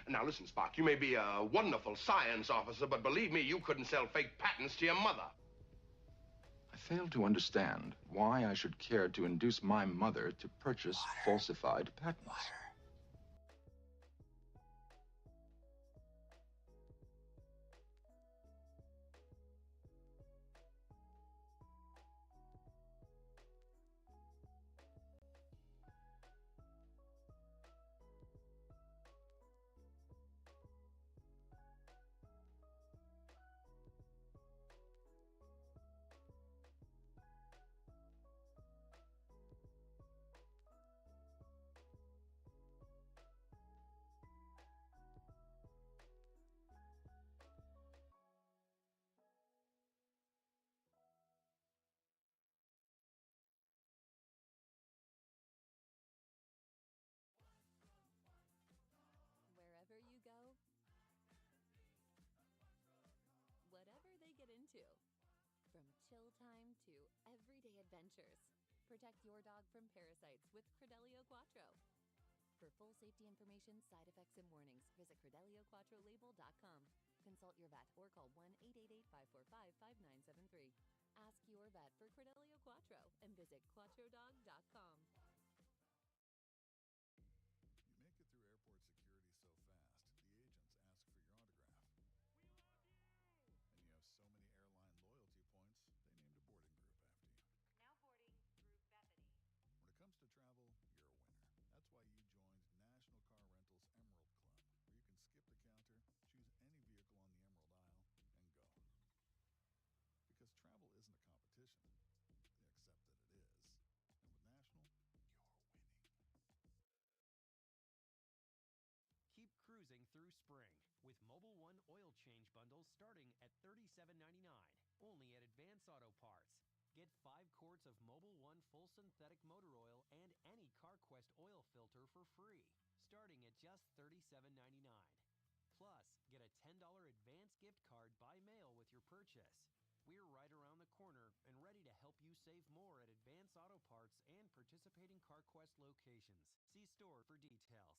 Now listen, Spock, you may be a wonderful science officer, but believe me, you couldn't sell fake patents to your mother. I fail to understand why I should care to induce my mother to purchase falsified patents. Wherever you go, whatever they get into, from chill time to everyday adventures, protect your dog from parasites with Credelio Quattro. For full safety information, side effects, and warnings, visit CredeliaQuattroLabel.com. Consult your vet or call 1-888-545-5973. Ask your vet for Credelio Quattro and visit QuattroDog.com. You make it through airport security so fast, the agents ask for your autograph. We love you! And you have so many airline loyalty points, they named a boarding group after you. Now boarding Group Bethany. When it comes to travel, you're a winner. That's why you joined National Car Rentals Emerald Club, where you can skip the counter, choose any vehicle on the Emerald Isle, and go. Because travel isn't a competition, except that it is. And with National, you're winning. Keep cruising through spring with Mobile One oil change bundles starting at $37.99, only at Advance Auto Parts. Get 5 quarts of Mobile One full synthetic motor oil and any CarQuest oil filter for free, starting at just $37.99. Plus, get a $10 advance gift card by mail with your purchase. We're right around the corner and ready to help you save more at Advance Auto Parts and participating CarQuest locations. See store for details.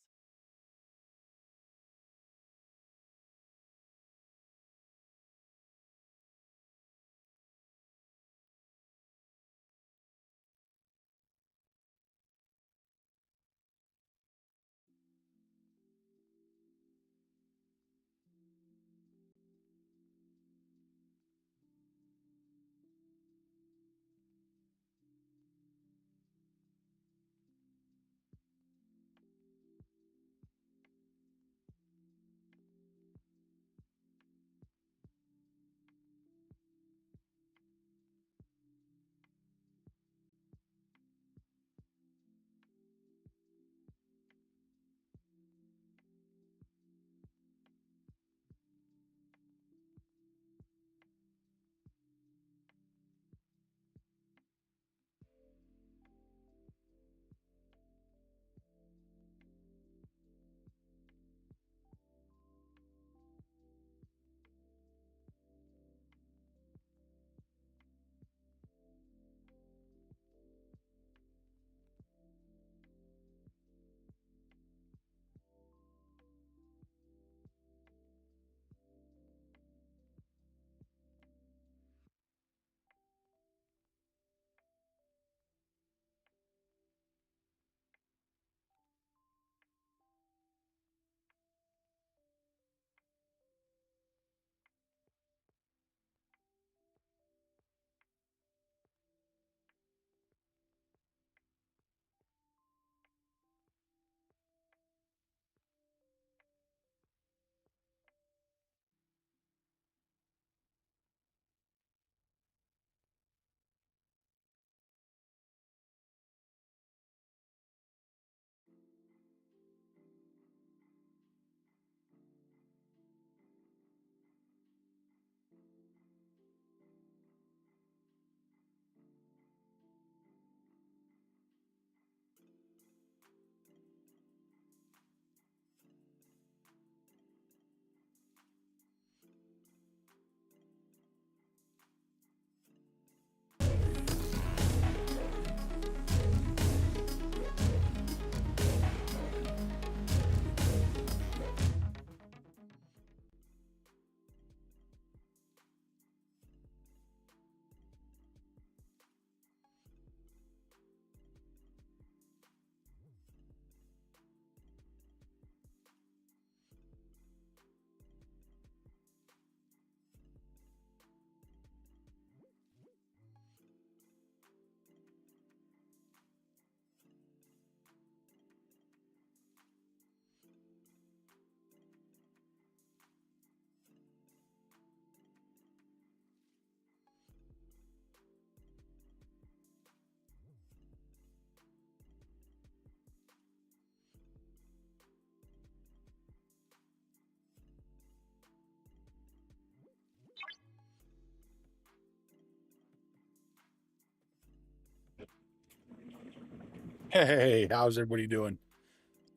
Hey, how's everybody doing?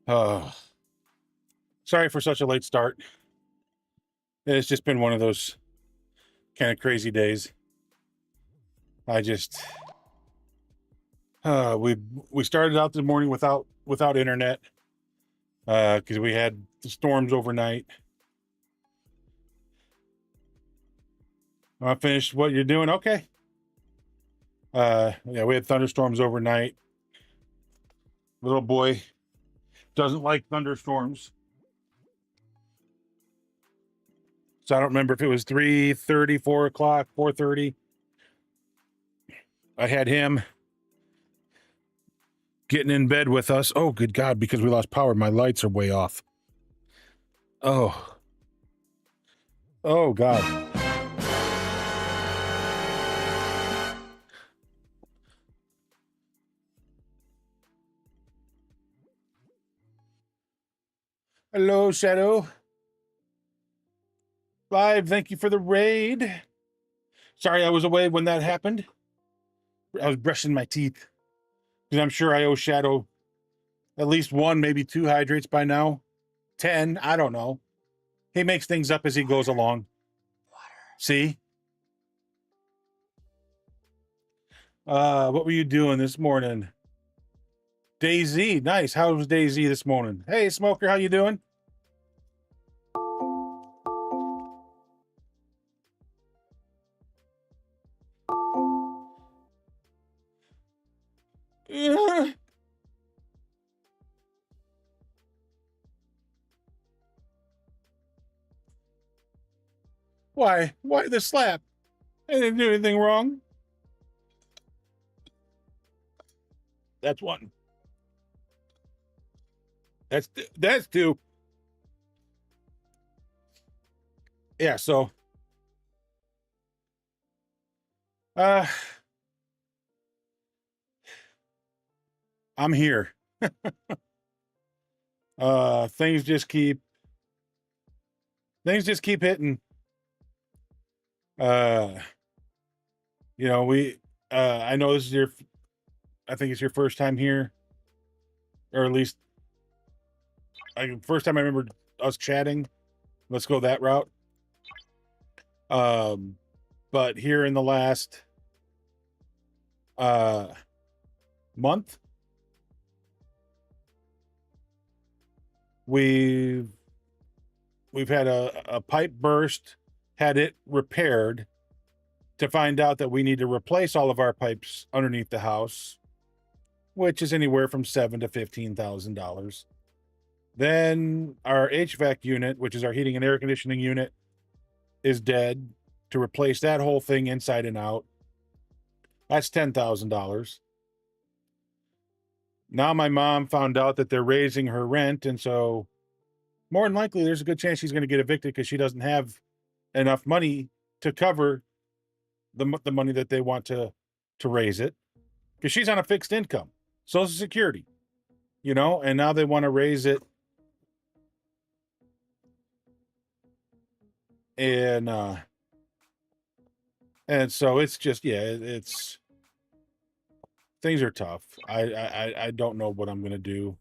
Sorry for such a late start. It's just been one of those kind of crazy days. I just we started out the morning without internet because we had the storms overnight. I finished what you're doing. Okay. Yeah, we had thunderstorms overnight. Little boy doesn't like thunderstorms. So I don't remember if it was 3:30, 4 o'clock, 4:30. I had him getting in bed with us. Oh, good God, because we lost power. My lights are way off. Oh. Oh, God. Hello, Shadow. Live, thank you for the raid. Sorry I was away when that happened. I was brushing my teeth. Because I'm sure I owe Shadow at least 1, maybe 2 hydrates by now. 10, I don't know. He makes things up as he goes along. See? What were you doing this morning? Daisy, nice. How was Daisy this morning? Hey, Smoker, how you doing? Why? Why the slap? I didn't do anything wrong. That's 1. That's 2. Yeah, so I'm here. Things just keep hitting. We I know this is I think it's your first time here, or at least first time I remember us chatting. Let's go that route. But here in the last month, we've had a pipe burst, had it repaired, to find out that we need to replace all of our pipes underneath the house, which is anywhere from $7,000 to $15,000. Then our HVAC unit, which is our heating and air conditioning unit, is dead. To replace that whole thing inside and out, that's $10,000. Now my mom found out that they're raising her rent, and so more than likely there's a good chance she's going to get evicted because she doesn't have enough money to cover the money that they want to raise it, because she's on a fixed income, Social Security, and now they want to raise it. And so it's just, yeah, it's things are tough. I don't know what I'm gonna do.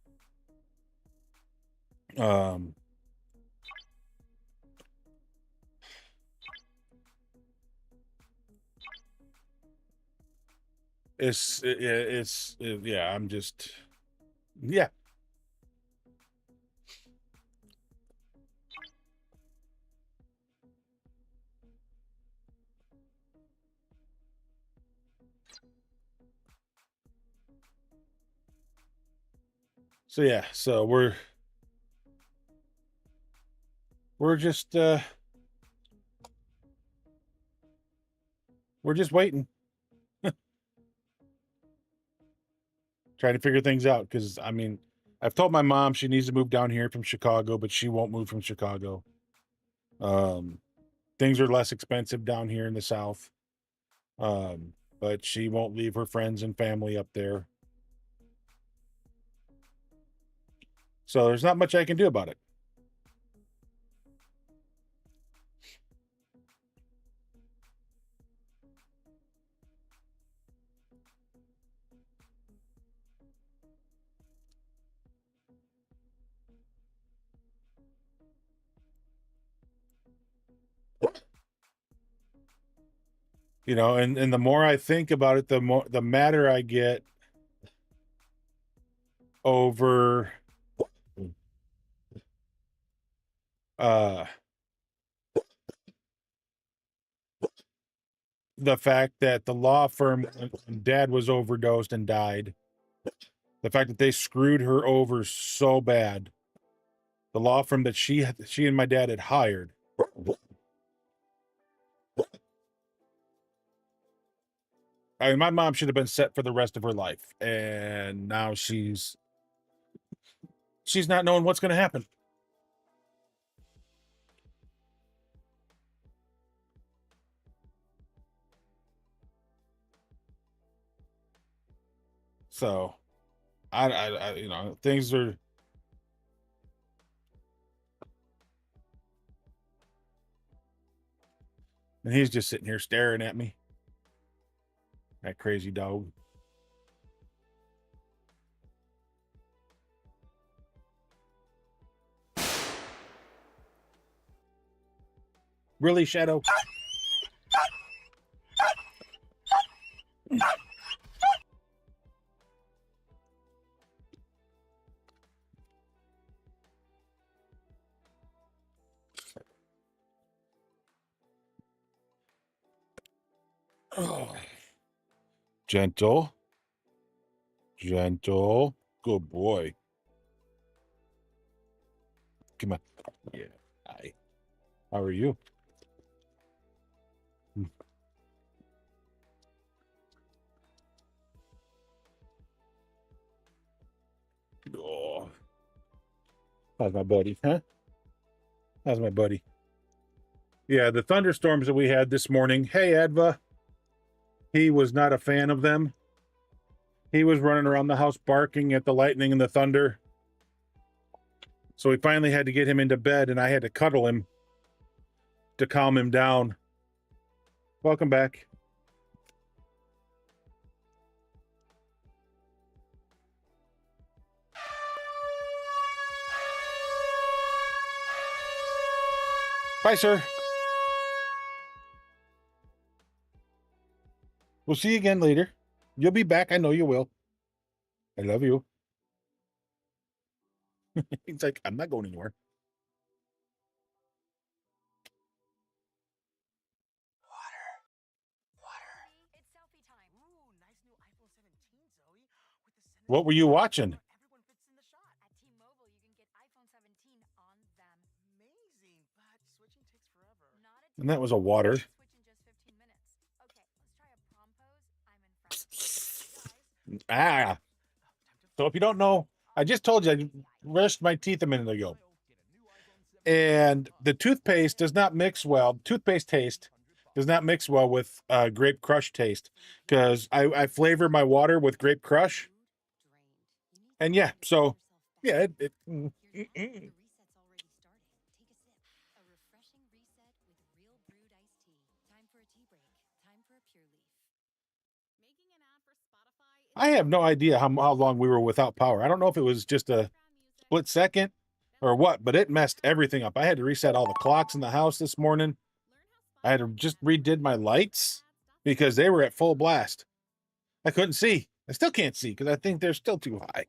Yeah, I'm just, yeah. So yeah, so we're just waiting, trying to figure things out, because I mean, I've told my mom she needs to move down here from Chicago, but she won't move from Chicago. Things are less expensive down here in the South. But she won't leave her friends and family up there. So there's not much I can do about it. You know, and the more I think about it, the madder I get over uh the fact that the law firm when dad was overdosed and died, the fact that they screwed her over so bad, the law firm that she and my dad had hired. I mean, my mom should have been set for the rest of her life, and now she's not knowing what's going to happen. So, I you know, things are. And he's just sitting here staring at me. That crazy dog. Really, Shadow? Oh. Gentle. Gentle. Good boy. Come on. Yeah. Hi. How are you? Oh. How's my buddy? Huh? How's my buddy? Yeah, the thunderstorms that we had this morning. Hey, Adva. He was not a fan of them. He was running around the house barking at the lightning and the thunder. So we finally had to get him into bed, and I had to cuddle him to calm him down. Welcome back. Bye, sir. We'll see you again later. You'll be back. I know you will. I love you. He's like, I'm not going anywhere. It's selfie time. Ooh, nice new iPhone 17, Zoe. With the What were you watching? Everyone fits in the shot. At T-Mobile, you can get iPhone 17 on them. Amazing, but switching takes forever. Not at And that was a water. Switch in just 15 minutes. Okay, let's try a prom pose. I'm in front. Ah. So if you don't know, I just told you I brushed my teeth a minute ago. And the toothpaste does not mix well. Toothpaste taste does not mix well with grape crush taste, because I flavor my water with grape crush. And yeah, so yeah, The reset's already started. Take a sip. A refreshing reset with real brewed iced tea. Time for a tea break. Time for a pure leaf. Making an ad for Spotify. I have no idea how long we were without power. I don't know if it was just a split second or what, but it messed everything up. I had to reset all the clocks in the house this morning. I had to just redid my lights because they were at full blast. I couldn't see. I still can't see because I think they're still too high.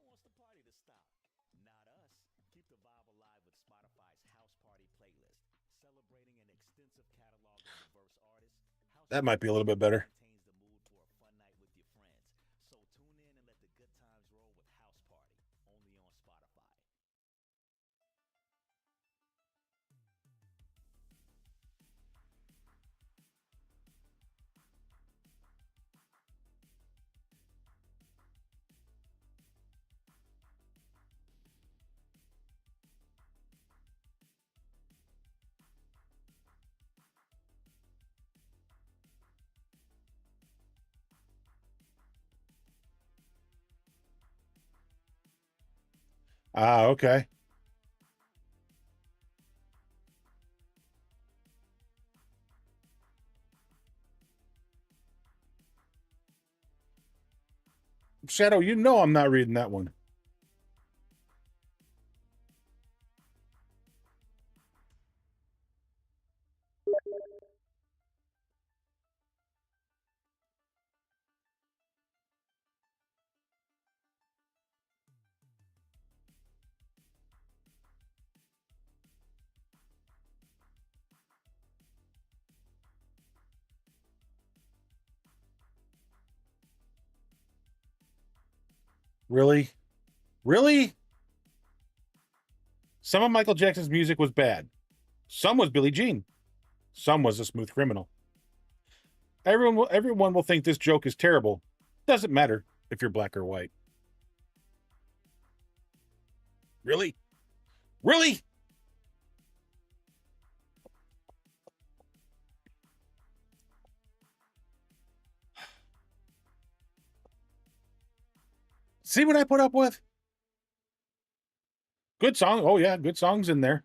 That might be a little bit better. Ah, okay. Shadow, you know I'm not reading that one. Really? Really? Some of Michael Jackson's music was bad. Some was Billie Jean. Some was A Smooth Criminal. Everyone will think this joke is terrible. Doesn't matter if you're black or white. Really? Really? See what I put up with? Good song. Oh, yeah, good songs in there.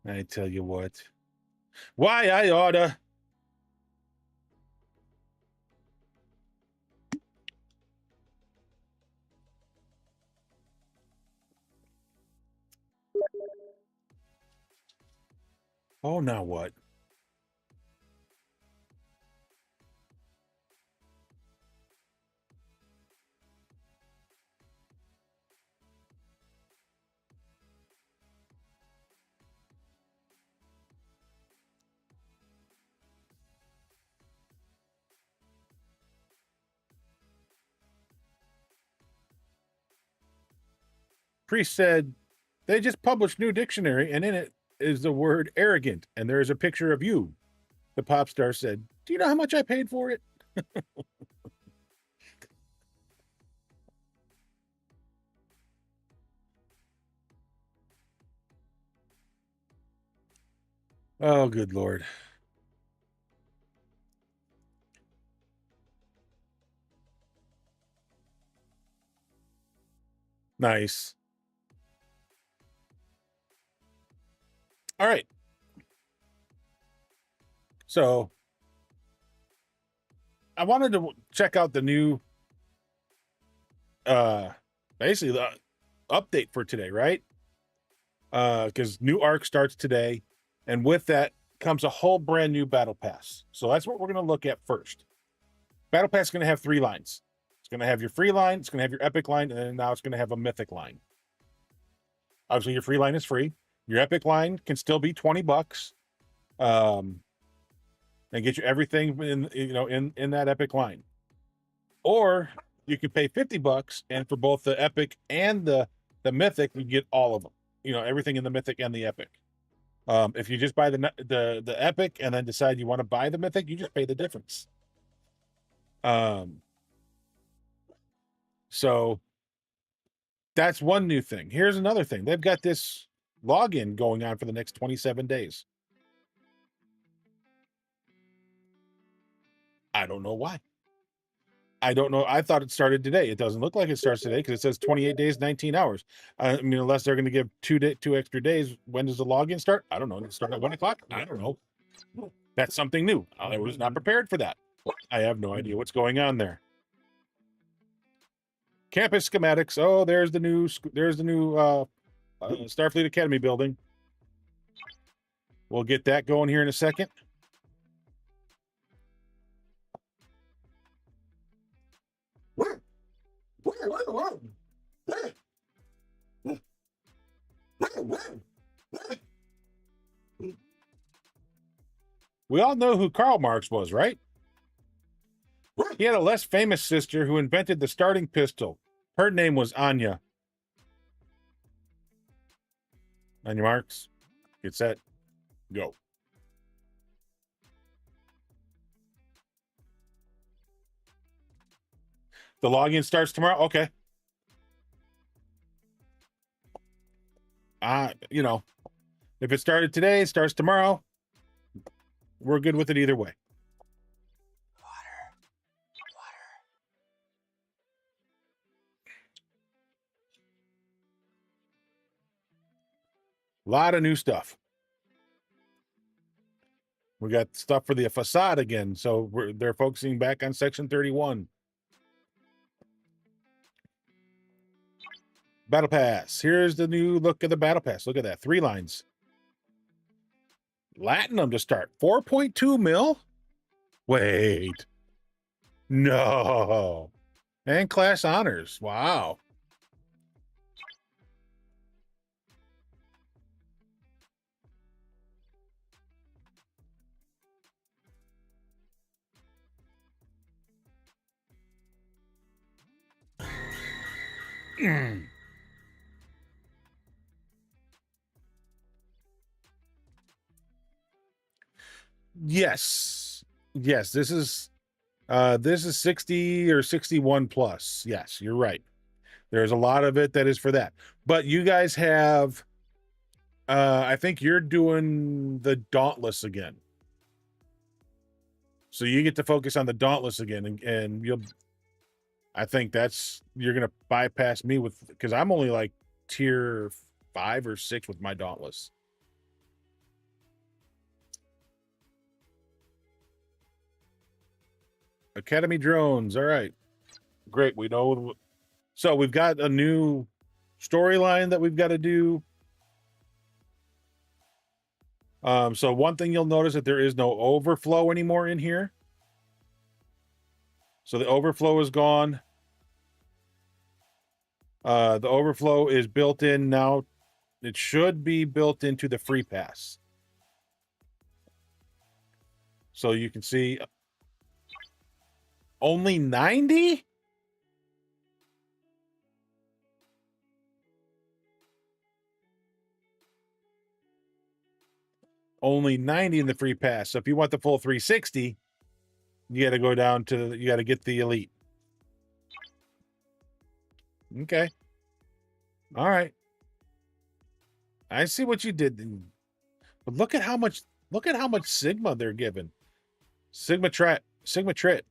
I tell you what. Why I oughta. Oh, now what? Priest said, they just published new dictionary, and in it is the word arrogant, and there is a picture of you. The pop star said, do you know how much I paid for it? Oh, good Lord. Nice. All right. So I wanted to check out the new basically the update for today, right? Because new arc starts today, and with that comes a whole brand new battle pass. So that's what we're going to look at first. Battle pass is going to have 3 lines. It's going to have your free line, it's going to have your epic line, and then now it's going to have a mythic line. Obviously, your free line is free. Your epic line can still be $20, and get you everything in that epic line. Or you can pay $50, and for both the epic and the mythic, you get all of them. Everything in the mythic and the epic. If you just buy the epic and then decide you want to buy the mythic, you just pay the difference. So that's one new thing. Here's another thing. They've got this login going on for the next 27 days. I don't know why. I don't know. I thought it started today. It doesn't look like it starts today because it says 28 days, 19 hours. I mean, unless they're going to give 2 extra days. When does the login start? I don't know. Does it start at 1 o'clock? I don't know. That's something new. I was not prepared for that. I have no idea what's going on there. Campus schematics. Oh, there's the new Starfleet Academy building. We'll get that going here in a second. We all know who Karl Marx was, right? He had a less famous sister who invented the starting pistol. Her name was Anya. On your marks, get set, go. The login starts tomorrow? Okay. If it started today, it starts tomorrow. We're good with it either way. A lot of new stuff. We got stuff for the facade again, so they're focusing back on Section 31. Battle Pass. Here's the new look of the Battle Pass. Look at that. 3 lines. Latinum to start. 4.2 mil? Wait. No. And class honors. Wow. Yes. Yes, this is 60 or 61 plus. Yes, you're right. There's a lot of it that is for that. But you guys have I think you're doing the Dauntless again. So you get to focus on the Dauntless again, and you'll I think you're gonna bypass me with, because I'm only like tier 5 or 6 with my Dauntless. Academy drones. All right. Great. We know. So we've got a new storyline that we've got to do. So one thing you'll notice that there is no overflow anymore in here. So the overflow is gone. The overflow is built in now. It should be built into the free pass. So you can see only 90? Only 90 in the free pass. So if you want the full 360, you got to go down to, you got to get the elite. Okay. All right. I see what you did. But look at how much Sigma they're giving. Sigma Trit.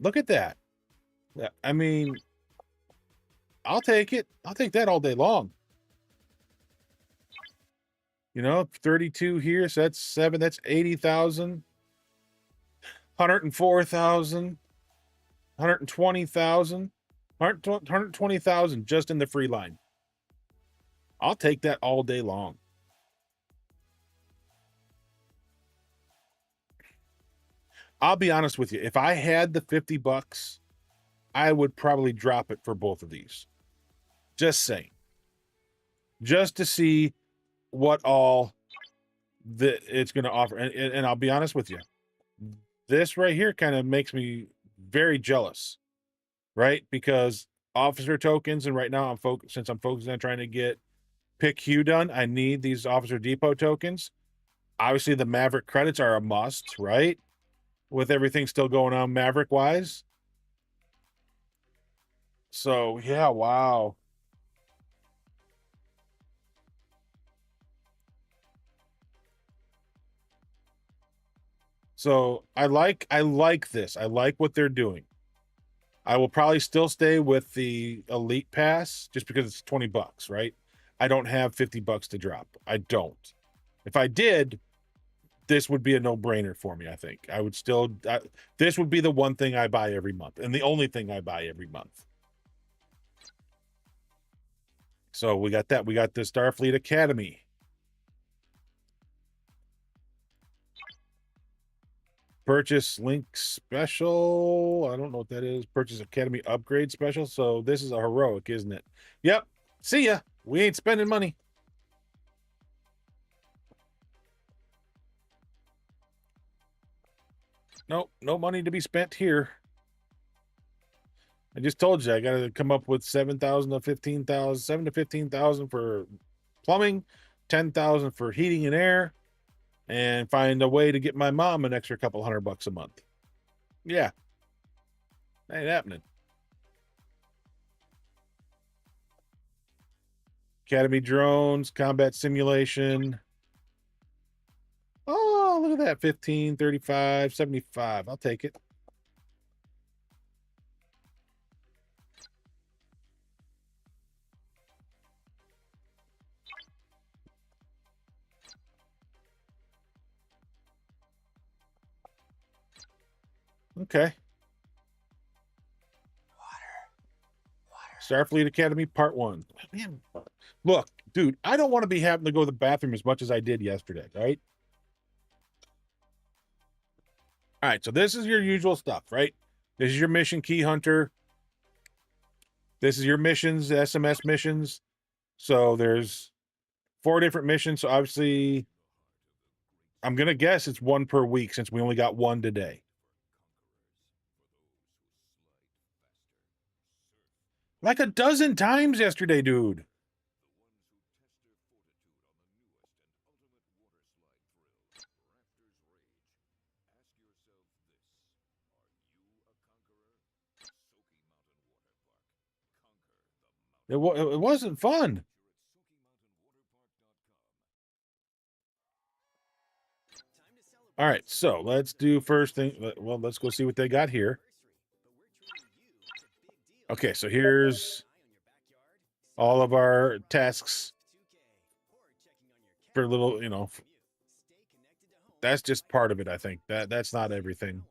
Look at that. I mean, I'll take it. I'll take that all day long. 32 here, so that's 7, that's 80,000. 104,000. 120,000. 120,000 just in the free line. I'll take that all day long. I'll be honest with you. If I had the $50, I would probably drop it for both of these. Just saying. Just to see what all that it's going to offer. And I'll be honest with you. This right here kind of makes me very jealous, right? Because officer tokens, and right now since I'm focusing on trying to get Pick Hue done, I need these officer depot tokens. Obviously, the Maverick credits are a must, right? With everything still going on Maverick wise. So yeah, wow. So I like this. I like what they're doing. I will probably still stay with the Elite Pass just because it's $20, right? I don't have $50 to drop. I don't. If I did, this would be a no-brainer for me, I think. I would still this would be the one thing I buy every month, and the only thing I buy every month. So we got that. We got the Starfleet Academy. Purchase link special. I don't know what that is. Purchase Academy upgrade special. So this is a heroic, isn't it? Yep. See ya. We ain't spending money. Nope. No money to be spent here. I just told you I got to come up with 7,000 to 15,000, 7 to 15,000 for plumbing, 10,000 for heating and air, and find a way to get my mom an extra couple $100 a month. Yeah. Ain't happening. Academy drones, combat simulation. Oh, look at that. 15, 35, 75. I'll take it. Okay. Starfleet Academy Part 1. Man, look, dude, I don't want to be having to go to the bathroom as much as I did yesterday, right? All right, so this is your usual stuff, right? This is your mission key hunter. This is your missions, SMS missions. So there's 4 different missions. So obviously, I'm going to guess it's 1 per week since we only got 1 today. Like a dozen times yesterday, dude. It wasn't fun. All right, so let's do first thing. Well, let's go see what they got here. Okay, so here's all of our tasks for little, you know, that's just part of it, I think. That's not everything.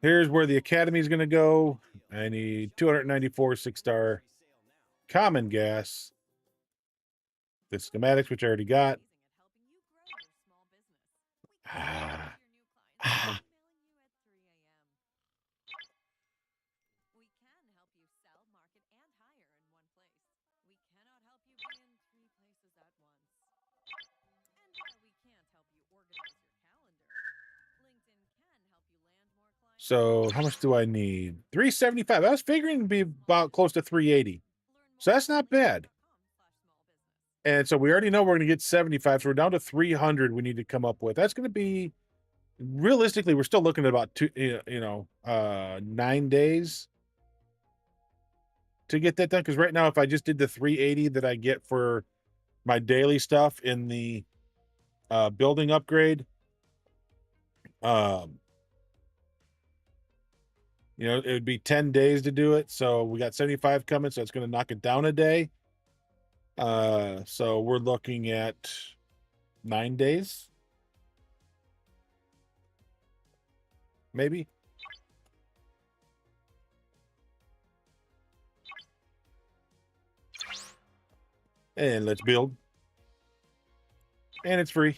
Here's where the academy is going to go. I need 294 6-star common gas. The schematics, which I already got. We can help you sell, market, and hire in one place. We cannot help you be in 3 places at once. And while we can't help you organize your calendar, LinkedIn can help you land more clients. So how much do I need? 375. I was figuring it'd be about close to 380. So that's not bad. And so we already know we're going to get 75. So we're down to 300 we need to come up with. That's going to be, realistically, we're still looking at about 9 days to get that done. Because right now, if I just did the 380 that I get for my daily stuff in the building upgrade, it would be 10 days to do it. So we got 75 coming. So it's going to knock it down a day. So we're looking at 9 days. Maybe. And let's build. And it's free.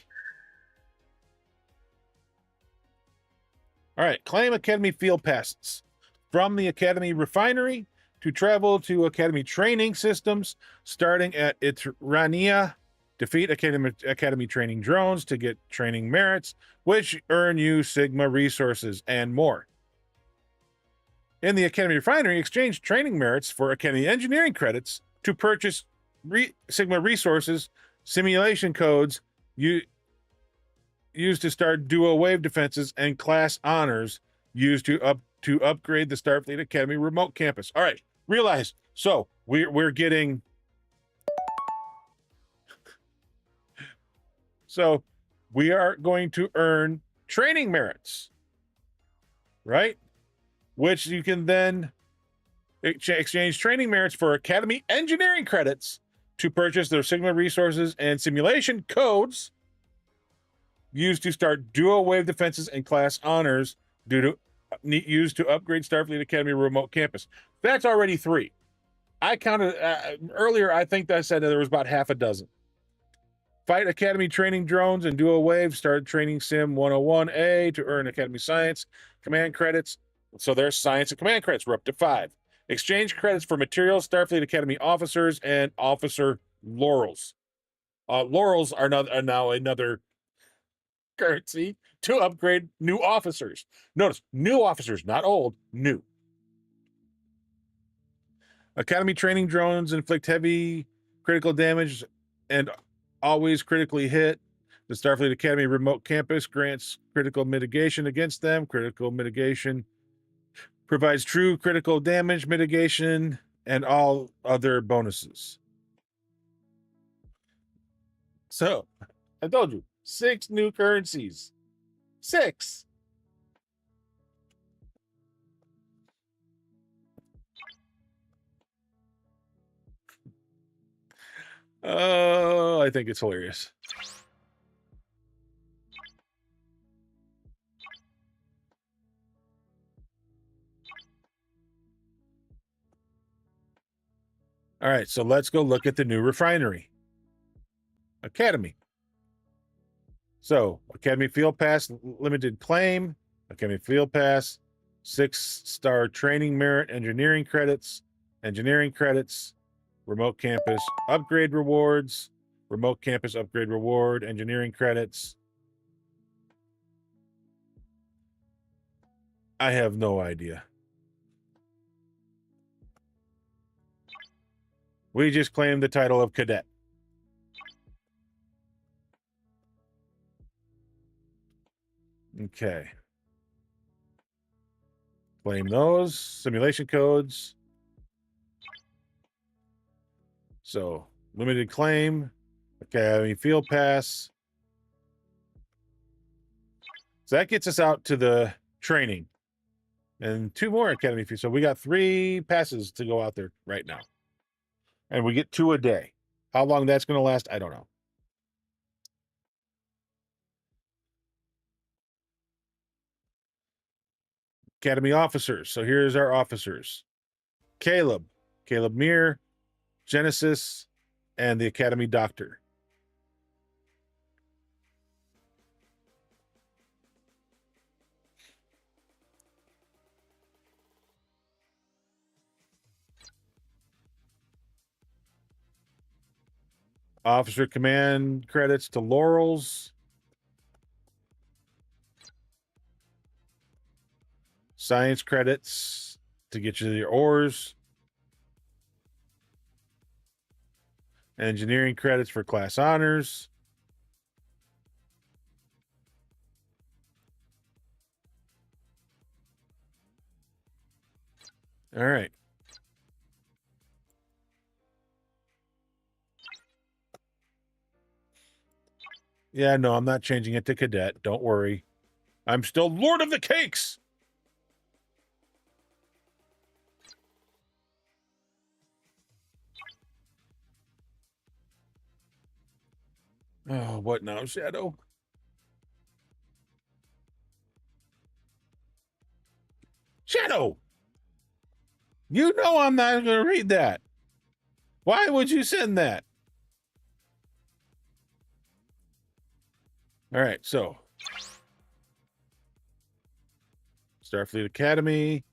All right. Claim Academy field passes. From the Academy refinery to travel to Academy training systems, starting at Itrania. Defeat Academy training drones to get training merits, which earn you Sigma resources and more. In the Academy refinery, exchange training merits for Academy engineering credits to purchase Sigma resources, simulation codes used to start dual wave defenses, and class honors used to upgrade the Starfleet Academy remote campus. All right, realize. So we're getting. So we are going to earn training merits, right? Which you can then exchange training merits for Academy engineering credits to purchase their Sigma resources and simulation codes used to start dual wave defenses and class honors used to upgrade Starfleet Academy remote campus. That's already 3. I counted earlier. I think I said that there was about half a dozen. Fight Academy training drones and dual wave. Start training Sim 101A to earn Academy Science command credits. So there's Science and command credits. We're up to 5. Exchange credits for materials, Starfleet Academy officers, and officer laurels. Laurels are now another currency to upgrade new officers. Notice, new officers, not old, new. Academy training drones inflict heavy critical damage and always critically hit. The Starfleet Academy remote campus grants critical mitigation against them. Critical mitigation provides true critical damage mitigation and all other bonuses. So, I told you, 6 new currencies. 6. Oh, I think it's hilarious. All right, so let's go look at the new refinery. Academy. So, Academy Field Pass limited claim, Academy Field Pass, 6-star training merit, engineering credits, remote campus upgrade rewards, remote campus upgrade reward, engineering credits. I have no idea. We just claimed the title of cadet. Okay. Claim those. Simulation codes. So, limited claim. Academy field pass. So that gets us out to the training. And 2 more academy fees. So we got 3 passes to go out there right now. And we get 2 a day. How long that's going to last, I don't know. Academy officers. So here's our officers. Caleb Meir, Genesis, and the Academy Doctor. Officer command credits to Laurels. Science credits to get you your ores. Engineering credits for class honors. All right. Yeah, no, I'm not changing it to cadet. Don't worry. I'm still Lord of the Cakes. Oh, what now, Shadow? Shadow! You know I'm not going to read that. Why would you send that? All right, so Starfleet Academy,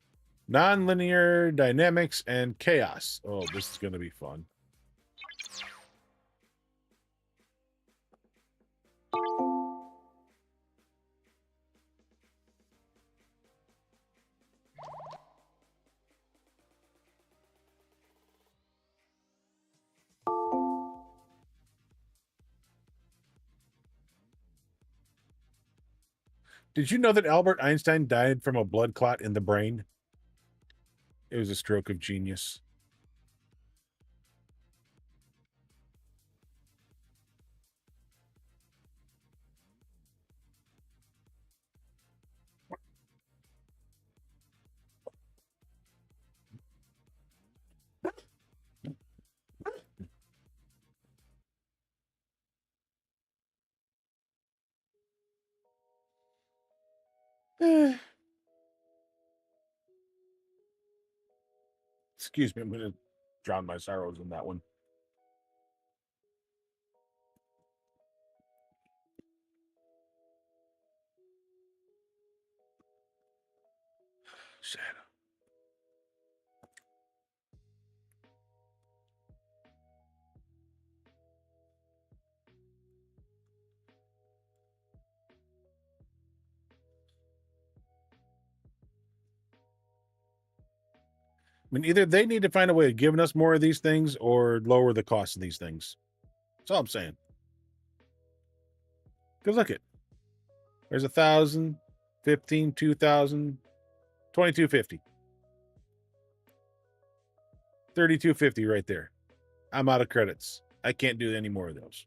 nonlinear dynamics, and chaos. Oh, this is going to be fun. Did you know that Albert Einstein died from a blood clot in the brain? It was a stroke of genius. Excuse me, I'm going to drown my sorrows in that one. Shadow. I mean, either they need to find a way of giving us more of these things or lower the cost of these things. That's all I'm saying. Because look it. There's 1,000, 15, 2,000, 2250. 3250 right there. I'm out of credits. I can't do any more of those.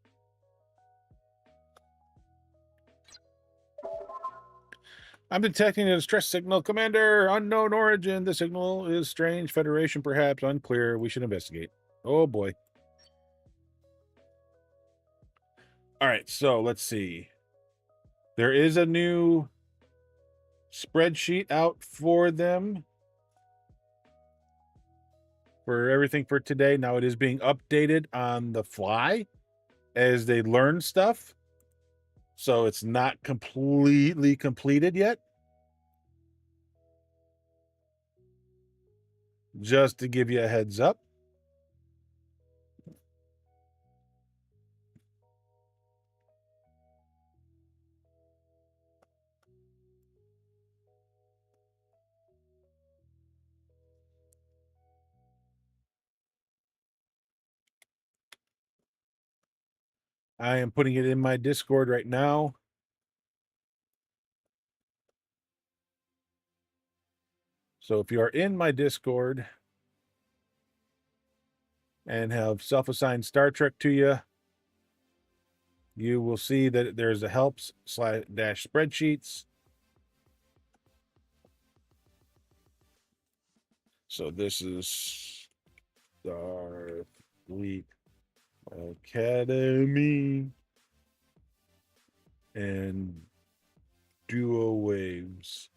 I'm detecting a distress signal. Commander, unknown origin. The signal is strange. Federation, perhaps. Unclear. We should investigate. Oh, boy. All right, so let's see. There is a new spreadsheet out for them for everything for today. Now it is being updated on the fly as they learn stuff. So it's not completely completed yet. Just to give you a heads up. I am putting it in my Discord right now. So if you are in my Discord and have self-assigned Star Trek to you, you will see that there's a helps / dash spreadsheets. So this is Starfleet Academy and Duo Waves.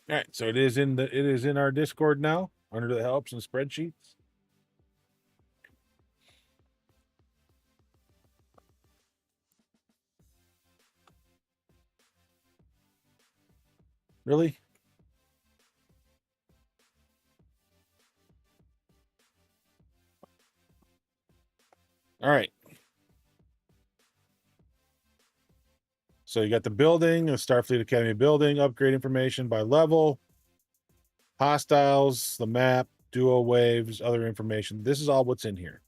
All right, so it is in our Discord now under the helps and spreadsheets. Really? All right. So you got the building, the Starfleet Academy building, upgrade information by level, hostiles, the map, duo waves, other information. This is all what's in here.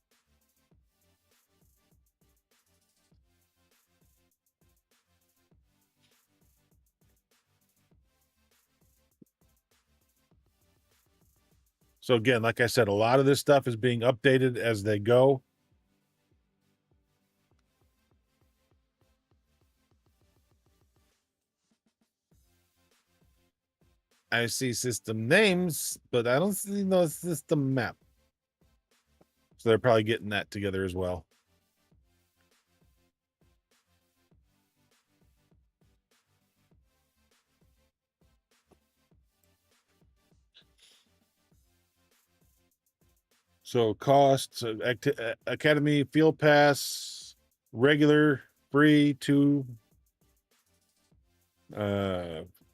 So again, like I said, a lot of this stuff is being updated as they go. I see system names, but I don't see no system map. So they're probably getting that together as well. So costs, Academy Field Pass, regular, free, 2.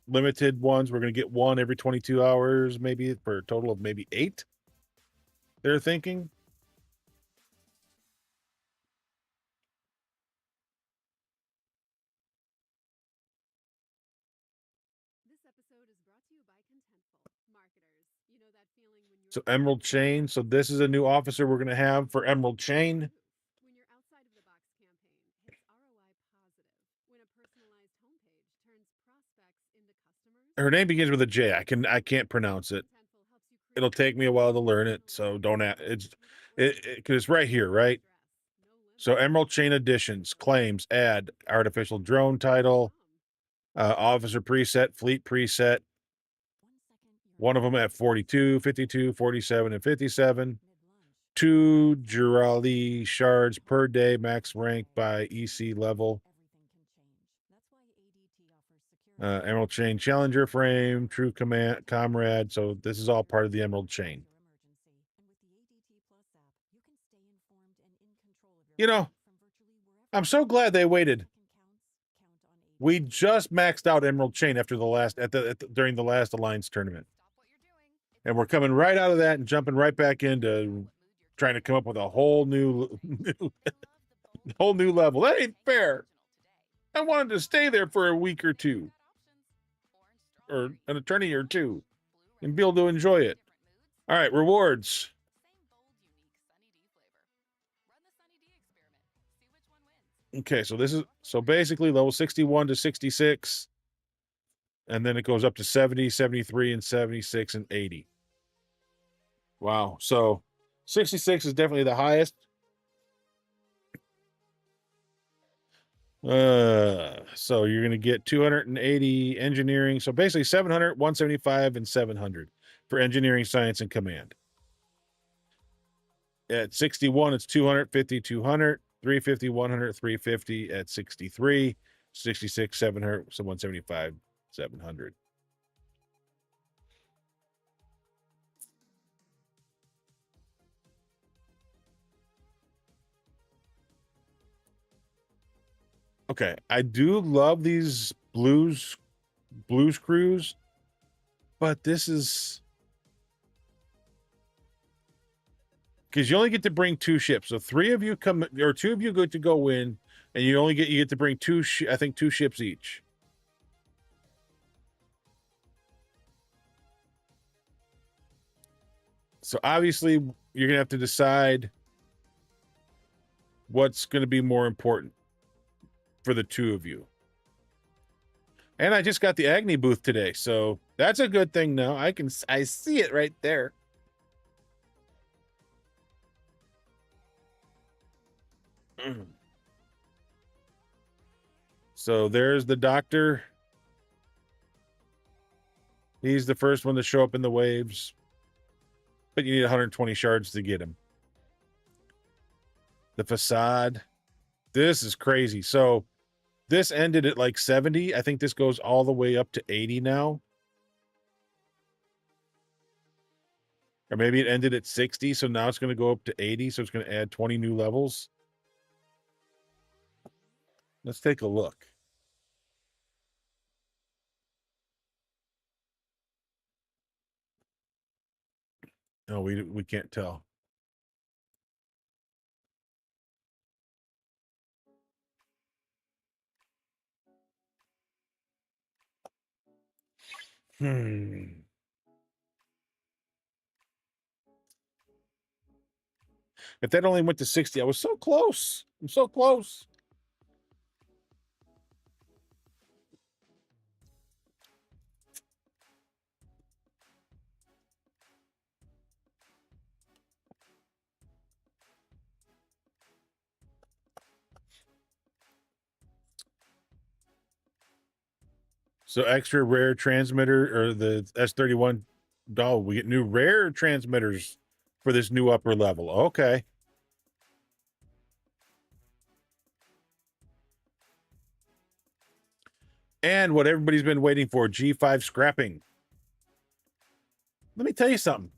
Limited ones, we're going to get one every 22 hours, maybe for a total of maybe 8. They're thinking. This episode is brought to you by Contentful. Marketers, you know that feeling when you're So Emerald Chain. So this is a new officer we're going to have for Emerald Chain. when your outside of the box campaign hits ROI positive, when a personalized homepage turns prospects into customers. Her name begins with a J. I can't pronounce it. Contentful helps you create It'll take me a while to learn it, so don't because it's right here, right? So Emerald Chain Additions, claims, add, artificial drone title, officer preset, fleet preset. One of them at 42, 52, 47, and 57. 2 Jurali shards per day, max rank by EC level. Emerald Chain Challenger frame, true comrade. So this is all part of the Emerald Chain. You know, I'm so glad they waited. We just maxed out Emerald Chain after during the last Alliance tournament. And we're coming right out of that and jumping right back into trying to come up with a whole new level. That ain't fair. I wanted to stay there for a week or two, or an eternity or two, and be able to enjoy it. All right, rewards. Okay, so basically level 61 to 66, and then it goes up to 70, 73, and 76, and 80. Wow. So 66 is definitely the highest. So you're going to get 280 engineering. So basically 700, 175, and 700 for engineering, science, and command. At 61, it's 250, 200, 350, 100, 350. At 63, 66, 700, so 175, 700. Okay, I do love these blues Blues Cruise, but this is because you only get to bring 2 ships. So 3 of you come, or 2 of you go to go in, and you get to bring 2 ships each. So obviously you're gonna have to decide what's going to be more important for the 2 of you. And I just got the Agni booth today, so that's a good thing now. I see it right there. So there's the doctor. He's the first one to show up in the waves, but you need 120 shards to get him. The facade. This is crazy. So this ended at like 70. I think this goes all the way up to 80 now. Or maybe it ended at 60, so now it's going to go up to 80, so it's going to add 20 new levels. Let's take a look. No, we can't tell. If that only went to 60, I was so close. I'm so close. So extra rare transmitter, or the S31 doll, we get new rare transmitters for this new upper level. Okay. And what everybody's been waiting for, G5 scrapping. Let me tell you something.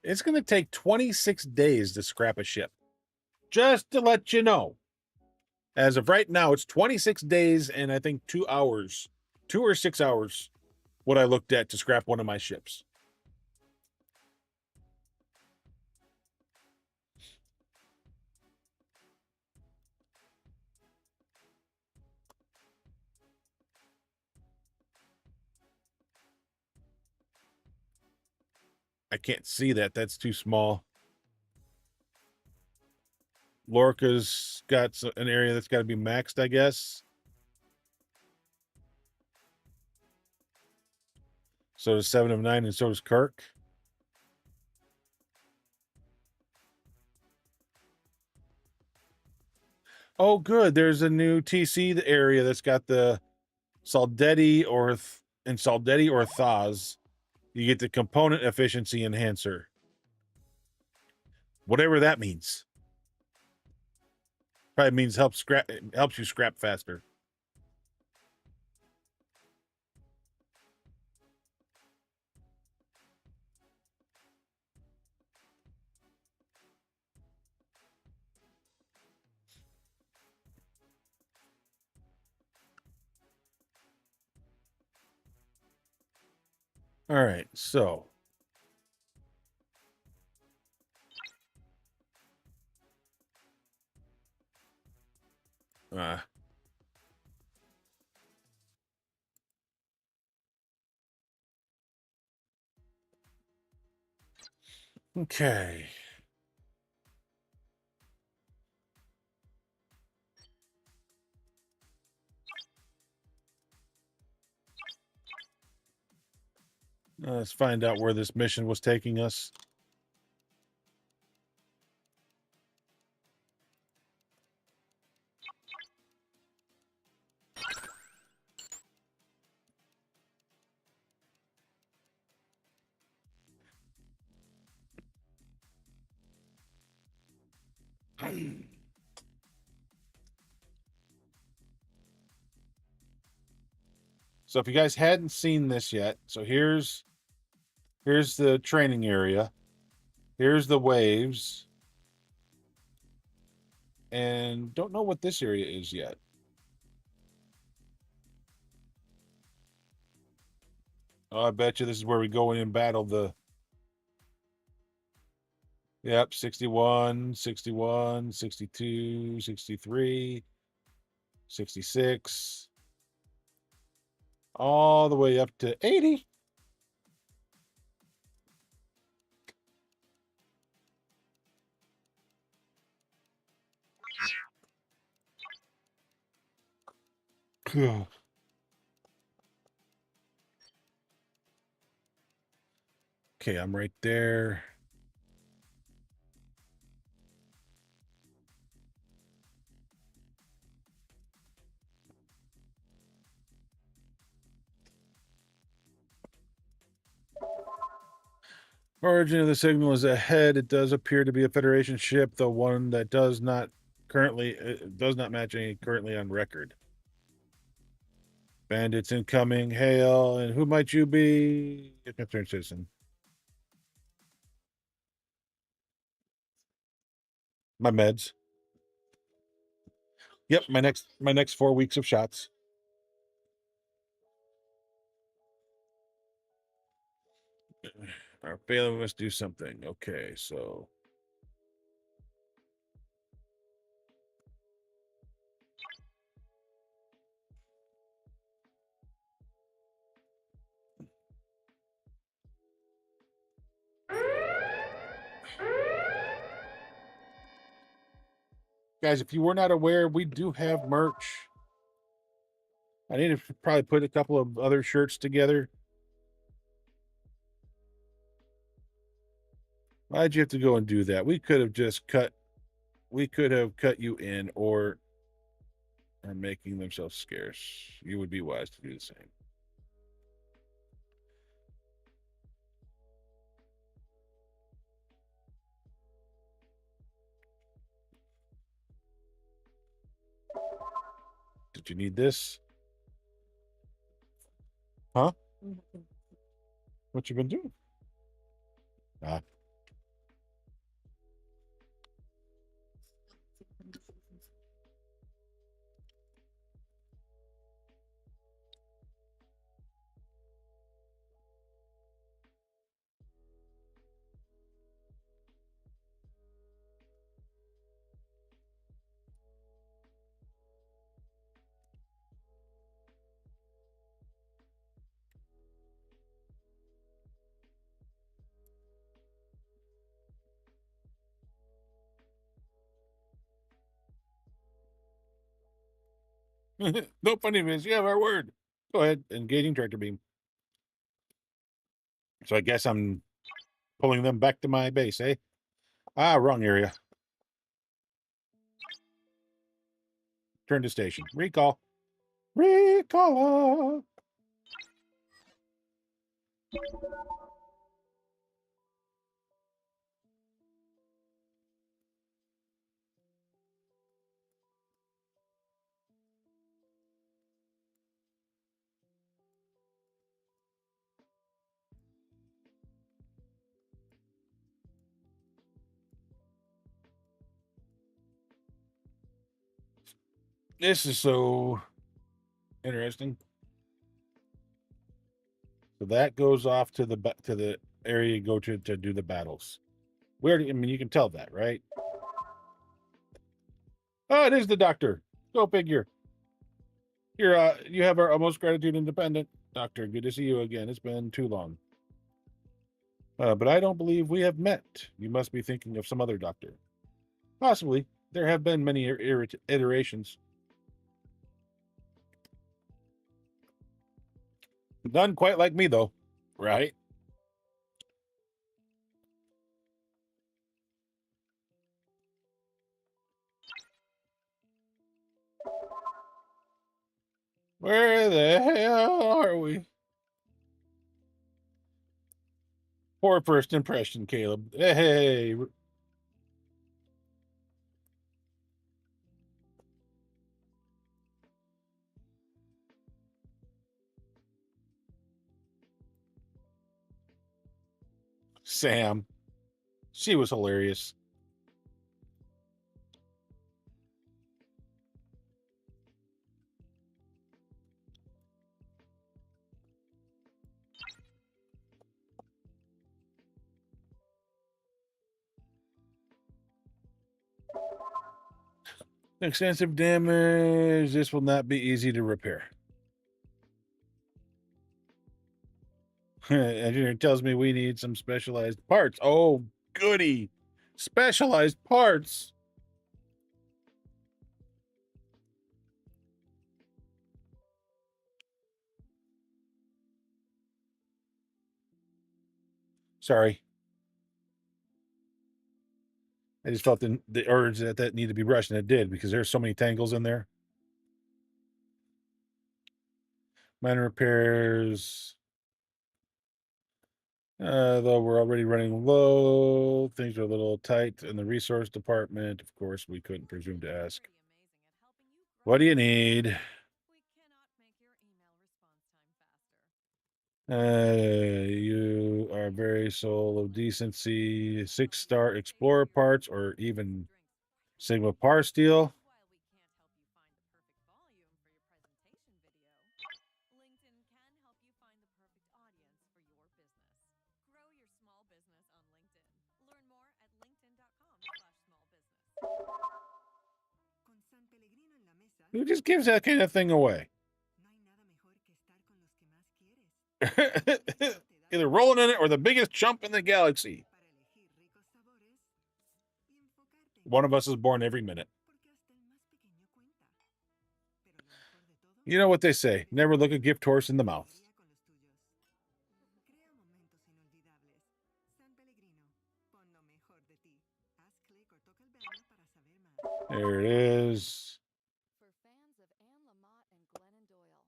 It's going to take 26 days to scrap a ship. Just to let you know. As of right now, it's 26 days and I think 2 hours. 2 or 6 hours, what I looked at to scrap one of my ships. I can't see that. That's too small. Lorca's got an area that's got to be maxed, I guess. So does 7 of 9, and so does Kirk. Oh, good. There's a new TC area that's got the Saldetti or Thaz. You get the component efficiency enhancer. Whatever that means. Probably means helps you scrap faster. All right, so okay. Let's find out where this mission was taking us. So if you guys hadn't seen this yet, so here's the training area. Here's the waves. And don't know what this area is yet. Oh, I bet you this is where we go in and battle the. Yep, 61, 61, 62, 63, 66, all the way up to 80. Okay, I'm right there. Origin of the signal is ahead. It does appear to be a Federation ship, the one that does not match any currently on record. Bandits incoming, hail, and who might you be? A concerned citizen. My meds. Yep, my next 4 weeks of shots. Our failing must do something. Okay, so guys, if you were not aware, we do have merch. I need to probably put a couple of other shirts together. Why'd you have to go and do that? We could have just cut you in or are making themselves scarce. You would be wise to do the same. Did you need this? Huh? What you been doing? Ah. No funny, miss. You have our word. Go ahead. Engaging tractor beam. So I guess I'm pulling them back to my base, eh? Ah, wrong area. Turn to station. Recall. Recall. This is so interesting. So that goes off to the area you go to do the battles. I mean, you can tell that, right? Oh, it is the doctor. Go figure. You have our utmost gratitude, independent doctor. Good to see you again. It's been too long. But I don't believe we have met. You must be thinking of some other doctor. Possibly. There have been many iterations. None quite like me, though. Right? Where the hell are we? Poor first impression, Caleb. Hey. Sam. She was hilarious. Extensive damage. This will not be easy to repair. Engineer tells me we need some specialized parts. Oh, goody. Specialized parts. Sorry. I just felt the urge that needed to be brushed, and it did, because there's so many tangles in there. Minor repairs. Though we're already running low, things are a little tight in the resource department. Of course, we couldn't presume to ask. What do you need? We cannot make your email response time faster. You are very soul of decency. 6-star Explorer parts, or even Sigma Par Steel. While we can't help you find the perfect volume for your presentation video, LinkedIn can help you find the perfect audience for your business. Grow your small business on LinkedIn. Learn more at linkedin.com/smallbusiness. Con San Pellegrino en la mesa, Who just gives that kind of thing away? no hay nada mejor que estar con los que más quieres. Either rolling in it or the biggest chump in the galaxy. Para elegir ricos sabores y enfocarte en One of us is born every minute. porque hasta el más pequeño cuenta. Pero lo mejor de todo, You know what they say, never look a gift horse in the mouth. alegría con los tuyos. Crea momentos inolvidables. San Pellegrino, pon lo mejor de ti. Haz clic o toca el banner para saber más. There it is. For fans of Anne Lamott and Glennon Doyle.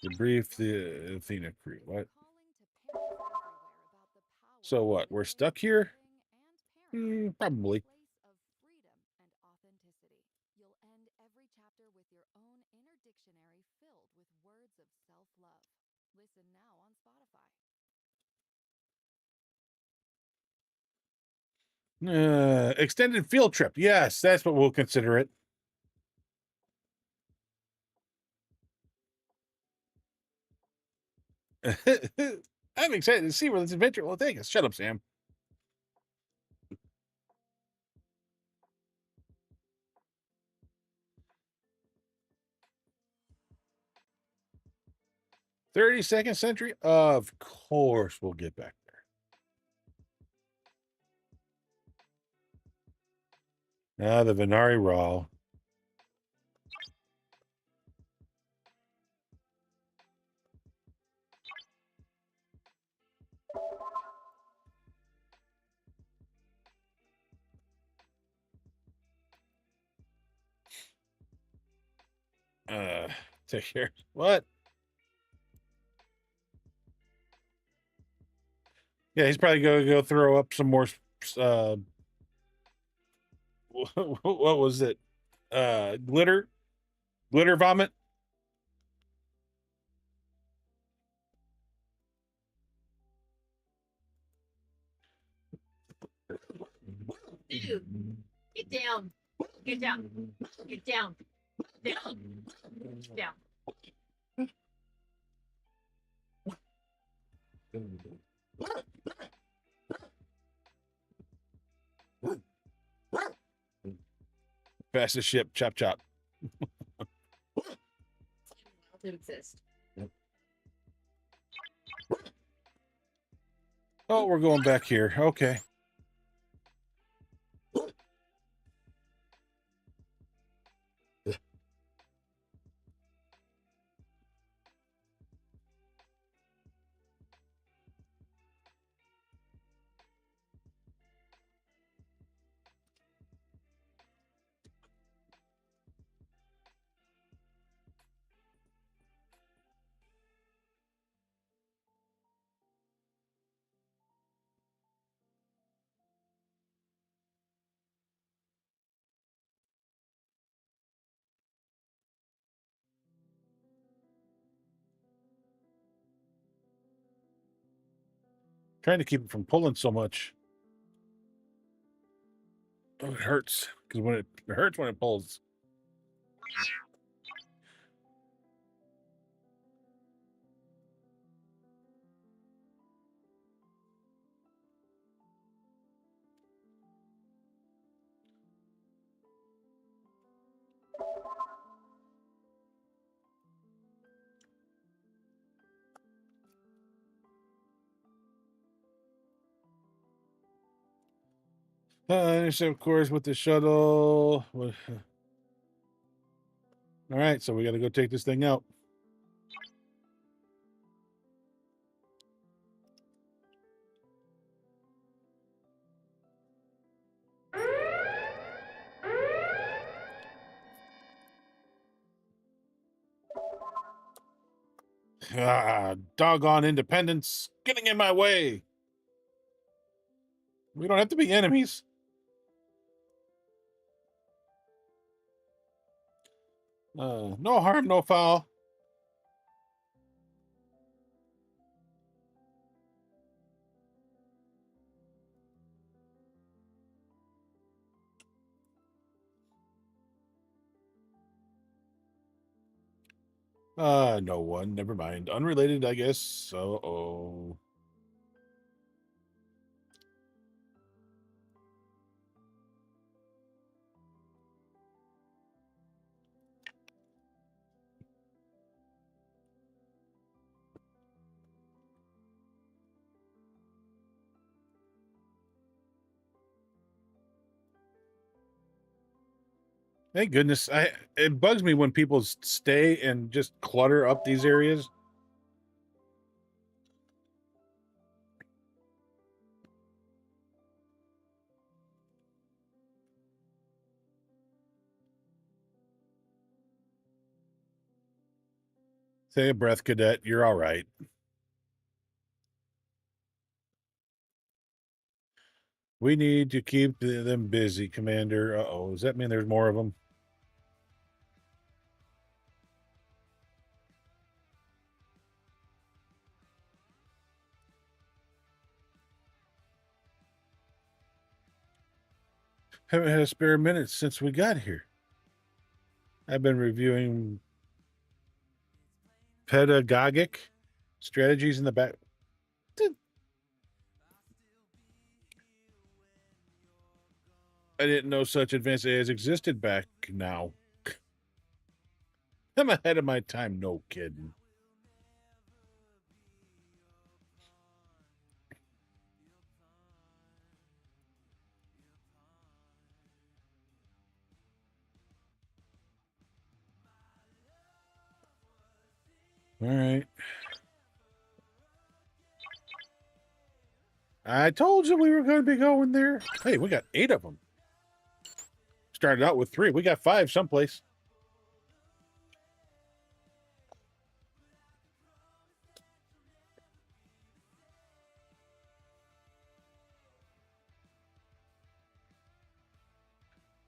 Debrief the Athena crew. What? Calling to parents everywhere about the power So what? of We're stuck here? living and parenting. Probably. Place of freedom and authenticity. You'll end every chapter with your own inner dictionary filled with words of self-love. Listen now on Spotify. Extended field trip. Yes, that's what we'll consider it. I'm excited to see where this adventure will take us. Shut up, Sam. "32nd century? Of course we'll get back there. Ah, the Venari Raw. Take care. What? Yeah, he's probably going to go throw up some more. What was it? Glitter vomit. Dude, get down. Get down. Get down. Down. Down. Fastest ship. Chop chop. To exist. Oh, we're going back here. Okay. Trying to keep it from pulling so much. Oh, it hurts because when it hurts when it pulls. Intercept course with the shuttle. All right, so we got to go take this thing out. Ah, doggone independence getting in my way. We don't have to be enemies. No harm, no foul. No one. Never mind. Unrelated, I guess. Oh. Thank goodness. It bugs me when people stay and just clutter up these areas. Take a breath, cadet. You're all right. We need to keep them busy, Commander. Uh-oh. Does that mean there's more of them? Haven't had a spare minute since we got here. I've been reviewing pedagogic strategies in the back. I didn't know such advanced AIs existed back now. I'm ahead of my time, no kidding. All right. I told you we were going to be going there. Hey, we got 8 of them. Started out with 3. We got 5 someplace.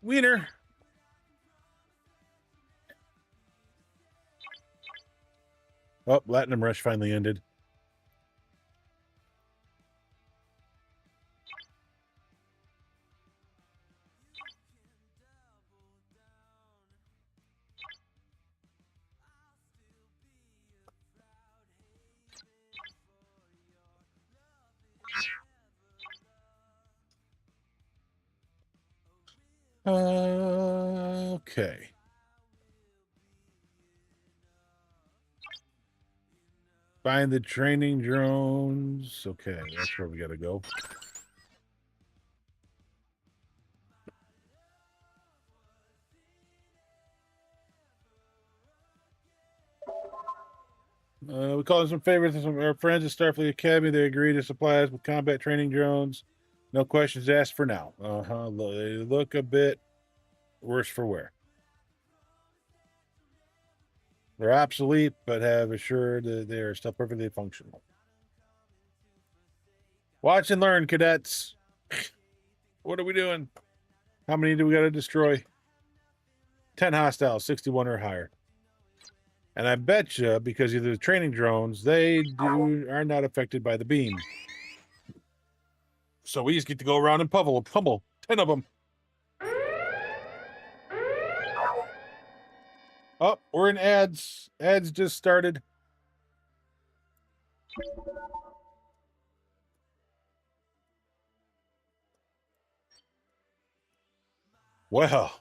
Wiener. Oh, Platinum Rush finally ended. Okay. Find the training drones. Okay, that's where we got to go. We called in some favors to some of our friends at Starfleet Academy. They agreed to supply us with combat training drones. No questions asked for now. They look a bit worse for wear. They're obsolete, but have assured that they are still perfectly functional. Watch and learn, cadets. What are we doing? How many do we got to destroy? 10 hostiles, 61 or higher. And I bet you, because of the training drones, are not affected by the beam. So we just get to go around and pummel 10 of them. Oh, we're in ads. Ads just started. Well,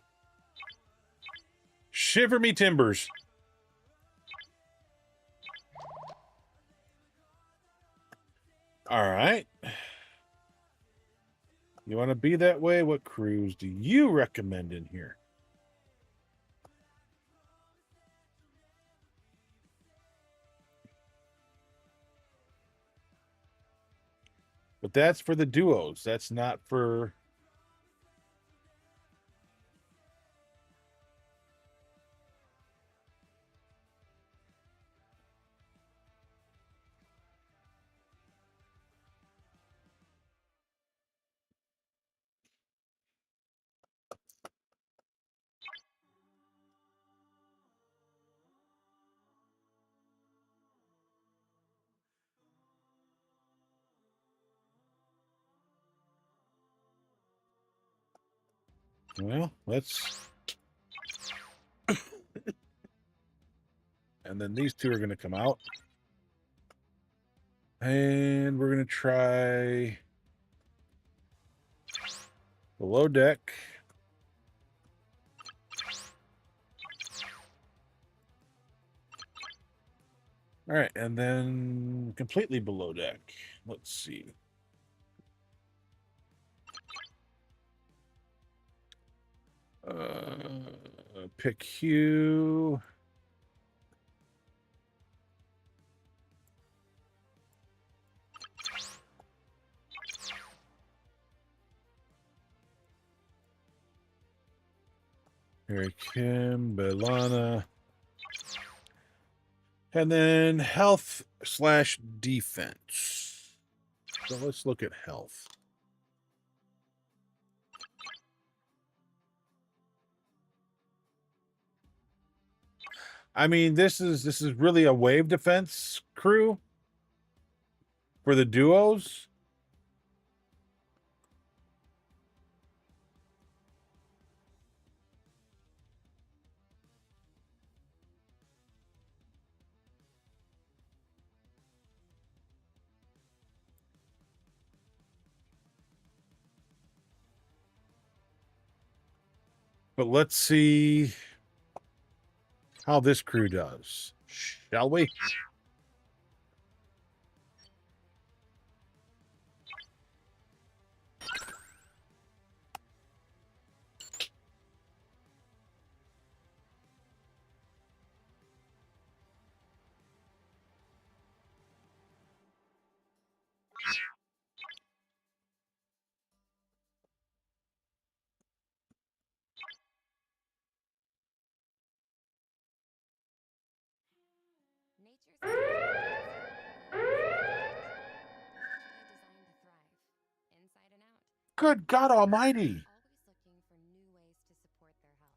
shiver me timbers. All right. You want to be that way? What crews do you recommend in here? But that's for the duos. That's not for... Well, let's... And then these two are going to come out. And we're going to try below deck. All right, and then completely below deck. Let's see. Pick hue. Harry Kim, Belana. And then health / defense. So let's look at health. I mean, this is really a wave defense crew for the duos. But let's see how this crew does, shall we? Good God Almighty! Always looking for new ways to support their health.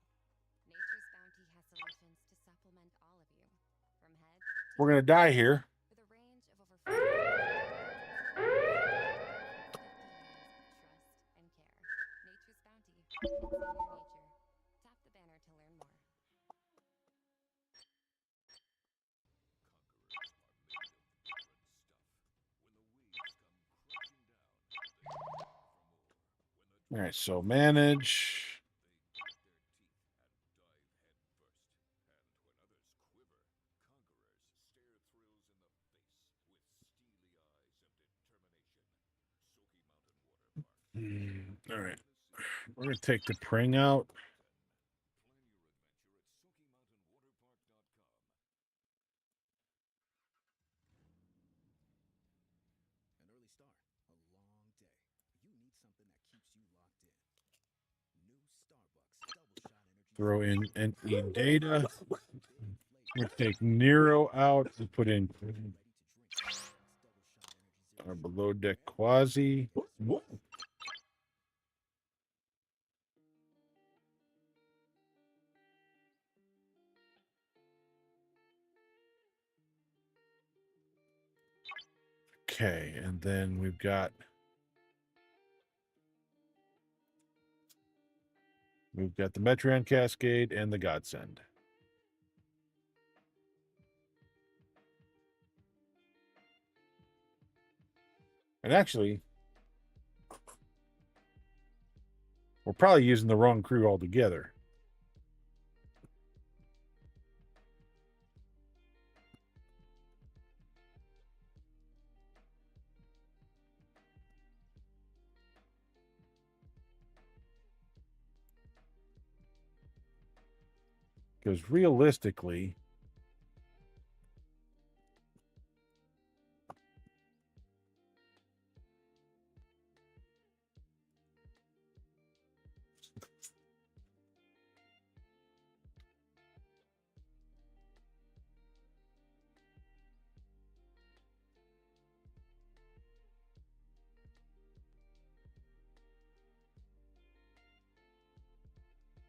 Nature's Bounty has solutions to supplement all of you, from head to We're gonna die here. with a range of over 50 years of trust and care. Nature's Bounty. It's in your nature. Tap the banner to learn more. All right, so manage. All right, we're gonna take the pring out. An early start, a long day. You need something that keeps you locked in. New Starbucks double shot energy. Throw in NE data. We're gonna take Nero out and put in our below deck quasi. Okay, and then we've got the Metron Cascade and the Godsend. And actually, we're probably using the wrong crew altogether. Because realistically,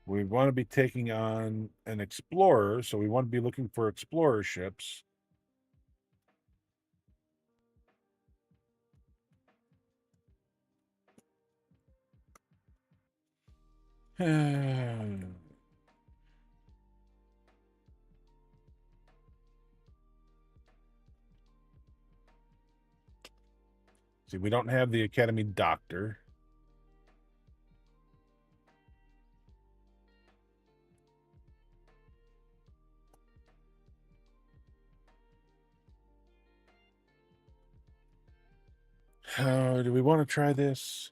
we want to be taking on an explorer, so we want to be looking for explorer ships. See, we don't have the Academy Doctor. Do we want to try this?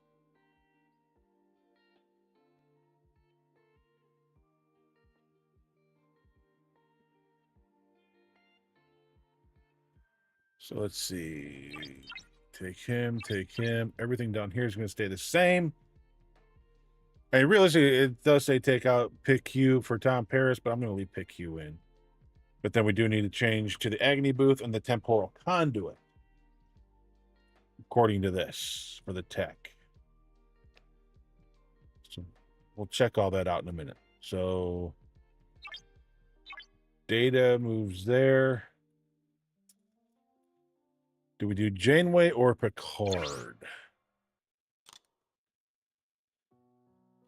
So let's see. Take him, take him. Everything down here is going to stay the same. And realistically, it does say take out pick Q for Tom Paris, but I'm going to leave pick Q in. But then we do need to change to the Agony Booth and the Temporal Conduit, according to this, for the tech. So we'll check all that out in a minute. So data moves there. Do we do Janeway or Picard?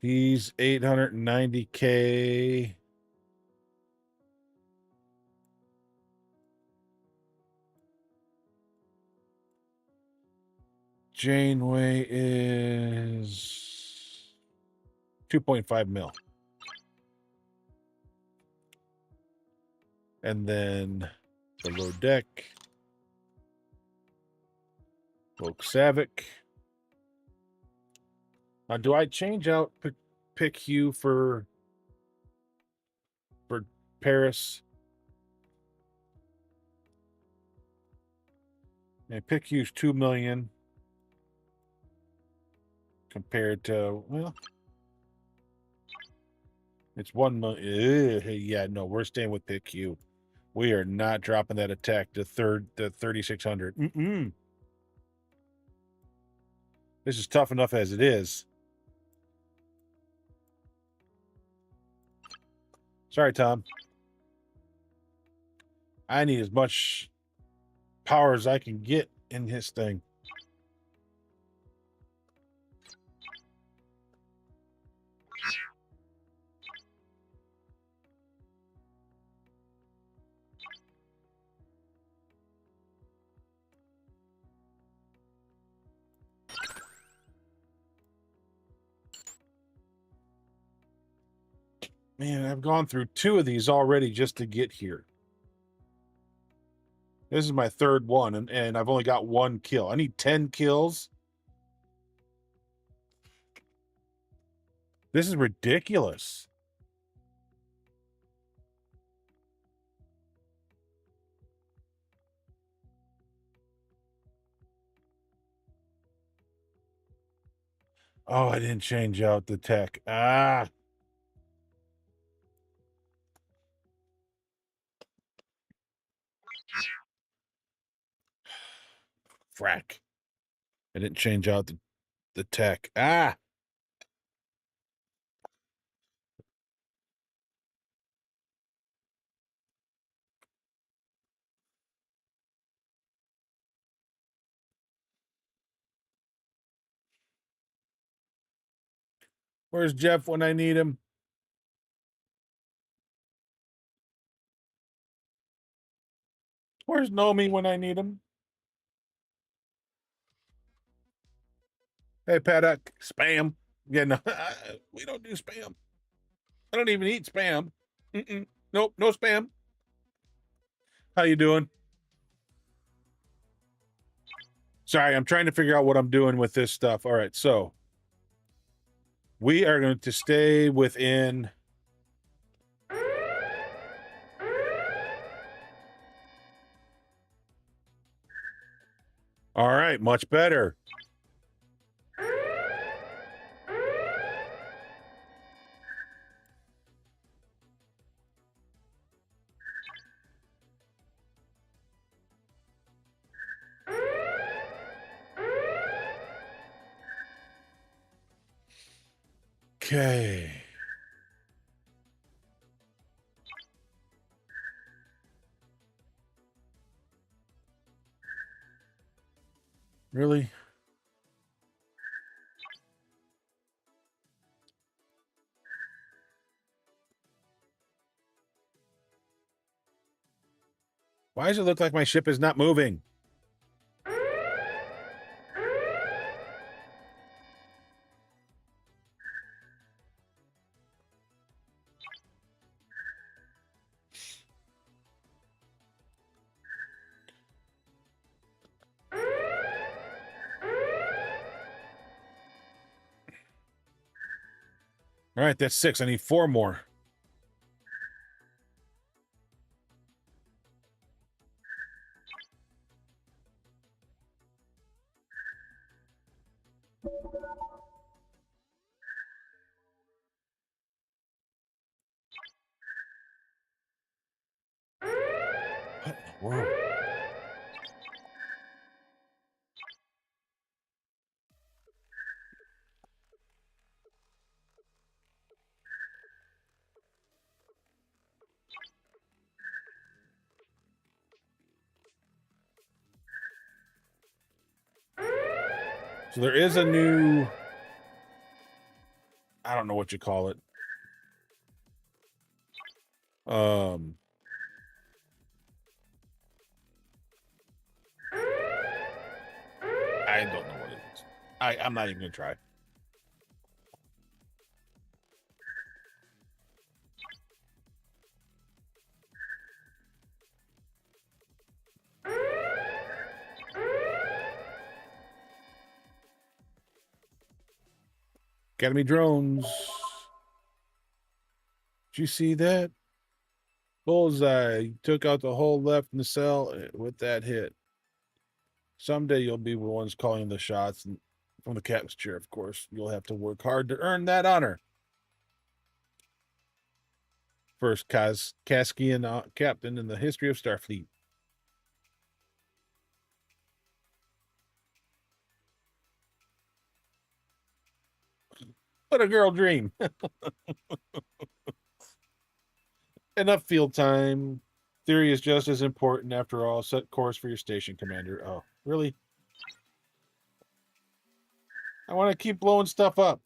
He's 890K. Janeway is 2.5 mil. And then below deck, Woke Savick. Do I change out pick you for Paris? And pick you's 2 million compared to, well, it's 1 million. Yeah, no, we're staying with pick you. We are not dropping that attack to the 3600. This is tough enough as it is. Sorry, Tom. I need as much power as I can get in his thing. Man, I've gone through 2 of these already just to get here. This is my 3rd one, and I've only got 1 kill. I need 10 kills. This is ridiculous. Oh, I didn't change out the tech. Ah. Frack. I didn't change out the tech. Ah. Where's Jeff when I need him? Where's Nomi when I need him? Hey, Paddock. Spam. Yeah, no, we don't do spam. I don't even eat spam. Nope, no spam. How you doing? Sorry, I'm trying to figure out what I'm doing with this stuff. All right, so we are going to stay within All right, much better. Okay. Really? Why does it look like my ship is not moving? All right, that's 6. I need 4 more. What in the world? So there is a new, I don't know what you call it. I don't know what it is. I'm not even gonna try. Academy drones. Did you see that? Bullseye. Took out the whole left nacelle with that hit. Someday you'll be the ones calling the shots, and from the captain's chair, of course. You'll have to work hard to earn that honor. First Kaskian captain in the history of Starfleet. What a girl dream. Enough field time. Theory is just as important after all. Set course for your station, Commander. Oh, really? I want to keep blowing stuff up.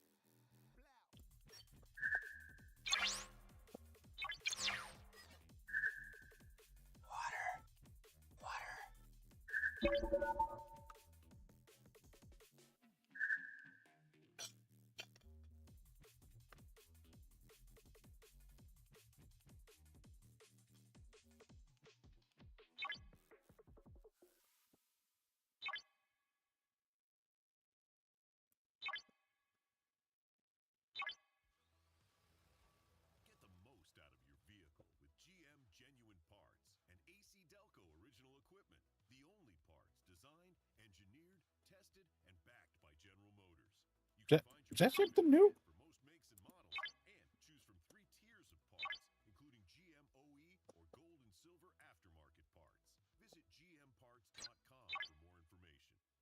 Get the most out of your vehicle with GM genuine parts and AC Delco original equipment. The only parts designed, engineered, tested, and backed by General Motors. You can find Is that something new? for most makes and models and choose from 3 tiers of parts, including GM OE or gold and silver aftermarket parts. Visit gmparts.com for more information.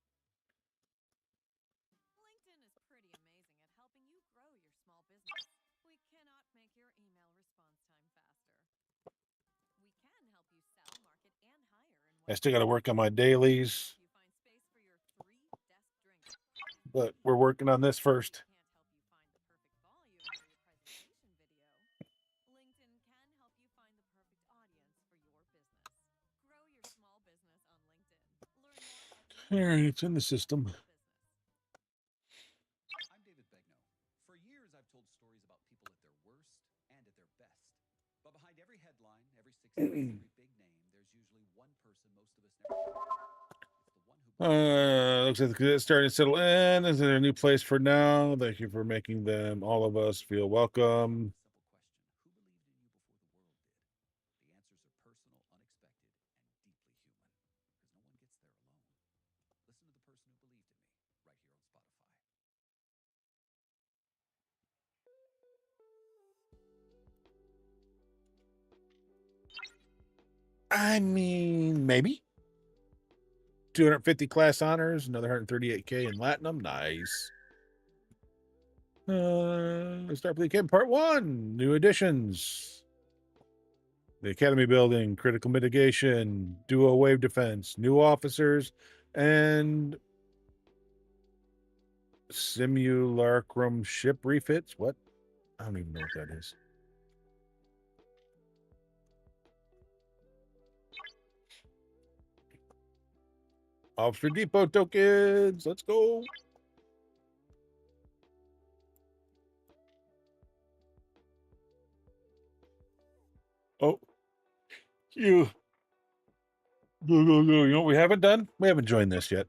LinkedIn is pretty amazing at helping you grow your small business. We cannot make your email response time faster. We can help you sell, market, and hire in I one still got to work on my dailies, You find space for your 3 desk drinks. but we're working on this first. Can't help you find the perfect volume for your presentation video. LinkedIn can help you find the perfect audience for your business. Grow your small business on LinkedIn. Learn more at All right, it's in the system. business. I'm David Begnaud. For years, I've told stories about people at their worst and at their best. But behind every headline, every success, every big name, there's usually one person most of us never heard of. It's the one who Looks like it's starting to settle in. Is there a new place for now? Thank you for making them, all of us, feel welcome. Simple question. Who believed in you before the world did? The answers are personal, unexpected, and deeply human. Because no one gets there alone. listen to the person who believed in me right here on Spotify. I mean, maybe. 250 class honors, another 138K in Latinum. Nice. Starfleet Camp Part 1. New additions. The Academy Building, Critical Mitigation, Duo Wave Defense, new officers, and Simulacrum ship refits. What? I don't even know what that is. Officer Depot tokens. Let's go. Oh, you. Go, go, go. You know what we haven't done? We haven't joined this yet.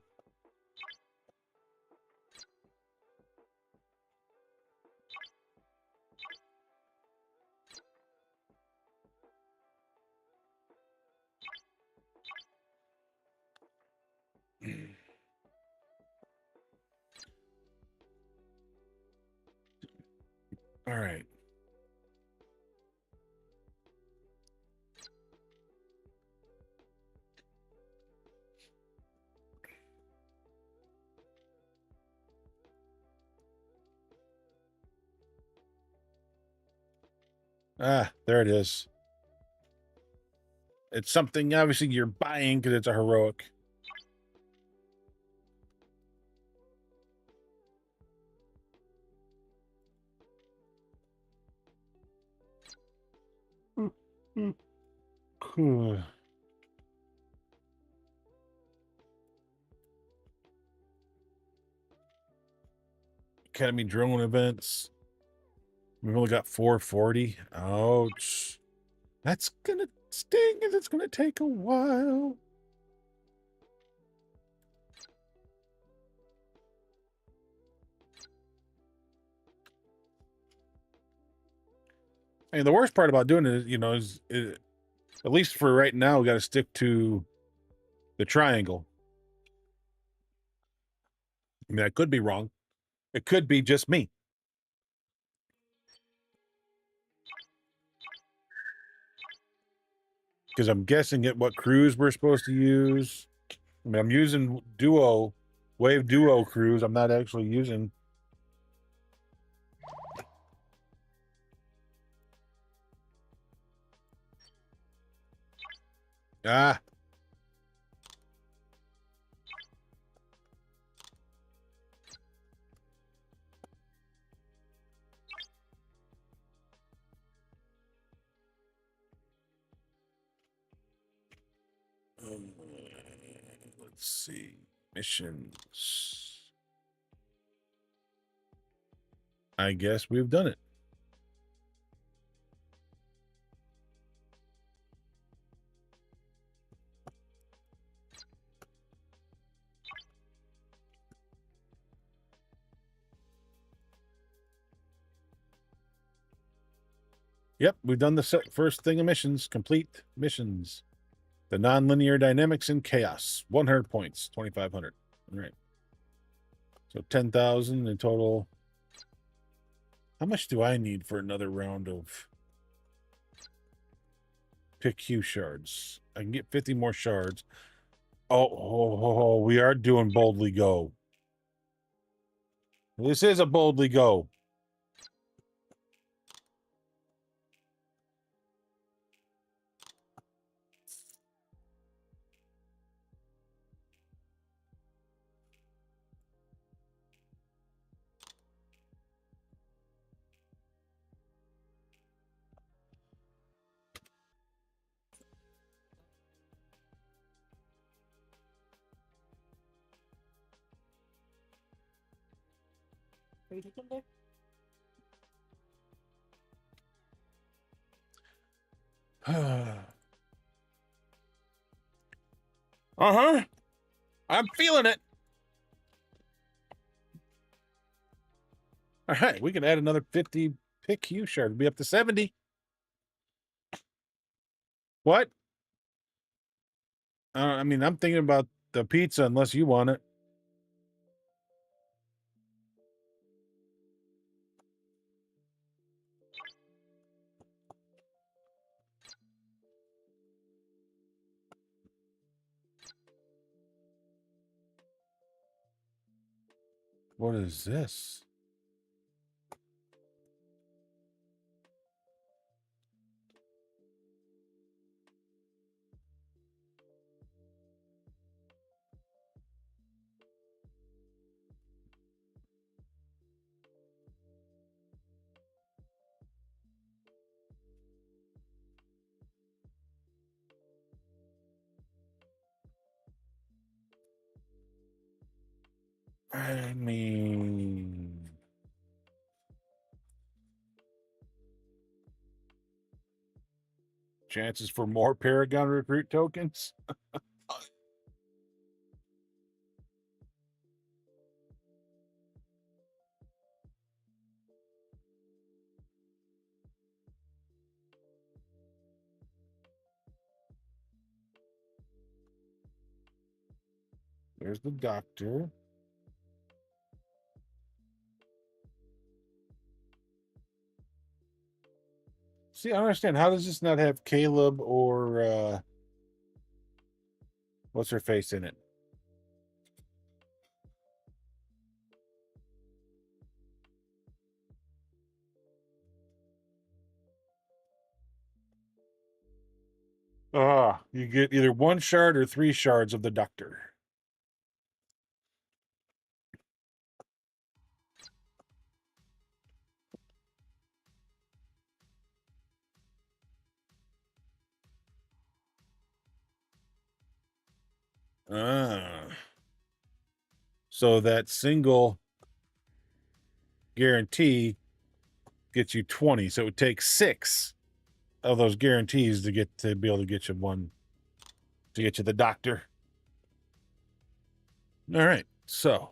All right. Ah, there it is. It's something obviously you're buying because it's a heroic. Cool. Academy drone events. We've only got 440. Ouch. That's gonna sting and it's gonna take a while. And the worst part about doing it, is at least for right now, we got to stick to the triangle. I mean, I could be wrong. It could be just me. Because I'm guessing at what cruise we're supposed to use. I mean, I'm using wave duo cruise. I'm not actually using. Ah. Let's see. Missions. I guess we've done it. Yep, we've done the first thing of missions. Complete missions. The nonlinear dynamics in chaos. 100 points. 2,500. All right. So 10,000 in total. How much do I need for another round of pick Q shards? I can get 50 more shards. Oh, we are doing boldly go. This is a boldly go. Uh-huh. I'm feeling it. All right, we can add another 50 pick Q shard. Be up to 70. What? I mean, I'm thinking about the pizza unless you want it. What is this? I mean, chances for more Paragon recruit tokens? There's the doctor. See, I don't understand. How does this not have Caleb or what's her face in it? You get either 1 shard or 3 shards of the doctor. So that single guarantee gets you 20. So it would take 6 of those guarantees to be able to get you one, to get you the doctor. All right. So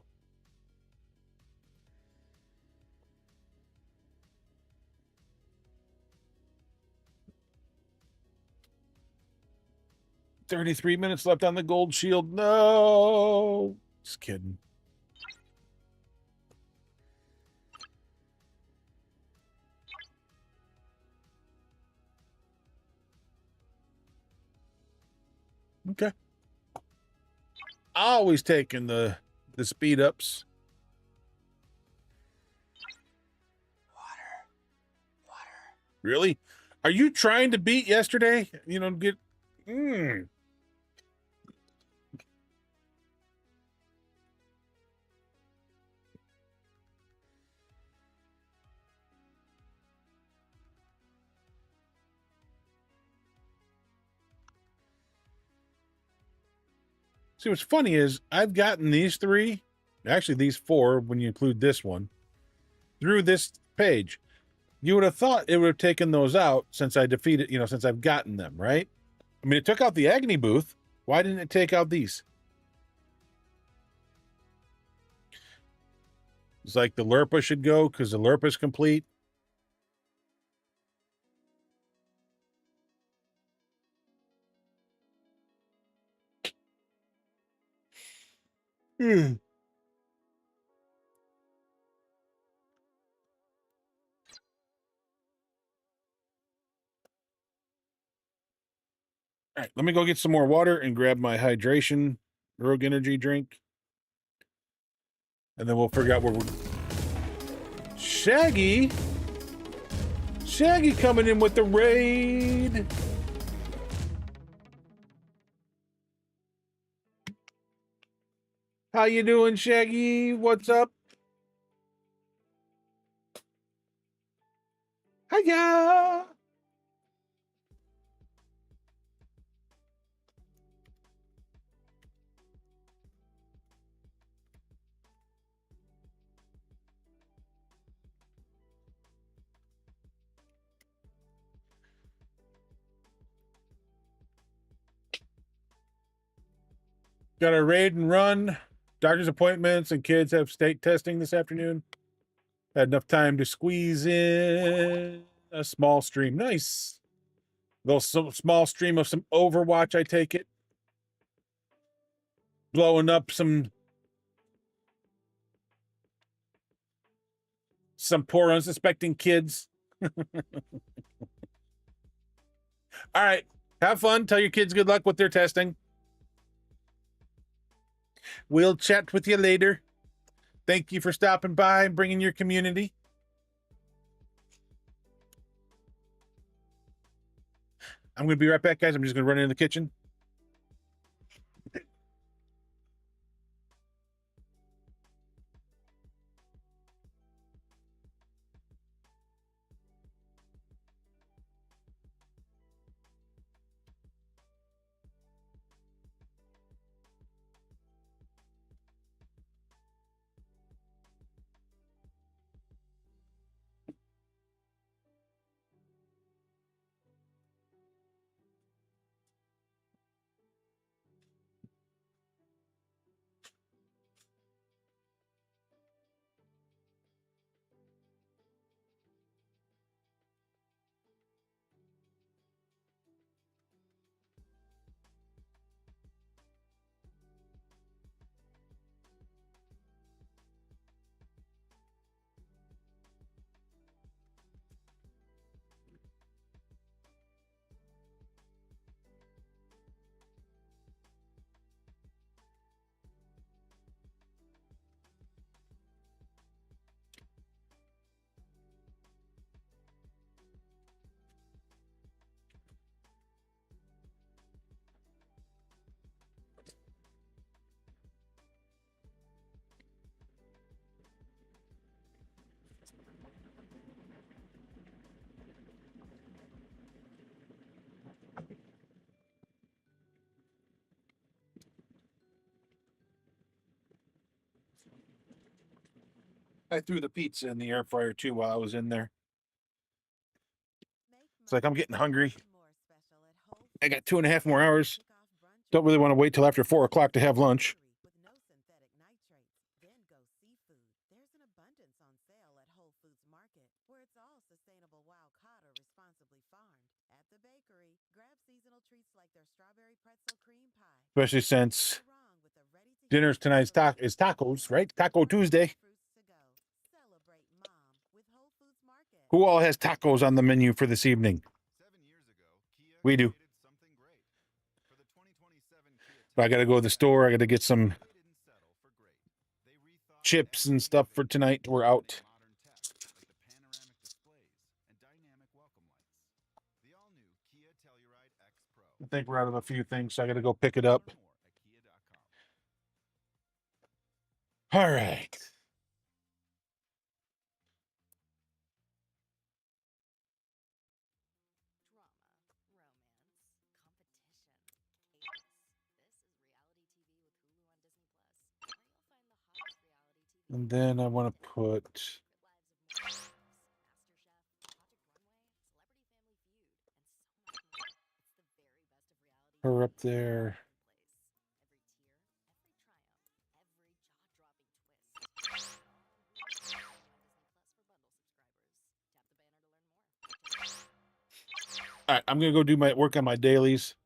33 minutes left on the gold shield. No, just kidding. Okay. Always taking the speed ups. Water. Really? Are you trying to beat yesterday? You know, get. See, what's funny is I've gotten these 3, actually these 4, when you include this one, through this page. You would have thought it would have taken those out since I defeated, since I've gotten them, right? I mean, it took out the Agony booth. Why didn't it take out these? It's like the Lurpa should go because the Lurpa's complete. All right, let me go get some more water and grab my hydration Rogue Energy drink. And then we'll figure out where we're... Shaggy coming in with the raid. How you doing, Shaggy? What's up? Hiya! Got a raid and run. Doctor's appointments and kids have state testing this afternoon. Had enough time to squeeze in a small stream. Nice. Little small stream of some Overwatch, I take it. Blowing up some poor unsuspecting kids. All right. Have fun. Tell your kids good luck with their testing. We'll chat with you later. Thank you for stopping by and bringing your community. I'm going to be right back, guys. I'm just going to run into the kitchen. I threw the pizza in the air fryer too while I was in there. It's like I'm getting hungry. I got 2.5 more hours. Don't really want to wait till after 4 o'clock to have lunch. Especially since dinner's tonight's is tacos, right? Taco Tuesday. Who all has tacos on the menu for this evening? We do. But I got to go to the store. I got to get some chips and stuff for tonight. We're out. I think we're out of a few things, so I got to go pick it up. All right. And then I want to put her up there. All right, I'm going to go do my work on my dailies.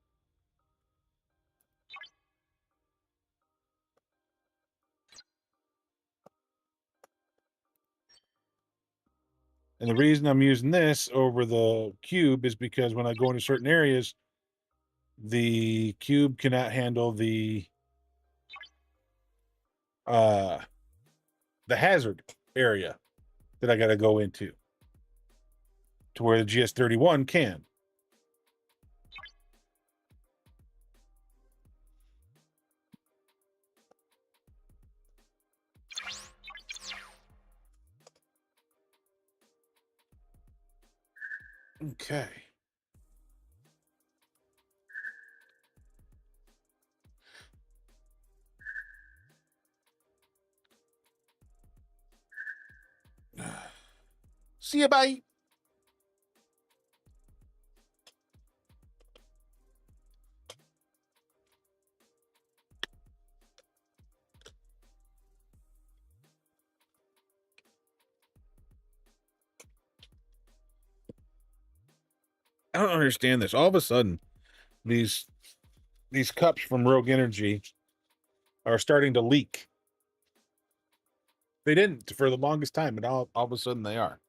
And the reason I'm using this over the cube is because when I go into certain areas, the cube cannot handle the hazard area that I got to go into to where the GS31 can. Okay. See you, bye. I don't understand this. All of a sudden, these cups from Rogue Energy are starting to leak. They didn't for the longest time, and all of a sudden they are.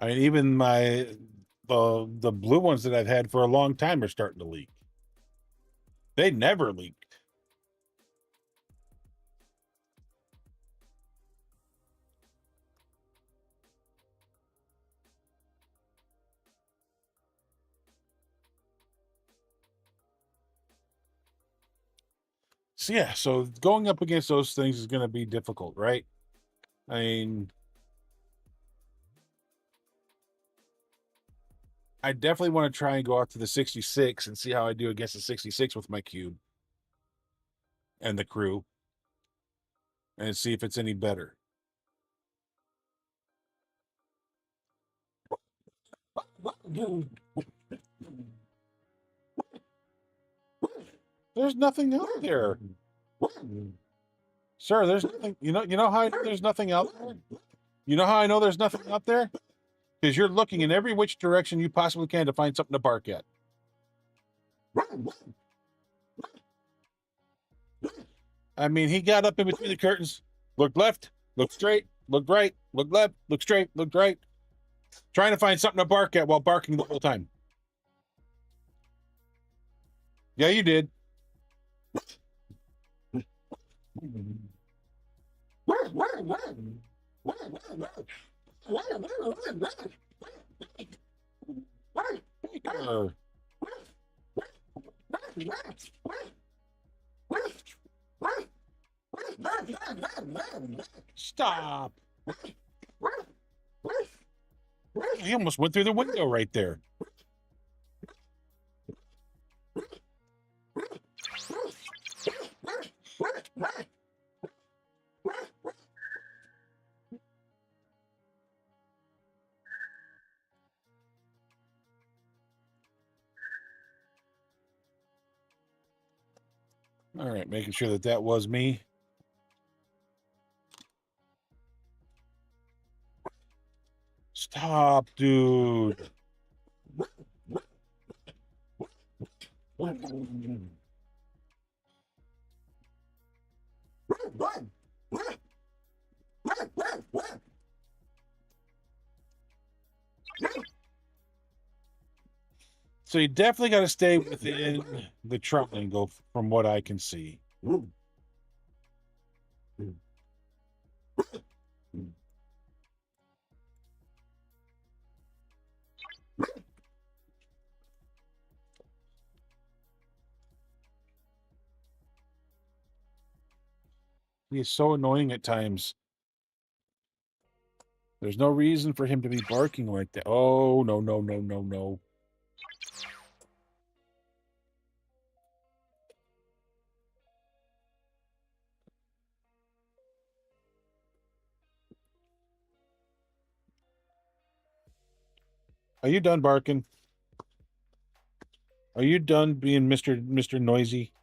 I mean, even the blue ones that I've had for a long time are starting to leak. They never leaked. So yeah, so going up against those things is going to be difficult, right? I mean, I definitely want to try and go out to the 66 and see how I do against the 66 with my cube and the crew and see if it's any better. There's nothing out there. Sir, there's nothing. You know how I know there's nothing out there? You know how I know there's nothing out there? Because you're looking in every which direction you possibly can to find something to bark at. I mean, he got up in between the curtains, looked left, looked straight, looked right, looked left, looked straight, looked right, trying to find something to bark at while barking the whole time. Yeah, you did. Stop. He almost went through the window right there. All right, making sure that that was me. Stop, dude. So you definitely got to stay within the triangle from what I can see. He is so annoying at times. There's no reason for him to be barking like that. Oh, no, no, no, no, no. Are you done barking? Are you done being Mr. Noisy?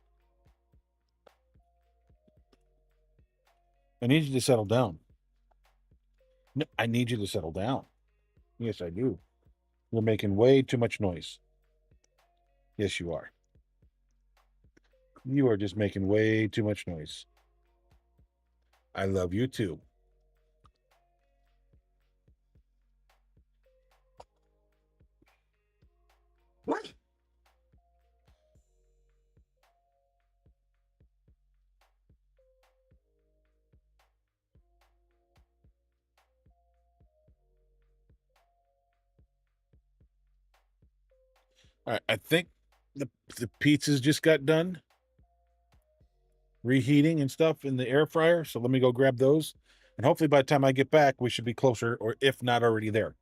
I need you to settle down. No, I need you to settle down. Yes, I do. You're making way too much noise. Yes, you are. You are just making way too much noise. I love you too. What? All right, I think the pizzas just got done reheating and stuff in the air fryer. So let me go grab those. And hopefully by the time I get back, we should be closer, or if not already there.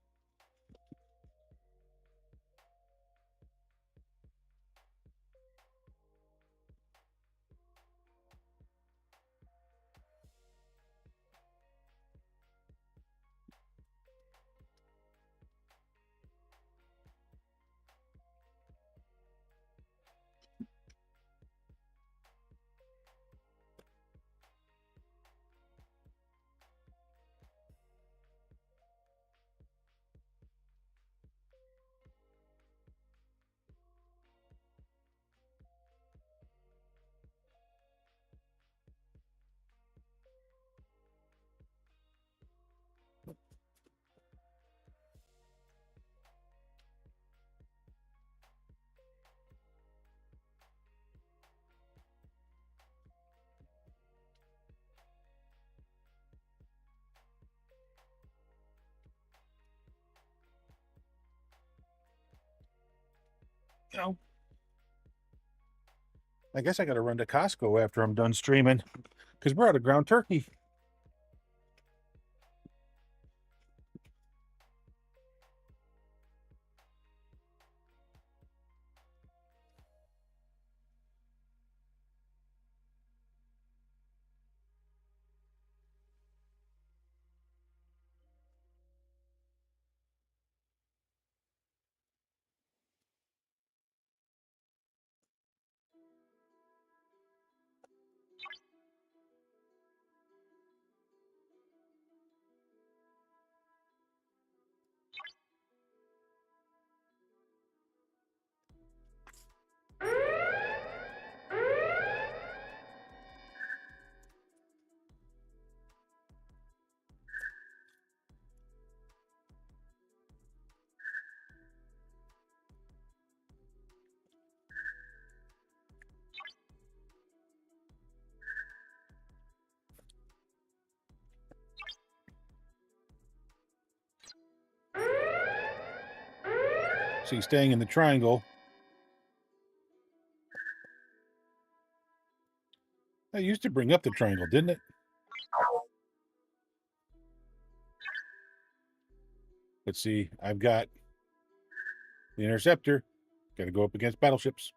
know, I guess I got to run to Costco after I'm done streaming because we're out of ground turkey. See, staying in the triangle. I used to bring up the triangle, didn't it? Let's see. I've got the interceptor. Got to go up against battleships.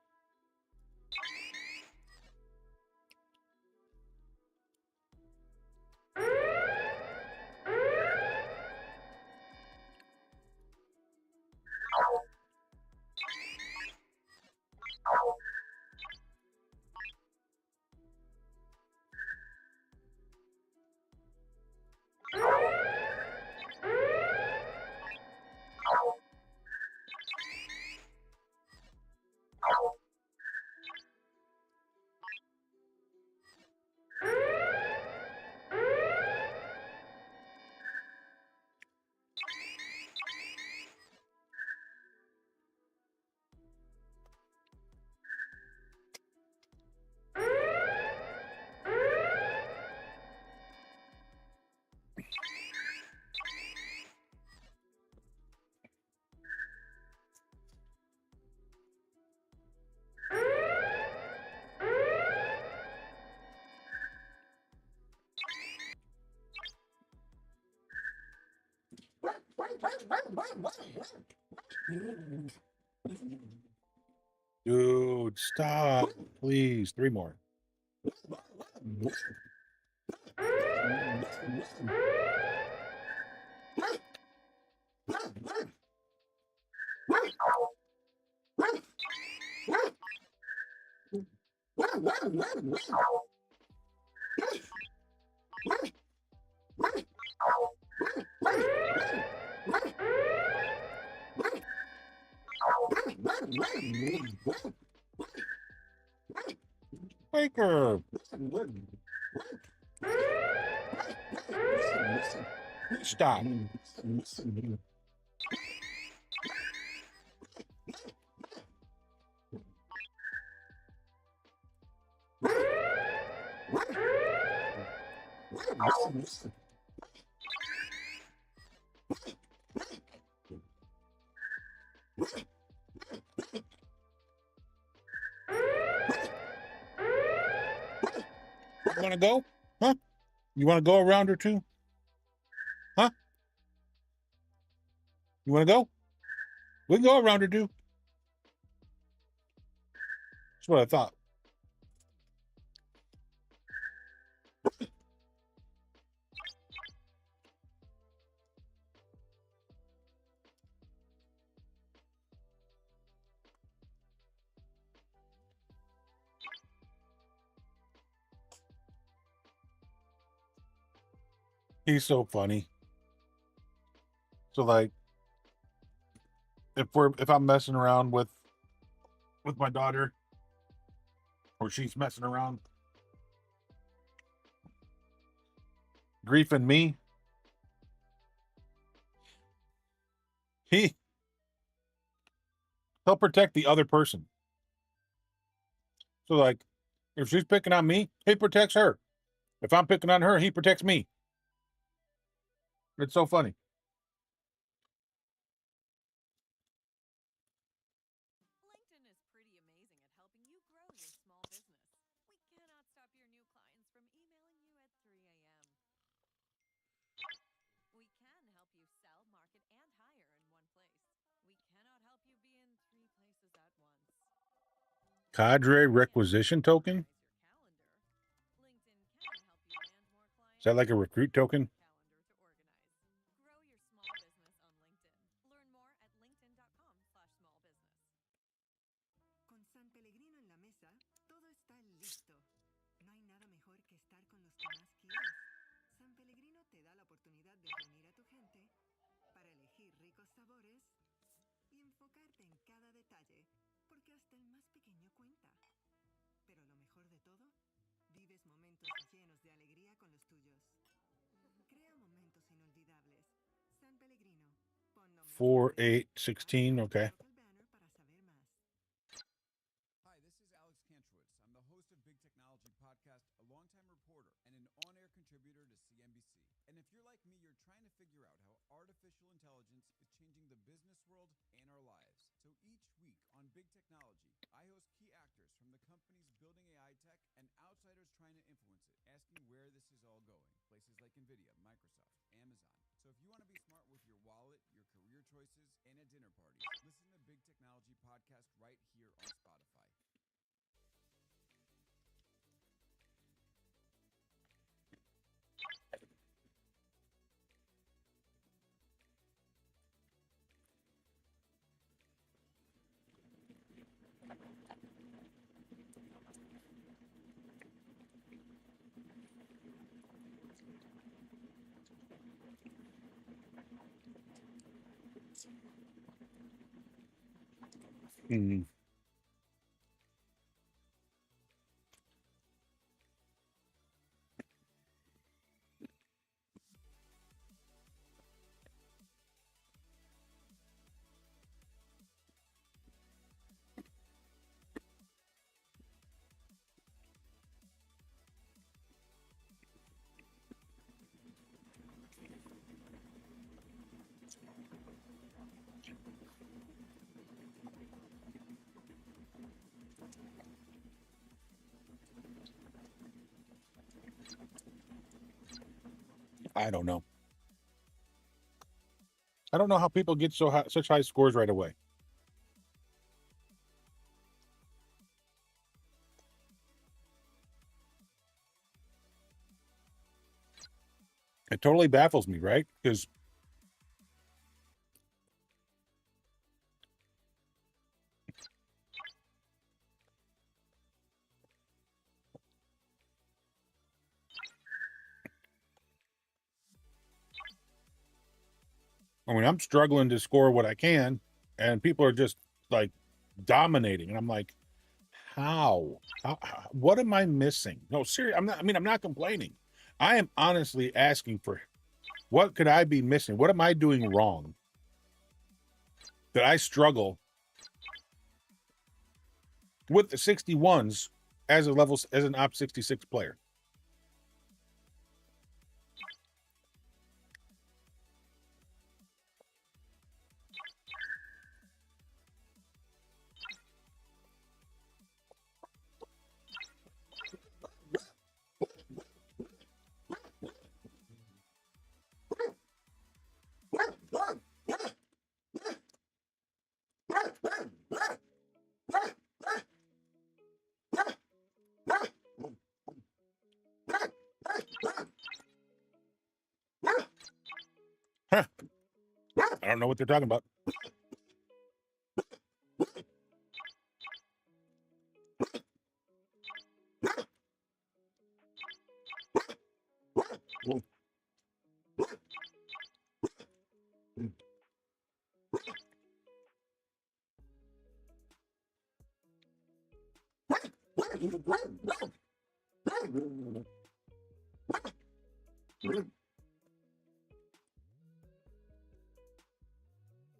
Dude, stop. Please. 3 more. Baker. Stop. You want to go? Huh? You want to go a round or two? Huh? You want to go? We can go a round or two. That's what I thought. He's so funny. So like if I'm messing around with my daughter or she's messing around griefing me, he'll protect the other person. So like if she's picking on me, he protects her. If I'm picking on her, he protects me. It's so funny. LinkedIn is Cadre requisition token? Is that like a recruit token? Grow your small business on LinkedIn. Learn more at linkedin.com/smallbusiness. Con San Pellegrino en la mesa, todo está listo. No hay nada mejor que estar con los que más quieres. San Pellegrino te da la oportunidad de reunir a tu gente para elegir ricos sabores y enfocarte en cada detalle, porque hasta el más pequeño cuenta. Pero lo mejor de todo, vives momentos llenos de alegría con los tuyos. Crea momentos inolvidables. San Pellegrino. Pon lo mejor 4, de ti. 8, 16. Okay. Toca el banner para saber más. Hi, this is Alex Kantrowitz. I'm the host of Big Technology Podcast, a longtime reporter, and an on-air contributor to CNBC. And if you're like me, you're trying to figure out how artificial intelligence is changing the business world and our lives. So each week on Big Technology, I host key actors from the companies building AI tech and outsiders trying to influence it, asking where this is all going. Places like NVIDIA, Microsoft, Amazon. So if you want to be smart with your wallet, your career choices, and at dinner parties, listen to Big Technology Podcast right here on Spotify. Hmm. I don't know. I don't know how people get such high scores right away. It totally baffles me, right? Because I mean, I'm struggling to score what I can, and people are just like dominating, and I'm like, how? What am I missing? No, seriously, I'm not. I mean, I'm not complaining. I am honestly asking for what could I be missing? What am I doing wrong that I struggle with the 61s as an op 66 player? Huh. I don't know what they're talking about.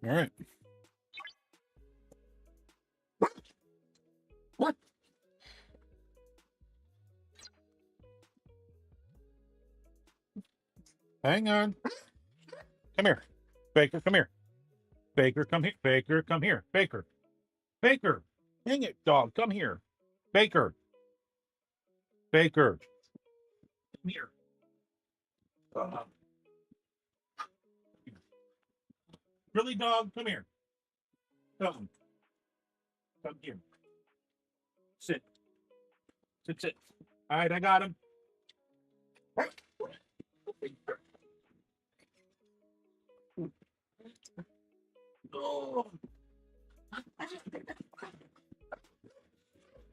All right. Hang on. Come here. Baker, come here. Baker, come here. Baker, come here. Baker. Baker. Dang it, dog. Come here. Baker. Baker. Come here. Really, dog? Come here. Come. Come here. Sit. All right, I got him. Oh.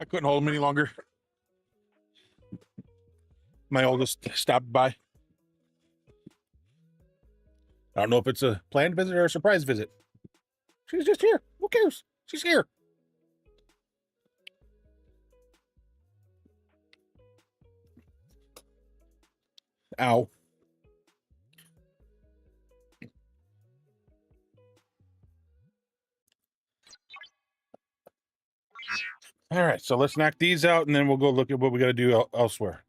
I couldn't hold him any longer. My oldest stopped by. I don't know if it's a planned visit or a surprise visit. She's just here. Who cares? She's here. Ow. All right, so let's knock these out, and then we'll go look at what we got to do elsewhere.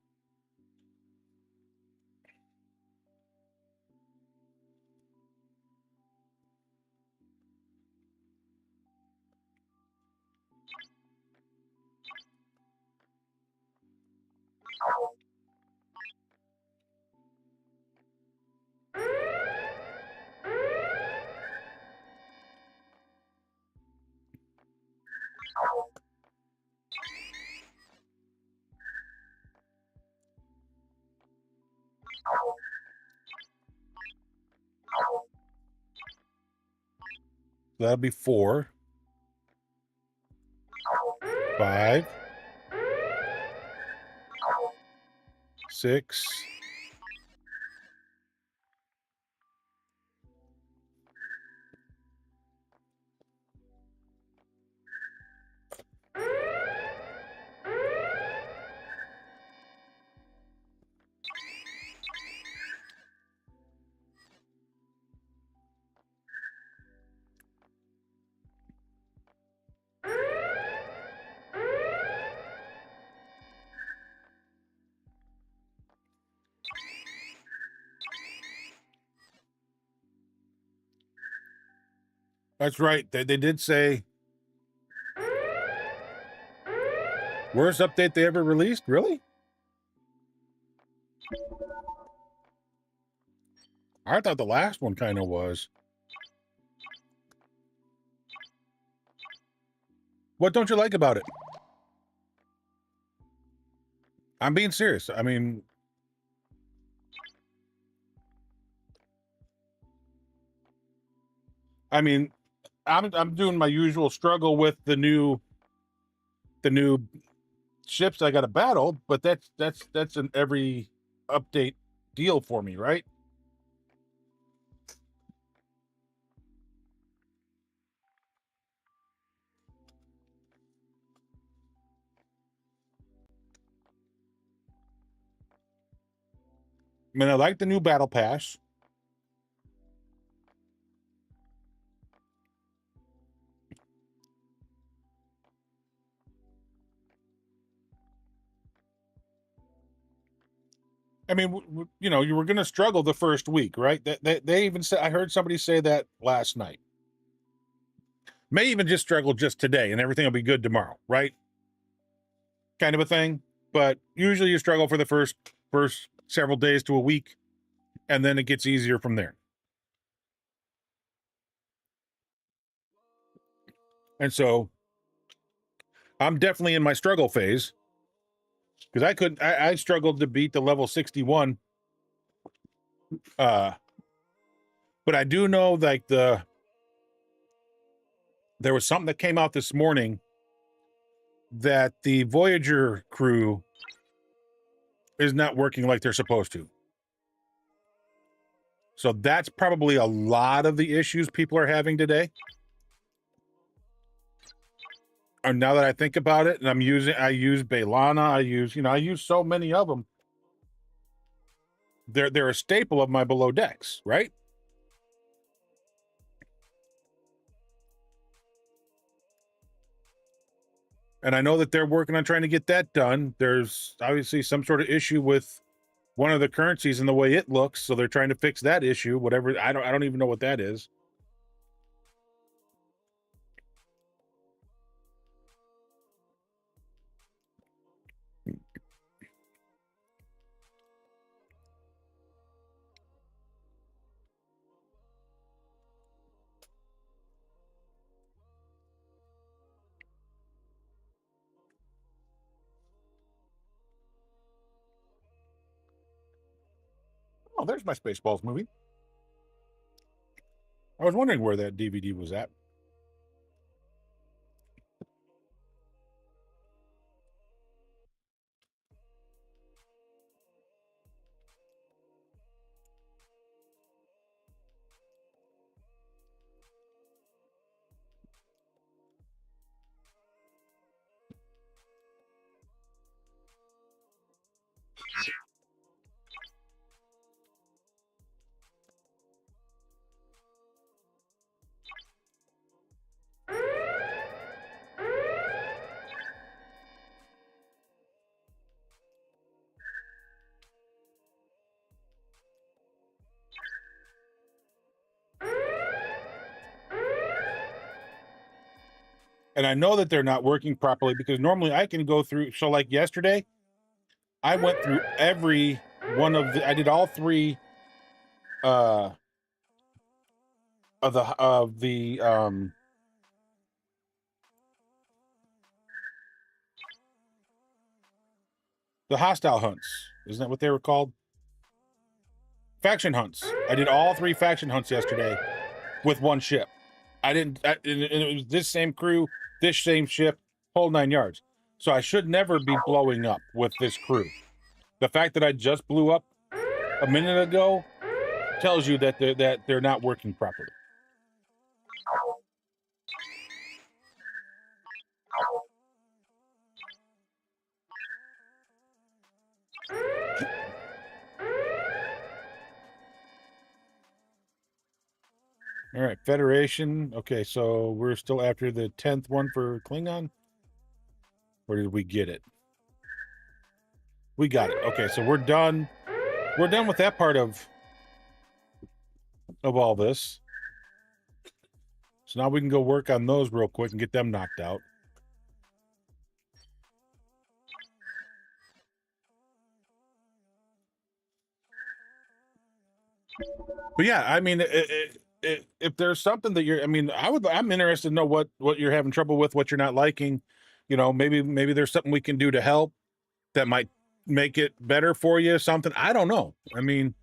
That'll be 4, 5, 6, That's right. They did say worst update they ever released. Really? I thought the last one kind of was. What don't you like about it? I'm being serious. I mean, I'm doing my usual struggle with the new ships I got to battle, but that's an every update deal for me, right? I mean, I like the new battle pass. I mean, you know, you were going to struggle the first week, right? They even said, I heard somebody say that last night. May even just struggle just today, and everything will be good tomorrow, right? Kind of a thing. But usually you struggle for the first several days to a week, and then it gets easier from there. And so I'm definitely in my struggle phase, because I struggled to beat the level 61. But I do know, like, there was something that came out this morning that the Voyager crew is not working like they're supposed to. So that's probably a lot of the issues people are having today. And now that I think about it, and I use Bailana, I use so many of them. They're a staple of my below decks, right? And I know that they're working on trying to get that done. There's obviously some sort of issue with one of the currencies and the way it looks, so they're trying to fix that issue. Whatever, I don't even know what that is. there's my Spaceballs movie. I was wondering where that DVD was at. And I know that they're not working properly because normally I can go through. So like yesterday, I went through every one of the, I did all three of the hostile hunts. Isn't that what they were called? Faction hunts. I did all three faction hunts yesterday with one ship. And it was this same crew, this same ship, whole 9 yards. So I should never be blowing up with this crew. The fact that I just blew up a minute ago tells you that they're not working properly. All right, Federation. Okay, so we're still after the 10th one for Klingon. Where did we get it? We got it. Okay, so we're done. We're done with that part of all this. So now we can go work on those real quick and get them knocked out. But yeah, I mean, if there's something that you're, I mean, I'm interested to know what you're having trouble with, what you're not liking. You know, maybe there's something we can do to help that might make it better for you. Something, I don't know. I mean,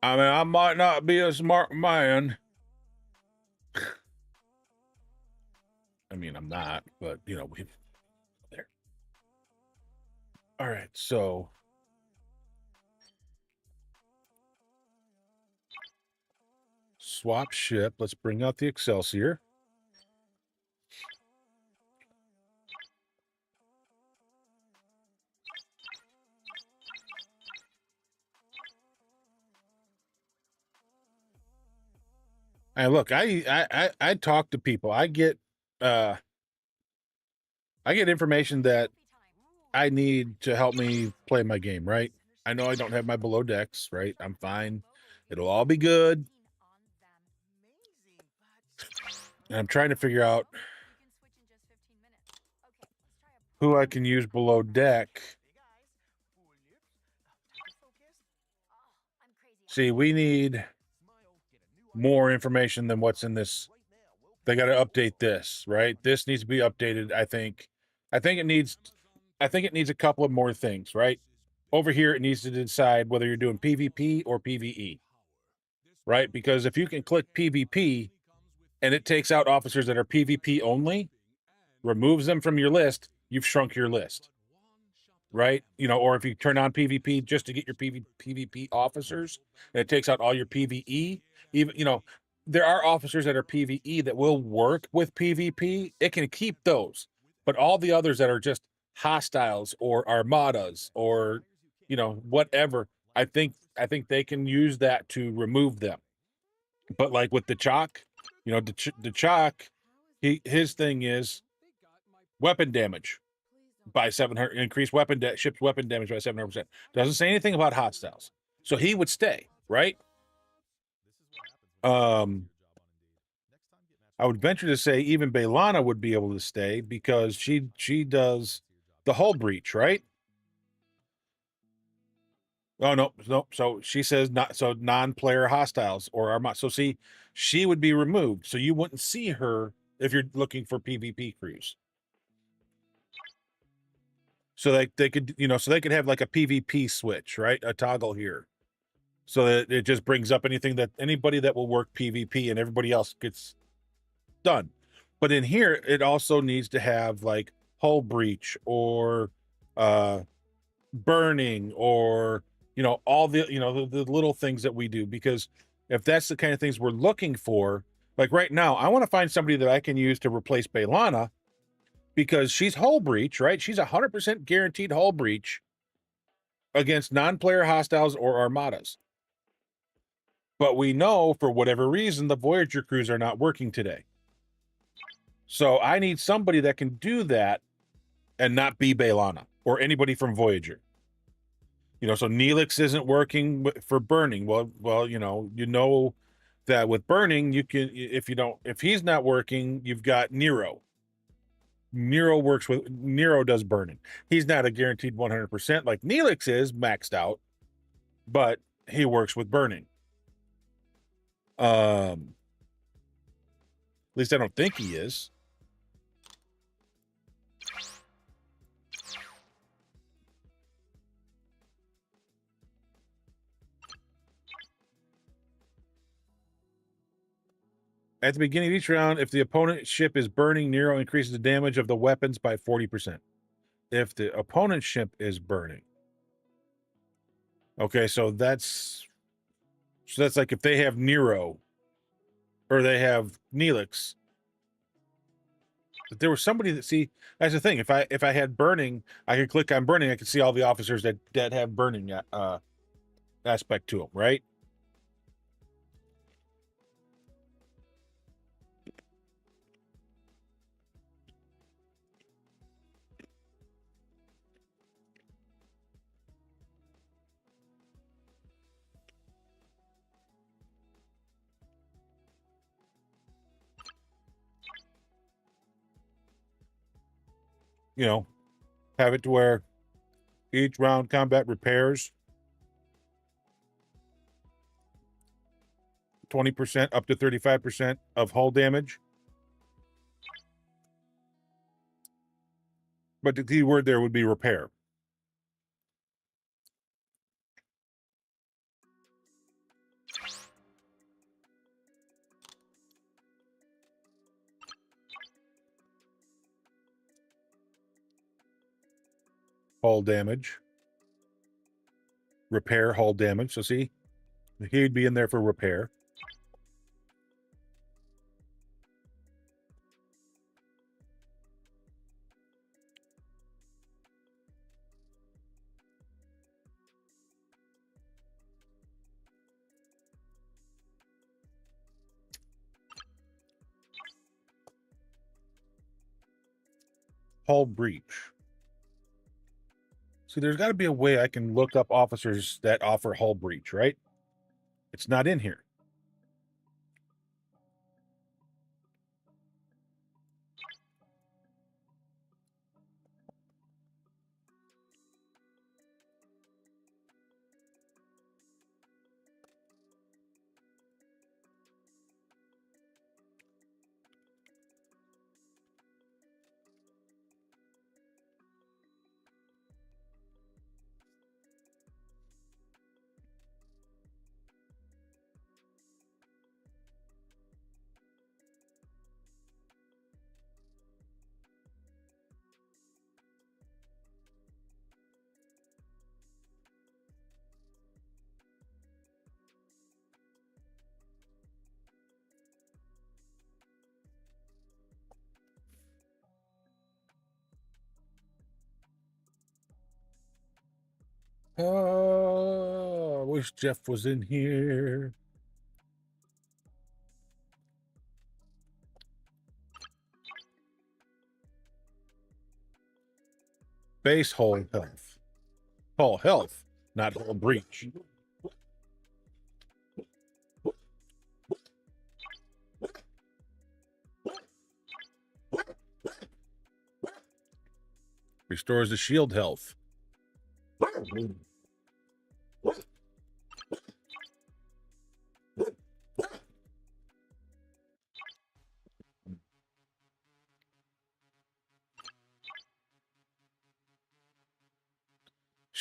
I might not be a smart man. I mean, I'm not, but you know, there. All right, so. Swap ship. Let's bring out the Excelsior. And look, I talk to people. I get information that I need to help me play my game, right? I know I don't have my below decks, right? I'm fine. It'll all be good. And I'm trying to figure out who I can use below deck. See, we need more information than what's in this. They got to update this, right? This needs to be updated. I think it needs a couple of more things, right? Over here, it needs to decide whether you're doing PvP or PvE, right? Because if you can click PvP and it takes out officers that are PvP only, removes them from your list, you've shrunk your list, right? You know, or if you turn on PvP just to get your PvP officers, and it takes out all your PvE, even, you know, there are officers that are PvE that will work with PvP. It can keep those, but all the others that are just hostiles or armadas or, you know, whatever, I think they can use that to remove them. But like with the Chalk, you know, the Chalk, his thing is weapon damage by 700, increase ship's weapon damage by 700%. Doesn't say anything about hostiles, so he would stay, right? I would venture to say even Bailana would be able to stay because she does the hull breach, right? Oh no. So she says not, so non-player hostiles or armada. So see, she would be removed. So you wouldn't see her if you're looking for PvP crews. So they could, so they could have like a PvP switch, right? A toggle here. So that it just brings up anybody that will work PvP and everybody else gets done. But in here, it also needs to have like hull breach or burning or all the the little things that we do, because if that's the kind of things we're looking for, like right now, I want to find somebody that I can use to replace Baylana because she's hull breach, right? She's 100% guaranteed hull breach against non-player hostiles or armadas. But we know for whatever reason the Voyager crews are not working today. So I need somebody that can do that and not be Baylana or anybody from Voyager. So Neelix isn't working for burning. Well, that with burning, you can, if he's not working, you've got Nero. Nero does burning. He's not a guaranteed 100% like Neelix is maxed out, but he works with burning. At least I don't think he is. At the beginning of each round, if the opponent ship is burning, Nero increases the damage of the weapons by 40%. If the opponent's ship is burning. Okay, so that's like if they have Nero or they have Neelix. But there was somebody that's the thing. If I had burning, I could click on burning, I could see all the officers that have burning aspect to them, right? Have it to where each round combat repairs 20% up to 35% of hull damage. But the key word there would be repair. Hull damage. Repair hull damage. So see, he'd be in there for repair. Hull breach. See, there's got to be a way I can look up officers that offer hull breach, right? It's not in here. Oh, I wish Jeff was in here. Base hull health. Hull health, not hull breach. Restores the shield health.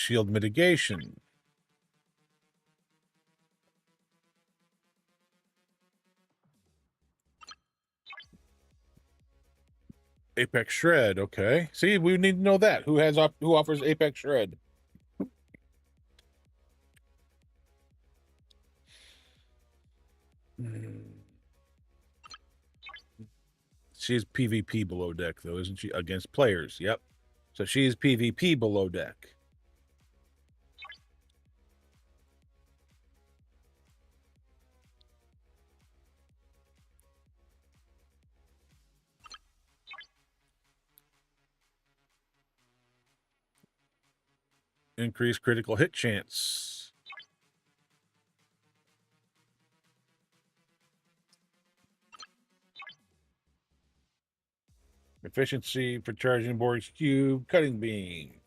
shield mitigation. Apex Shred, okay. See, we need to know that. Who offers Apex Shred? She's PvP below deck, though, isn't she? Against players, yep. So she's PvP below deck. Increased critical hit chance. Efficiency for charging Borg's Cube. Cutting Beam.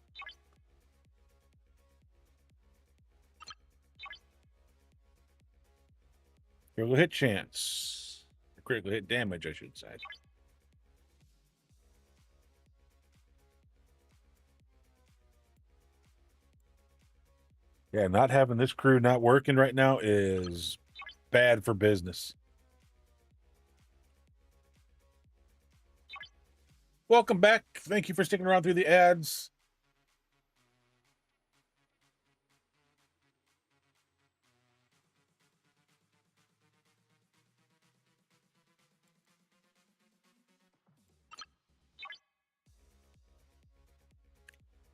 Critical hit chance. Critical hit damage, I should say. Yeah, not having this crew not working right now is bad for business. Welcome back. Thank you for sticking around through the ads.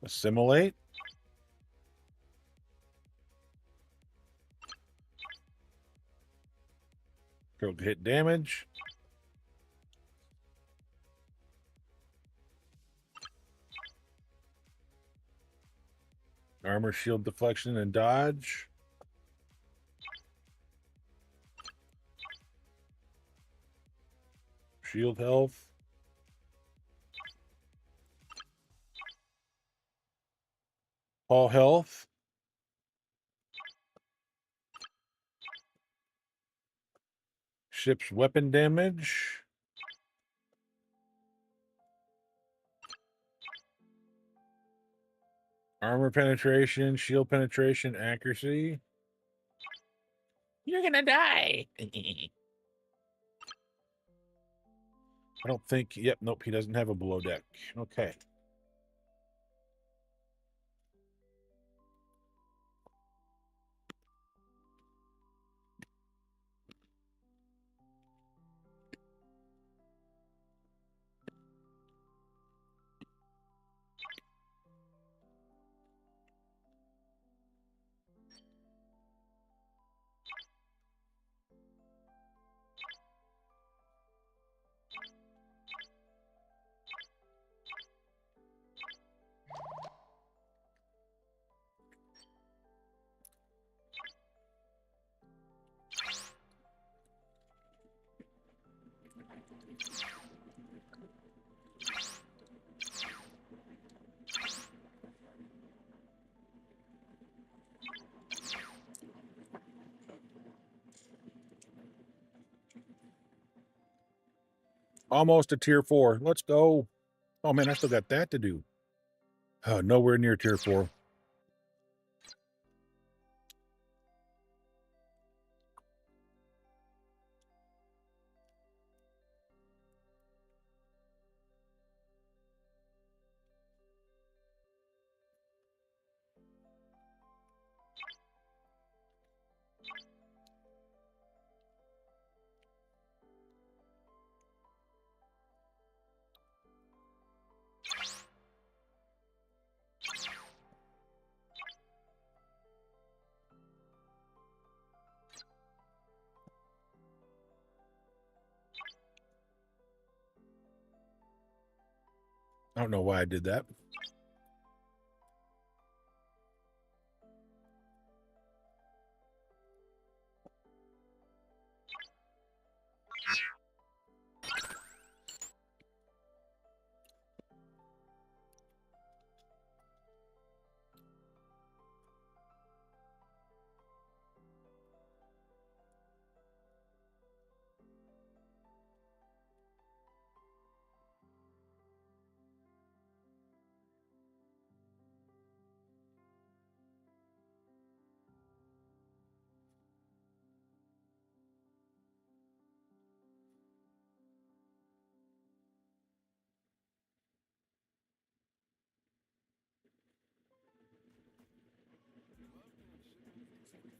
Assimilate. Critical hit damage. Armor, shield deflection, and dodge. Shield health. All health. Ship's weapon damage. Armor penetration, shield penetration, accuracy. You're gonna die. I don't think. Yep, nope, he doesn't have a below deck. Okay. Almost a tier 4. Let's go. Oh man, I still got that to do. Nowhere near tier 4. I don't know why I did that.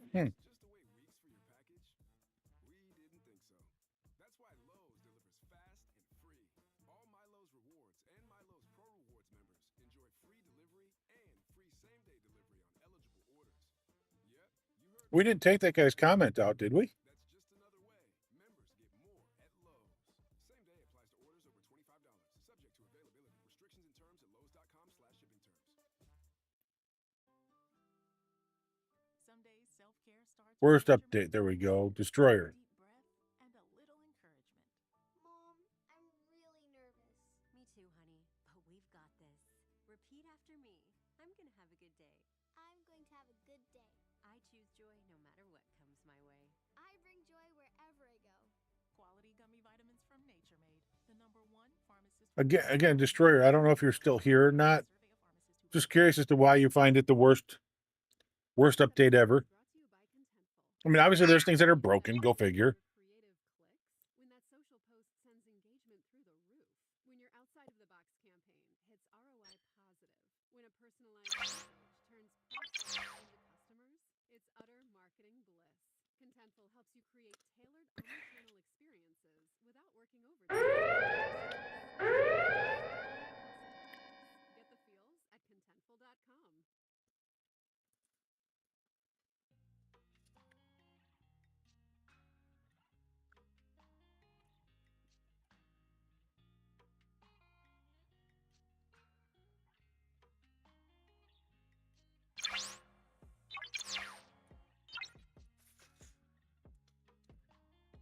Hmm. Just away weeks for your package? We didn't think so. That's why Lowe's delivers fast and free. All MyLowe's Rewards and MyLowe's Pro Rewards members enjoy free delivery and free same-day delivery on eligible orders. Yep, you heard We me. didn't take that guy's comment out, did we? That's just another way members get more at Lowe's. Same day applies to orders over $25. Subject to availability. Restrictions and terms at lowes.com/shipping terms. Some days self-care starts with Worst measurement, update. There we go. Destroyer. deep breath, and a little encouragement. Mom, I'm really nervous. Me too, honey, but we've got this. Repeat after me. I'm gonna have a good day. I'm going to have a good day. I choose joy no matter what comes my way. I bring joy wherever I go. Quality gummy vitamins from Nature Made, the #1 pharmacist. Again, Destroyer. I don't know if you're still here or not. Just curious as to why you find it the worst update ever. Brought to you by Contentful. I mean, obviously there's things that are broken. Go figure. Creative clicks when that social post sends engagement through the roof. When your outside of the box campaign hits ROI positive. When a personalized message turns prospects into customers, it's utter marketing bliss. Contentful helps you create tailored omnichannel experiences without working overtime. Get the feels at contentful.com.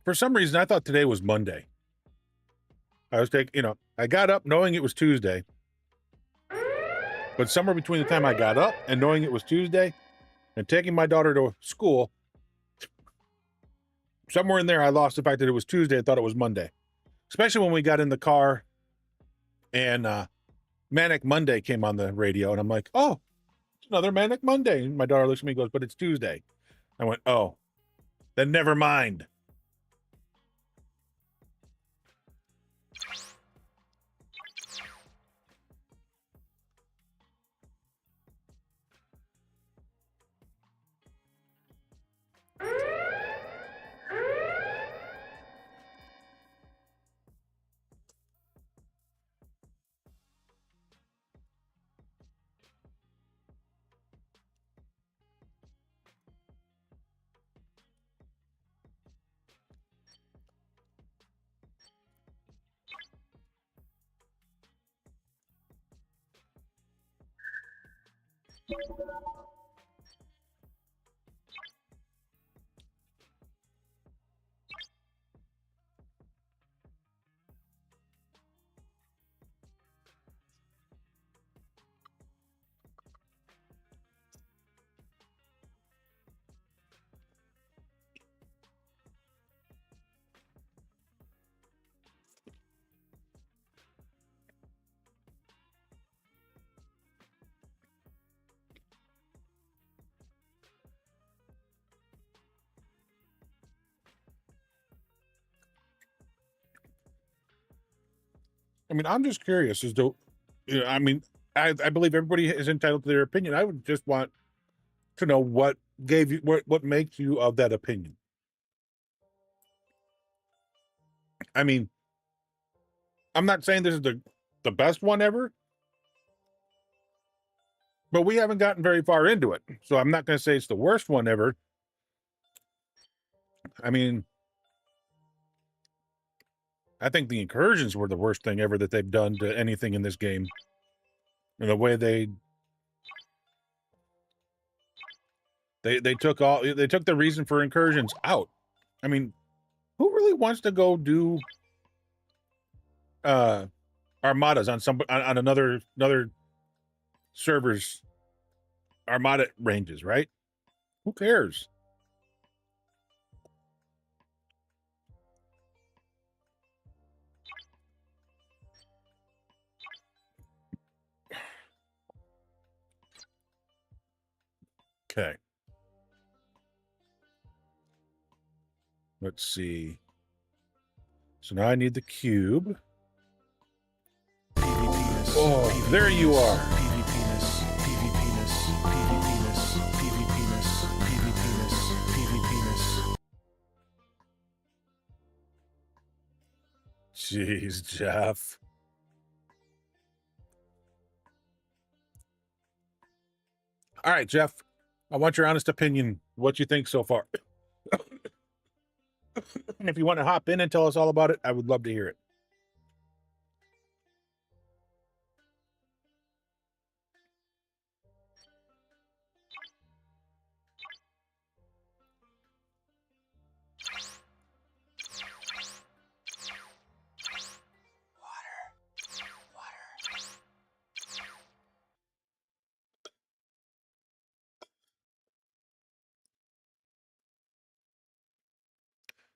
For some reason, I thought today was Monday. I got up knowing it was Tuesday. But somewhere between the time I got up and knowing it was Tuesday and taking my daughter to school, somewhere in there, I lost the fact that it was Tuesday. I thought it was Monday. Especially when we got in the car and Manic Monday came on the radio. And I'm like, oh, it's another Manic Monday. And my daughter looks at me and goes, but it's Tuesday. I went, oh, then never mind. I mean, I'm just curious as to, I believe everybody is entitled to their opinion. I would just want to know what makes you of that opinion. I mean, I'm not saying this is the best one ever, but we haven't gotten very far into it. So I'm not going to say it's the worst one ever. I mean, I think the incursions were the worst thing ever that they've done to anything in this game. And the way they took the reason for incursions out. I mean, who really wants to go do armadas on another server's armada ranges, right? Who cares? Okay. Let's see. So now I need the cube. Oh, there you are. Jeez, Jeff. All right, Jeff. I want your honest opinion. What you think so far? And if you want to hop in and tell us all about it, I would love to hear it.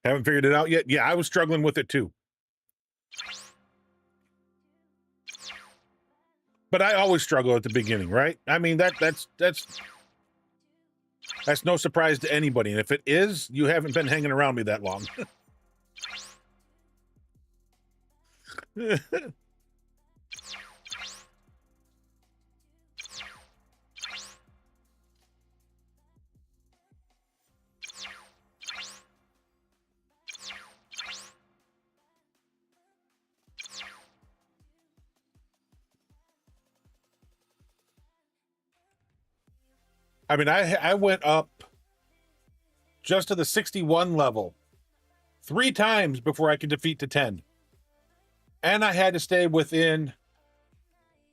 Haven't figured it out yet? Yeah, I was struggling with it too. But I always struggle at the beginning, right? I mean, that's no surprise to anybody. And if it is, you haven't been hanging around me that long. I mean, I went up just to the 61 level 3 times before I could defeat the 10. And I had to stay within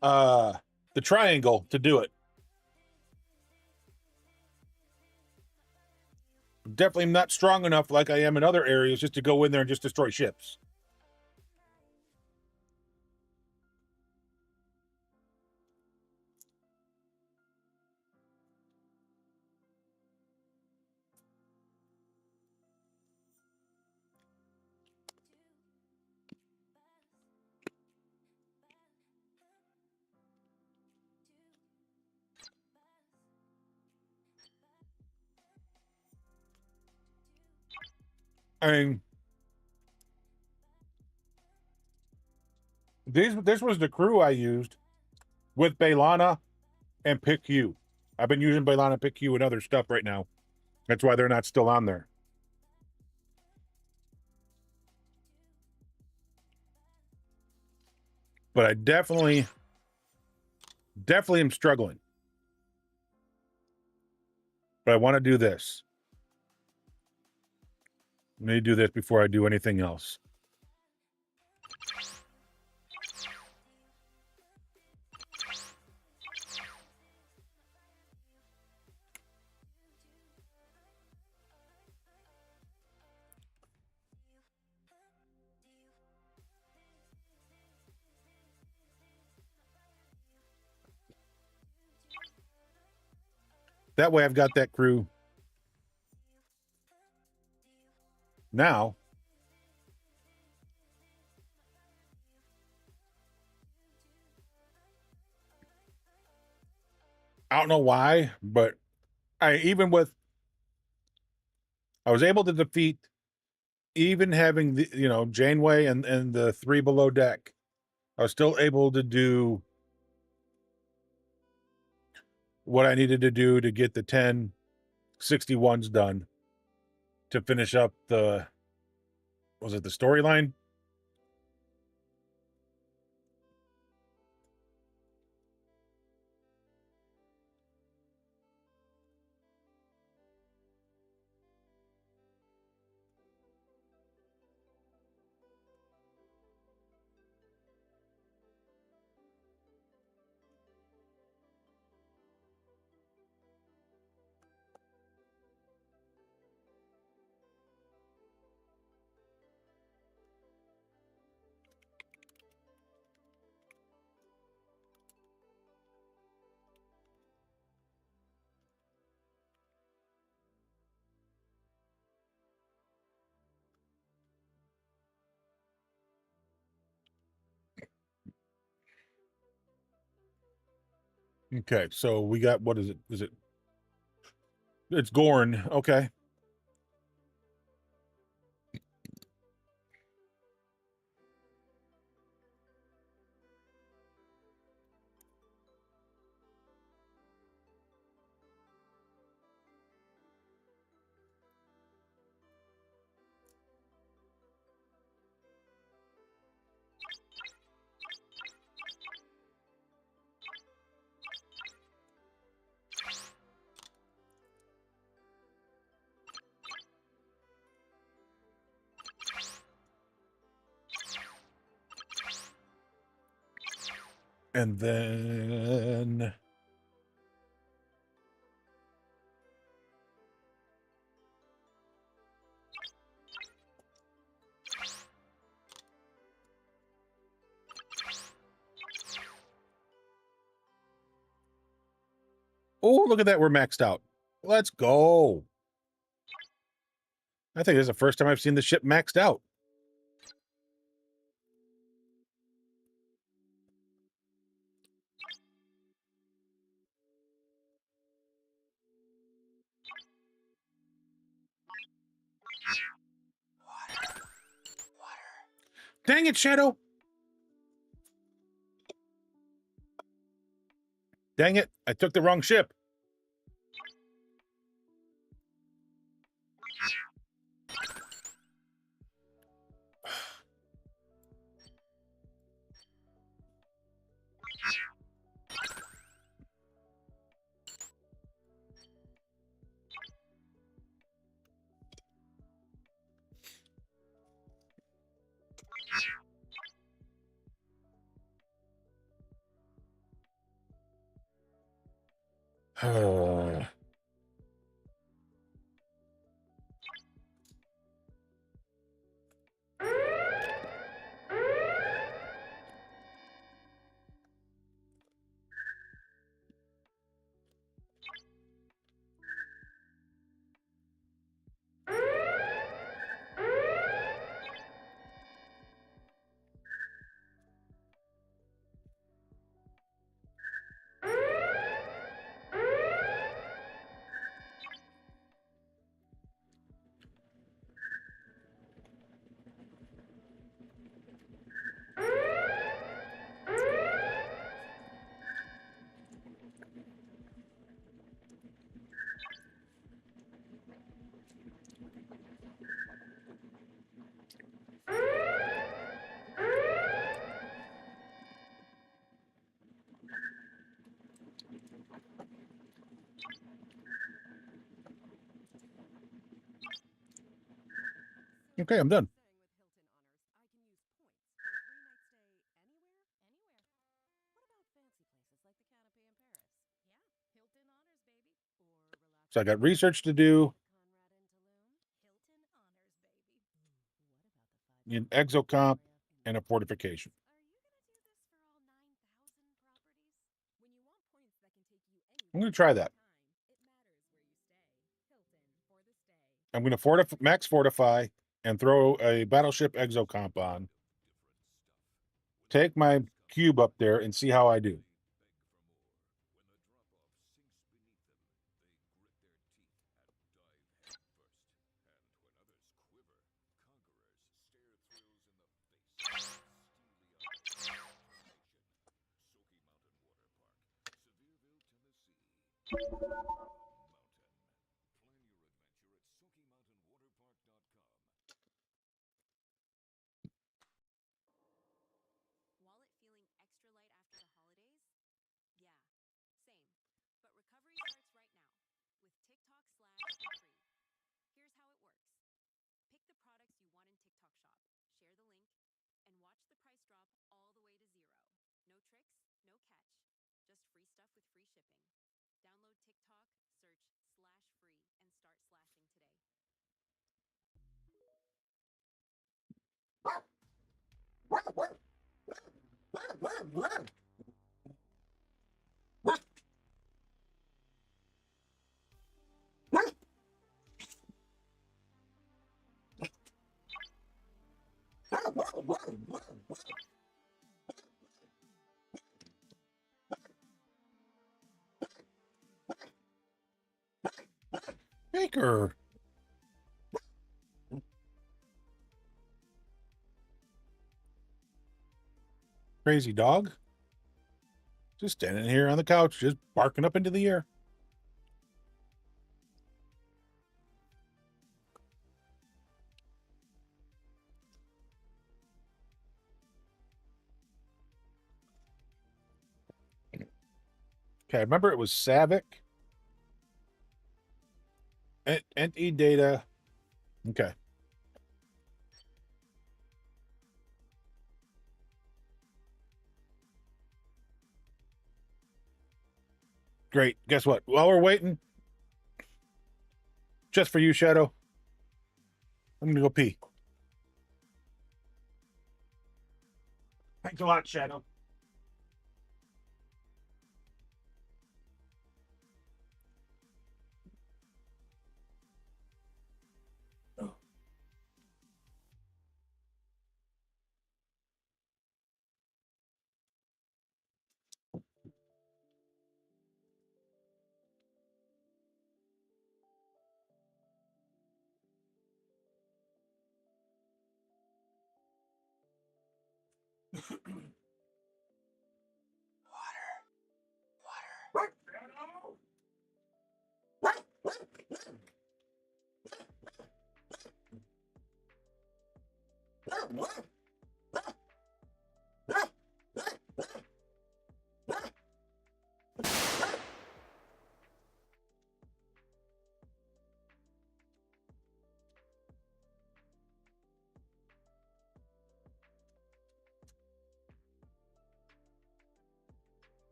the triangle to do it. Definitely not strong enough like I am in other areas just to go in there and just destroy ships. I mean, this was the crew I used with Baylana and Pick You. I've been using Baylana, Pick You, and other stuff right now. That's why they're not still on there. But I definitely am struggling. But I want to do this. Let me do this before I do anything else. That way I've got that crew. Now, I don't know why, but I was able to defeat, even having the, Janeway and the 3 below deck. I was still able to do what I needed to do to get the 10 61s done to finish up the storyline? Okay, so we got, what is it? It's Gorn. Okay. And then oh, look at that. We're maxed out. Let's go. I think this is the first time I've seen the ship maxed out. Dang it, Shadow. Dang it. I took the wrong ship. Okay, I'm done. So I got research to do. An exocomp and a fortification. I'm going to try that. I'm going to max fortify and throw a battleship exocomp on. Take my cube up there and see how I do. Wallet feeling extra light after the holidays? Yeah, same. But recovery starts right now with TikTok/free. Here's how it works. Pick the products you want in TikTok Shop, share the link, and watch the price drop all the way to zero. No tricks, no catch. Just free stuff with free shipping. Download TikTok, search /free, and start slashing today. Baker. Crazy dog. Just standing here on the couch, just barking up into the air. Okay, I remember it was Savic. Ent-E data. Okay. Great. Guess what? While we're waiting, just for you, Shadow, I'm gonna go pee. Thanks a lot, Shadow.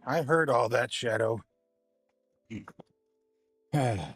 I heard all that, Shadow. Yeah.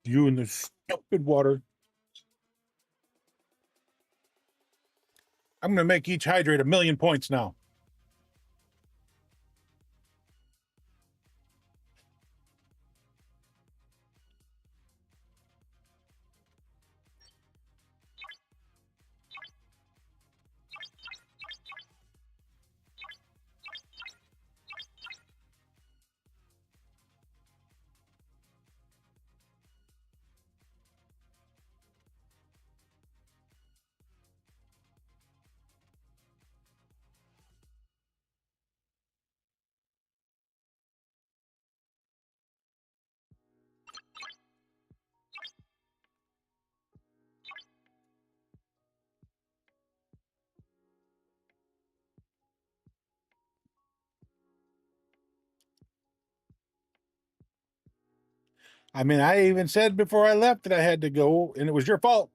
You and the stupid water. I'm gonna make each hydrate 1,000,000 points now. I mean, I even said before I left that I had to go, and it was your fault.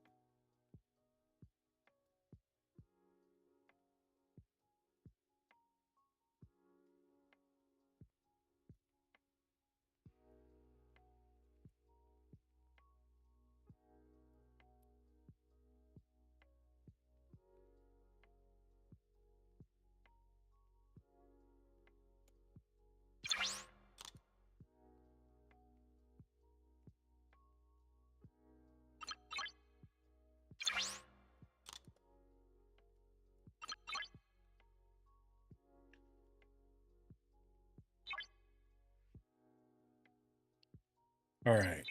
All right.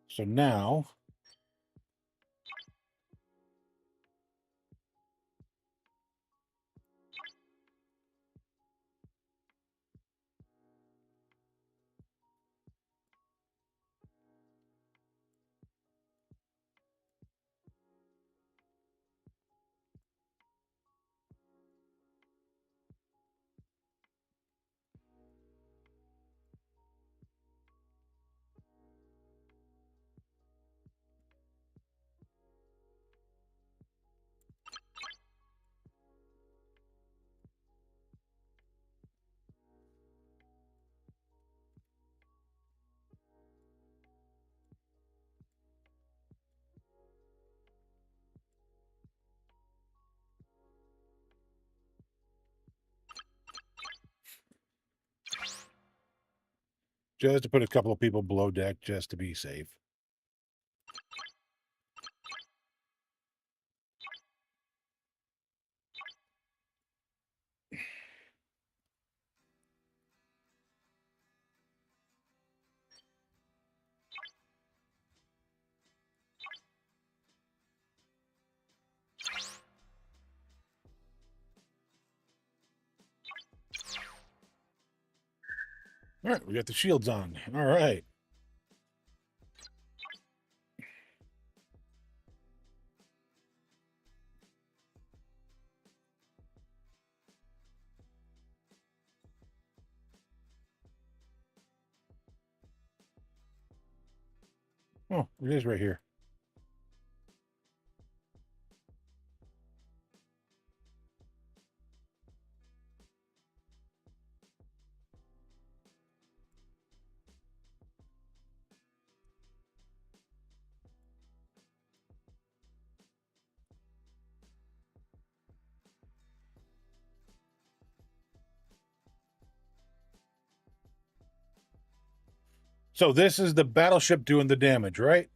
So now, just to put a couple of people below deck just to be safe. All right, we got the shields on. All right. Oh, it is right here. So this is the battleship doing the damage, right?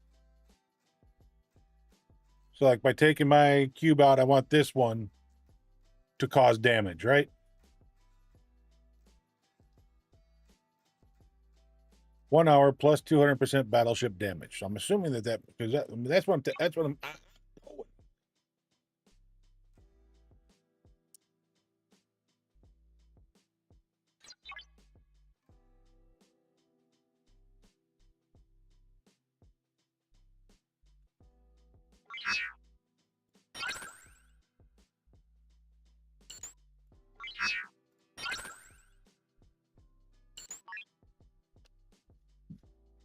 So like by taking my cube out, I want this one to cause damage, right? 1 hour plus 200% battleship damage. So I'm assuming that because that's what I'm.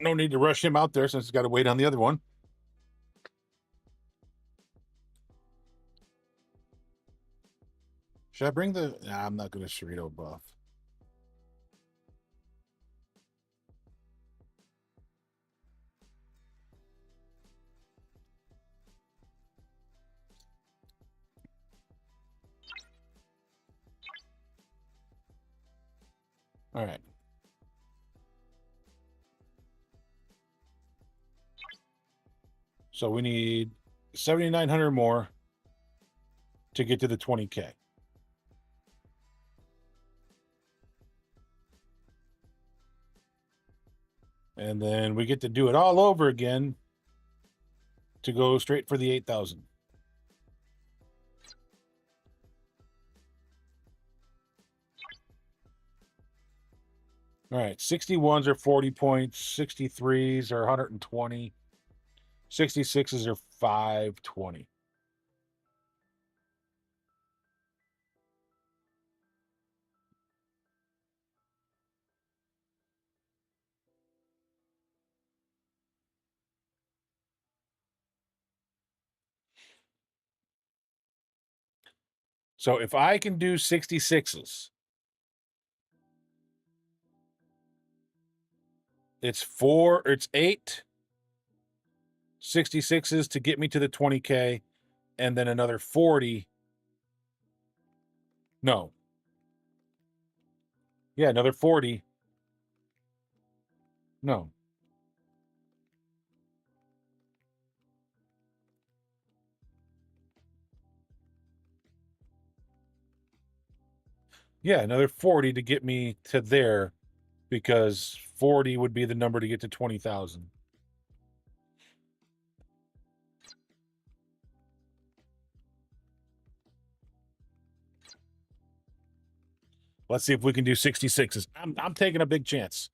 No need to rush him out there since he's got to wait on the other one. Should I bring the? Nah, I'm not going to Cerrito buff. All right. So we need 7,900 more to get to the 20K. And then we get to do it all over again to go straight for the 8,000. All right, 61s are 40 points, 63s are 120, 66s are 520. So if I can do 66s, it's 8 66s to get me to the 20K, and then another 40. No. Yeah, another 40. No. Yeah, another 40 to get me to there, because 40 would be the number to get to 20,000. Let's see if we can do 66s. I'm taking a big chance.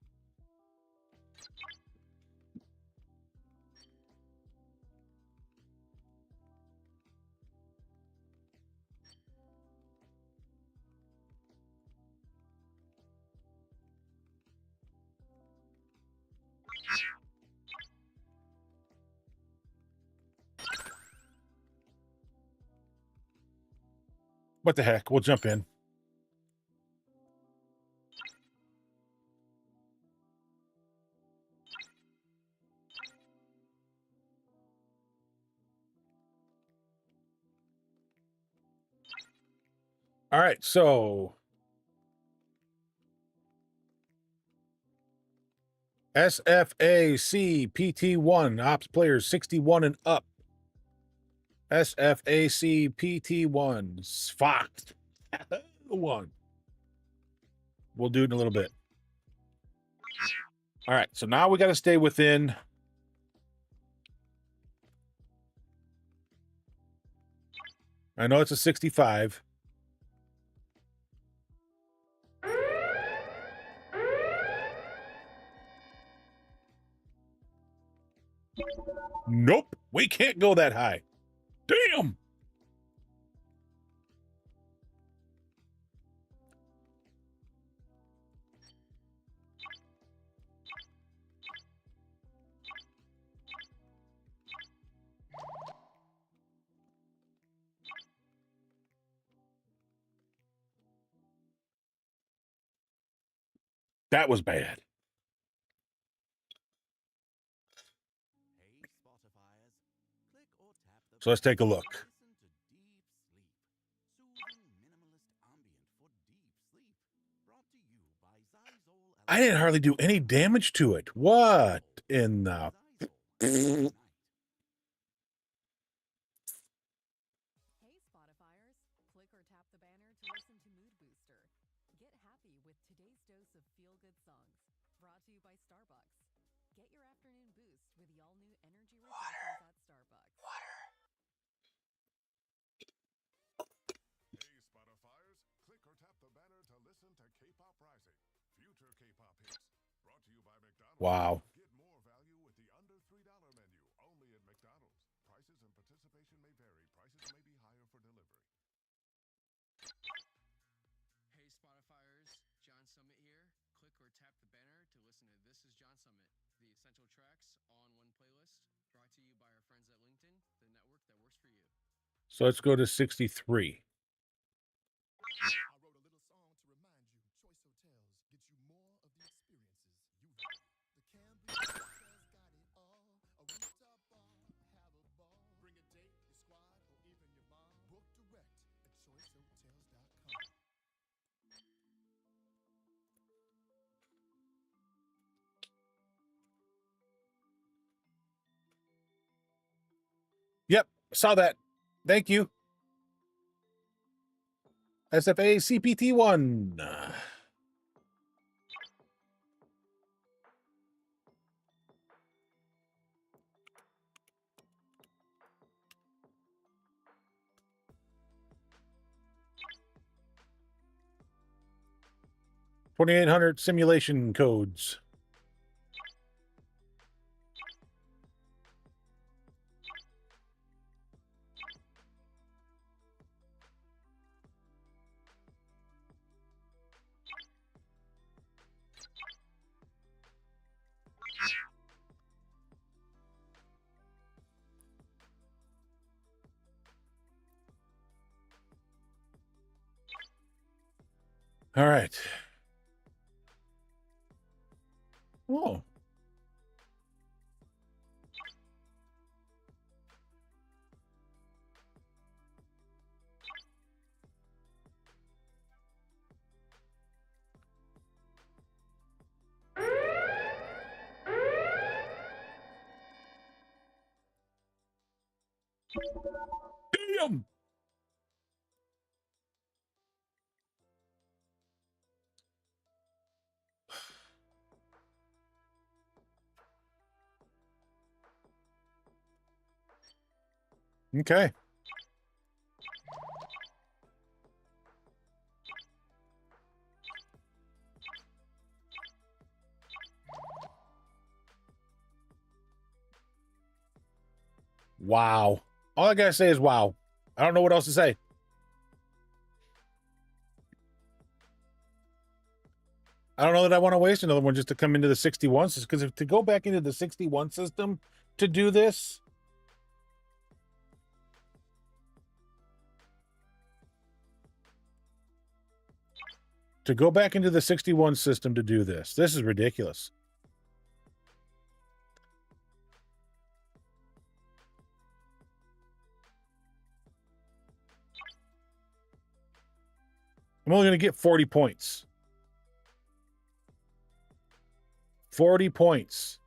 What the heck? We'll jump in. All right, so SFAC PT1 ops players 61 and up. SFAC PT1 Fox one. We'll do it in a little bit. All right, so now we got to stay within. I know it's a 65. Nope, we can't go that high. Damn. That was bad. So let's take a look. I didn't hardly do any damage to it. What in the... Hey, Spotifyers, click or tap the banner to listen to Mood Booster. Get happy with today's dose of feel-good songs. Brought to you by Starbucks. Get your afternoon boost with the all-new energy refreshers at Starbucks. Hey, Spotifyers, click or tap the banner to listen to K-Pop Rising. Future K-Pop hits. Brought to you by McDonald's. Wow. Get more value with the under $3 menu, only at McDonald's. Prices and participation may vary. Prices may be higher for delivery. Hey, Spotifyers, John Summit here. Click or tap the banner to listen to This is John Summit, the essential tracks all in one playlist, brought to you by our friends at LinkedIn, the network that works for you. So let's go to 63. I wrote a little song to remind you. Choice Hotels get you more of the experiences you value. The Cambridge Hotels got it all. A rooftop bar, have a ball. Bring a date, your squad, or even your mom. Book direct at choicehotels.com. Yep, saw that. Thank you. SFA CPT1. 2800 simulation codes. All right. Oh. Damn. Okay. Wow. All I gotta say is wow. I don't know what else to say. I don't know that I want to waste another one just to come into the 61 system, because to go back into the 61 system to do this, this is ridiculous. I'm only going to get 40 points. 40 points.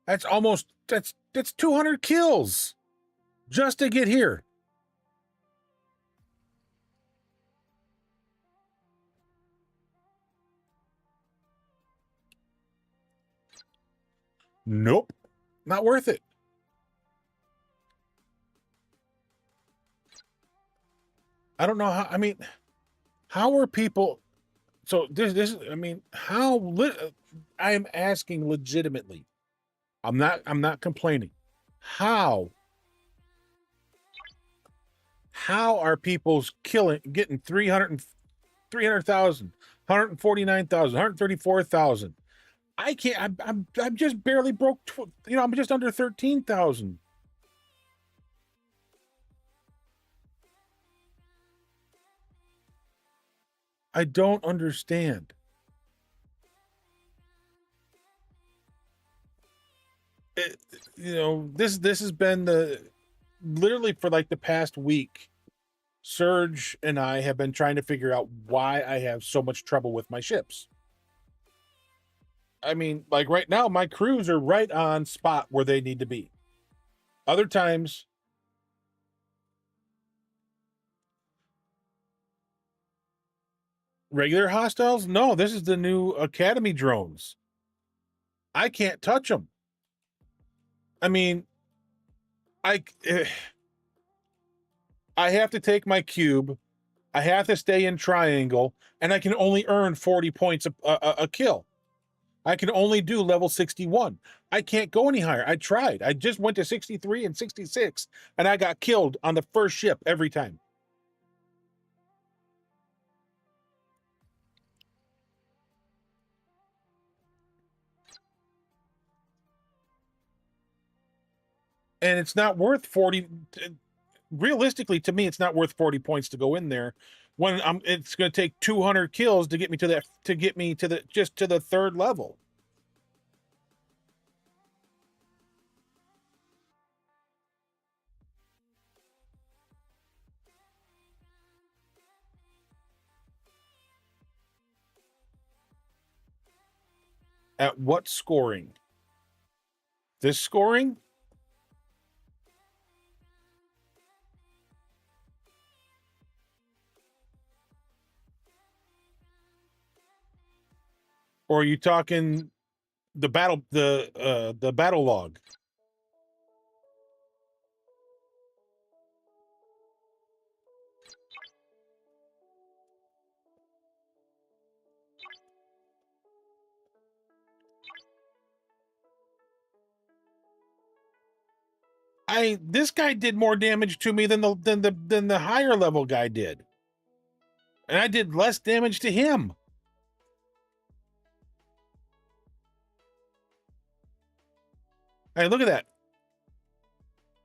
That's 200 kills just to get here. Nope. Not worth it. I don't know how, I mean, how are people, so this I mean, I am asking legitimately. I'm not complaining. How are people getting 300,000, 149,000, 134,000? I can't, I'm just barely broke, I'm just under 13,000. I don't understand. This has been literally for like the past week. Serge and I have been trying to figure out why I have so much trouble with my ships. I mean, like right now, my crews are right on spot where they need to be. Other times, regular hostiles? No, this is the new Academy drones. I can't touch them. I mean, I have to take my cube. I have to stay in triangle, and I can only earn 40 points a kill. I can only do level 61. I can't go any higher. I tried. I just went to 63 and 66, and I got killed on the first ship every time. And it's not worth 40. Realistically, to me, it's not worth 40 points to go in there when it's going to take 200 kills to get me to the third level. At what scoring? This scoring? Or are you talking the battle log? this guy did more damage to me than the higher level guy did. And I did less damage to him. Hey, look at that.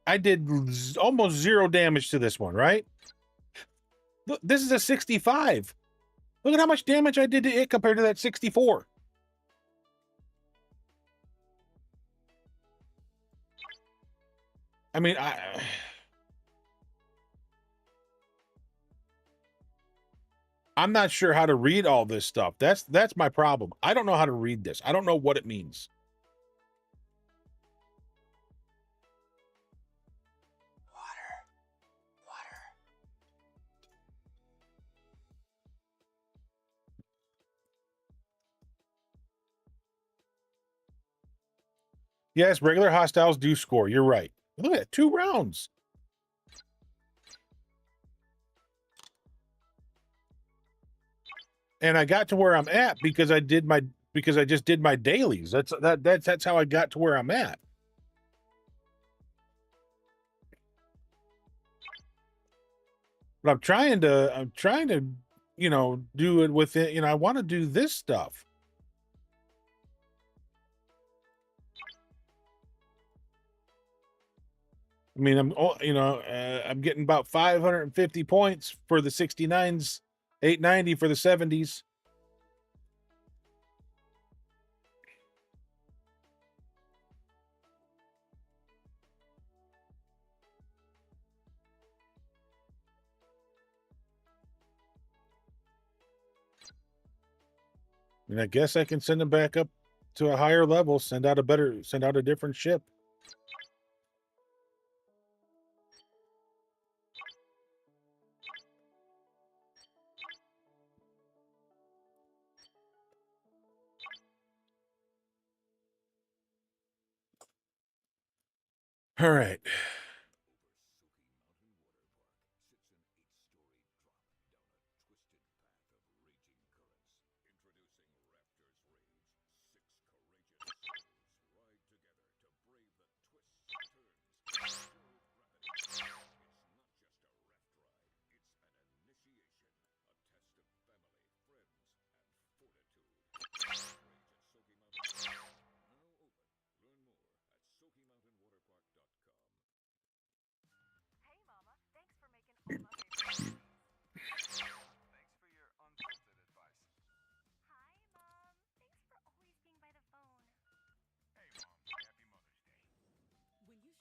I did almost 0 damage to this one, right? Look, this is a 65. Look at how much damage I did to it compared to that 64. I mean, I'm not sure how to read all this stuff. That's my problem. I don't know how to read this. I don't know what it means. Yes, regular hostiles do score. You're right. Look at that, 2 rounds. And I got to where I'm at because I just did my dailies. That's how I got to where I'm at. But I'm trying to, do it with it. I want to do this stuff. I mean, I'm getting about 550 points for the 69s, 890 for the 70s. And I guess I can send them back up to a higher level, send out a different ship. All right.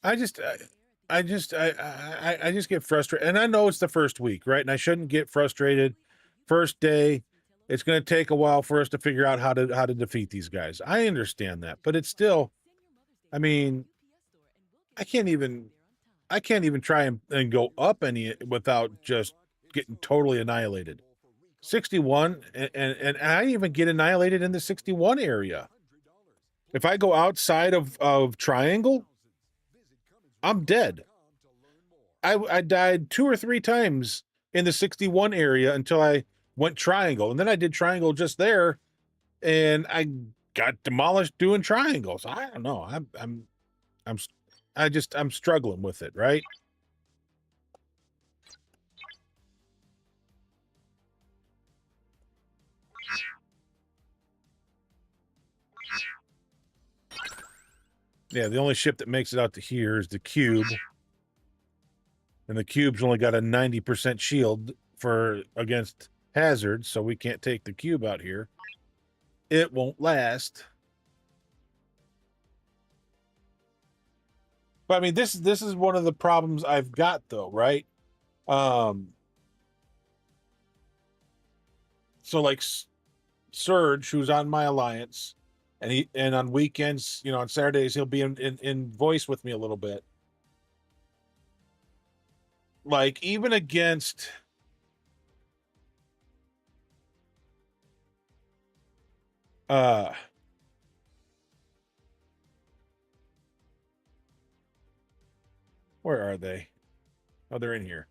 I just get frustrated, and I know it's the first week, right? And I shouldn't get frustrated. First day, it's going to take a while for us to figure out how to defeat these guys. I understand that, but it's still, I mean, I can't even try and go up any without just getting totally annihilated. 61, and I even get annihilated in the 61 area. If I go outside of triangle, I'm dead. I died 2 or 3 times in the 61 area until I went triangle, and then I did triangle just there, and I got demolished doing triangles. I don't know. I'm struggling with it, right? Yeah, the only ship that makes it out to here is the Cube. And the Cube's only got a 90% shield against hazards, so we can't take the Cube out here. It won't last. But I mean, this is one of the problems I've got, though, right? So like Surge, who's on my alliance, and on weekends, on Saturdays, he'll be in voice with me a little bit. Like, even against where are they? Oh, they're in here.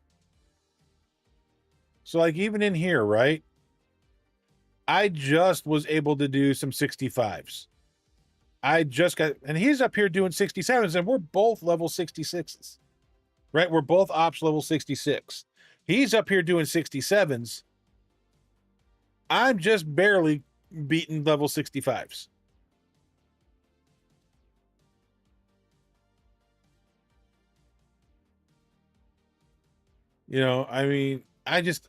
So like, even in here, right? I just was able to do some 65s. I just got, and he's up here doing 67s, and we're both level 66s, right? We're both ops level 66. He's up here doing 67s. I'm just barely beating level 65s. You know, I mean, I'm just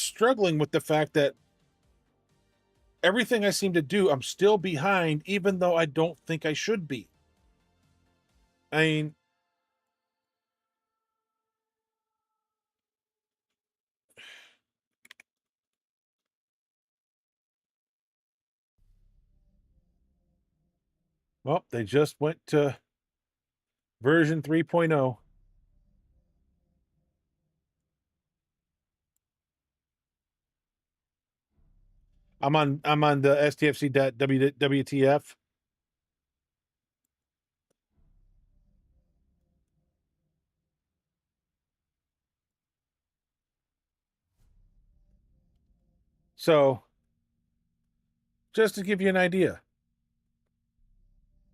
struggling with the fact that everything I seem to do, I'm still behind, even though I don't think I should be. I mean, well, they just went to version 3.0. I'm on the STFC WTF. So, just to give you an idea,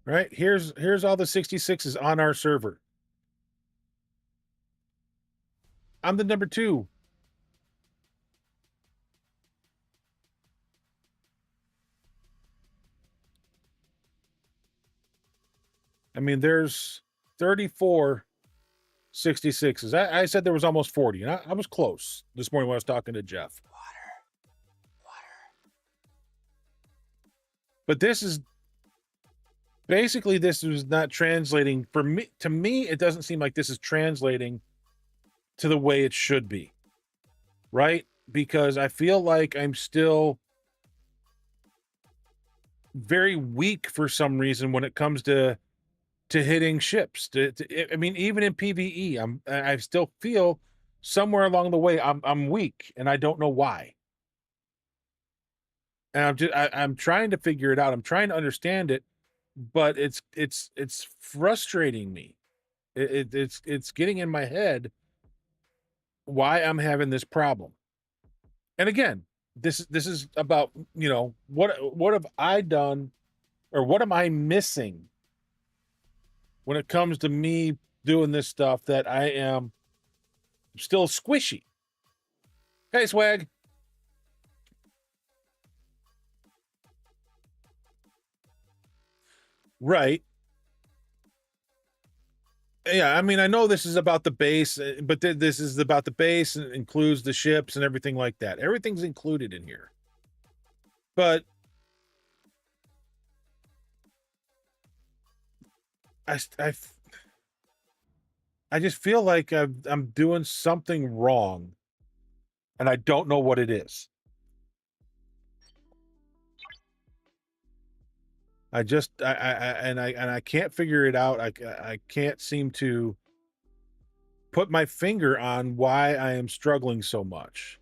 right? Here's all the 66s on our server. I'm the number 2. I mean, there's 34 66s. I said there was almost 40, and I was close this morning when I was talking to Jeff. But this is basically, this is not translating for me. To me, it doesn't seem like this is translating to the way it should be, right? Because I feel like I'm still very weak for some reason when it comes to hitting ships. I mean, even in PvE, I still feel somewhere along the way I'm weak, and I don't know why. And I'm trying to figure it out. I'm trying to understand it, but it's frustrating me. It's getting in my head why I'm having this problem. And again, this is about, you know, what have I done, or what am I missing when it comes to me doing this stuff that I am still squishy. Hey, Swag. Right. Yeah, I mean, I know this is about the base, but this is about the base, and includes the ships and everything like that. Everything's included in here. But I just feel like I'm doing something wrong, and I don't know what it is. I can't figure it out. I can't seem to put my finger on why I am struggling so much.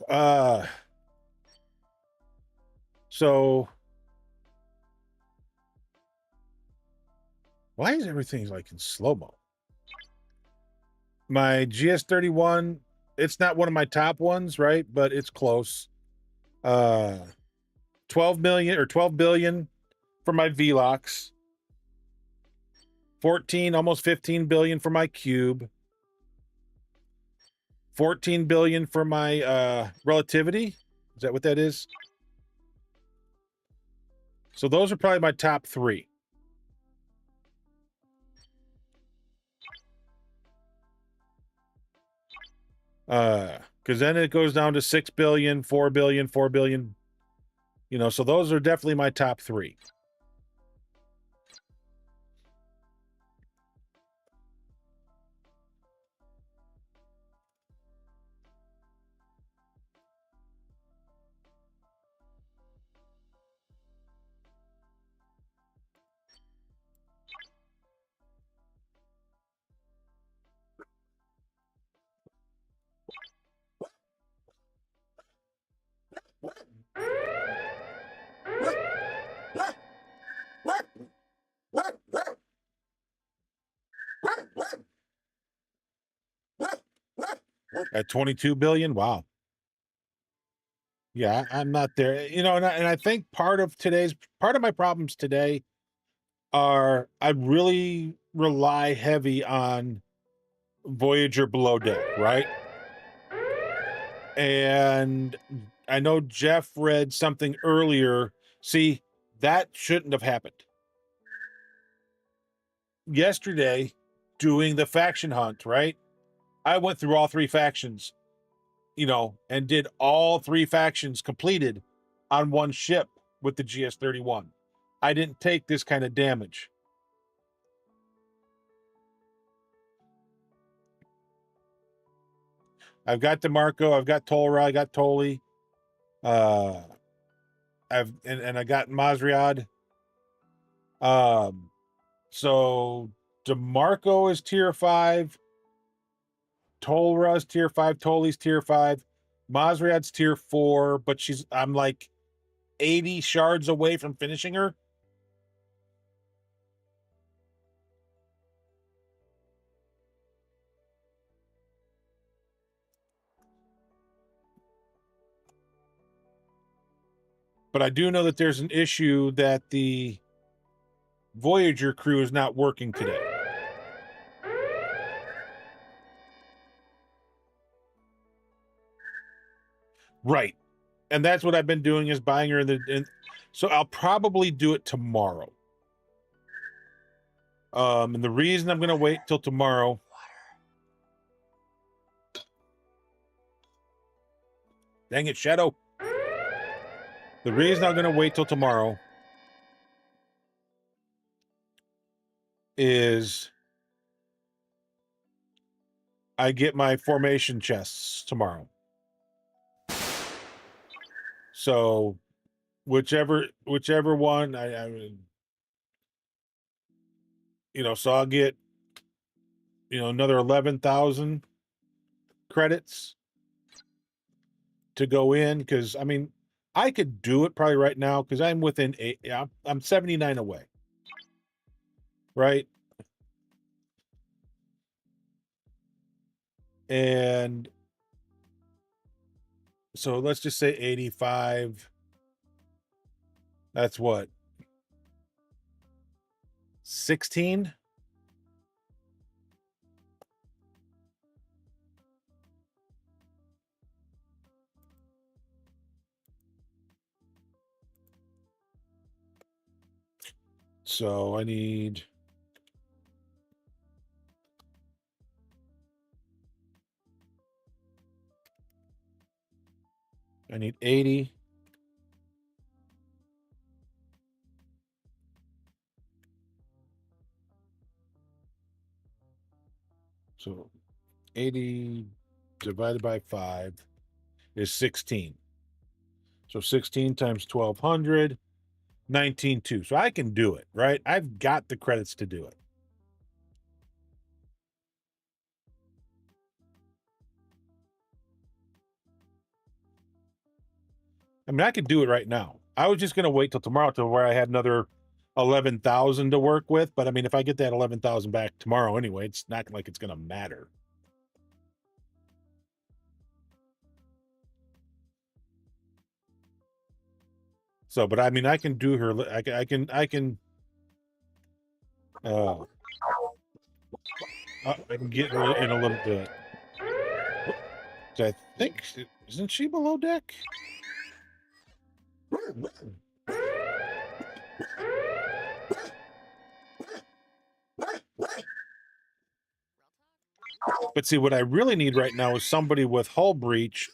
Uh so why is everything like in slow-mo? My GS31, it's not one of my top ones, right? But it's close. 12 million or 12 billion for my VLOX. 14, almost 15 billion for my cube. 14 billion for my relativity. Is that what that is? So those are probably my top 3. Because then it goes down to 6 billion, 4 billion, 4 billion. You know, so those are definitely my top 3. At 22 billion, wow. Yeah, I'm not there. You know, and I think part of my problems today are I really rely heavy on Voyager below deck, right? And I know Jeff read something earlier. See, that shouldn't have happened. Yesterday, doing the faction hunt, right? I went through all 3 factions, you know, and did all 3 factions completed on one ship with the GS-31. I didn't take this kind of damage. I've got DeMarco, I've got Tolra, I got Toli, and I got Mazriad. So DeMarco is tier 5, Tolra's tier 5, Toli's tier 5, Mazriad's tier 4, but I'm like 80 shards away from finishing her. But I do know that there's an issue that the Voyager crew is not working today. Right. And that's what I've been doing, is buying her so I'll probably do it tomorrow. And the reason I'm going to wait till tomorrow. Dang it, Shadow. The reason I'm going to wait till tomorrow is I get my formation chests tomorrow. So whichever one I you know, so I'll get, you know, another 11,000 credits to go in, because I mean, I could do it probably right now because I'm within 8. Yeah, I'm 79 away. Right? And so let's just say 85. That's what? 16? So I need I need 80. So 80 divided by 5 is 16. So 16 times 1,200, 19,200. So I can do it, right? I've got the credits to do it. I mean, I could do it right now. I was just going to wait till tomorrow to where I had another 11,000 to work with. But I mean, if I get that 11,000 back tomorrow anyway, it's not like it's going to matter. So, but I mean, I can do her. I can. I can get her in a little bit. I think, isn't she below deck? But see, what I really need right now is somebody with hull breach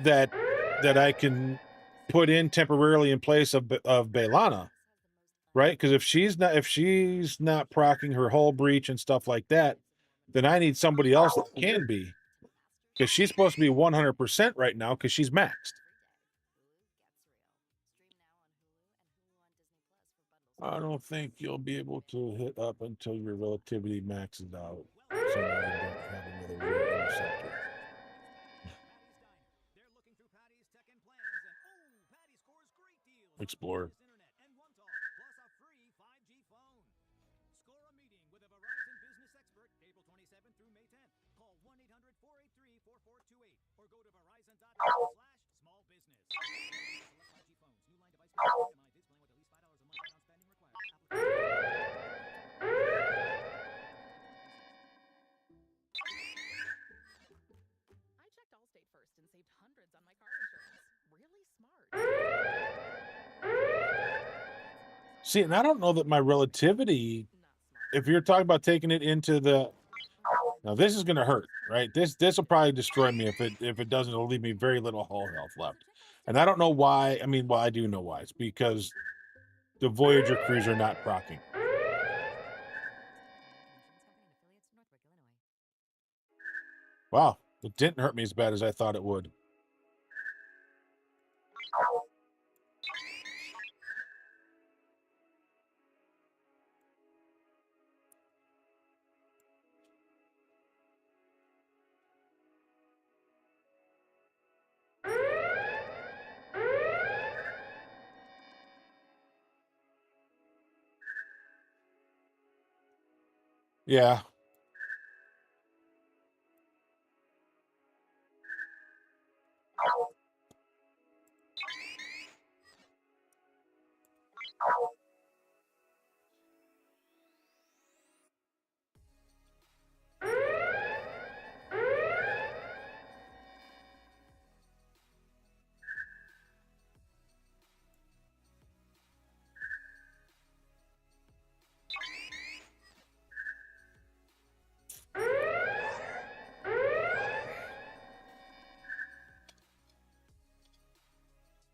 that I can put in temporarily in place of Bailana, right? Because if she's not procking her hull breach and stuff like that, then I need somebody else that can be, because she's supposed to be 100% right now because she's maxed. I don't think you'll be able to hit up until your relativity maxes out. So you don't have another real interceptor. Explorer. or go to verizon.com/small business. Select 5G phones. New line device customized display with at least $5 a month down spending required. I checked Allstate first and saved hundreds on my car insurance. Really smart. See, and I don't know that my relativity, if you're talking about taking it into the, now this is going to hurt, right? This will probably destroy me if it doesn't. It'll leave me very little hull health left, and I don't know why. I mean, well, I do know why. It's because the Voyager crews are not procking. Wow, it didn't hurt me as bad as I thought it would. Yeah.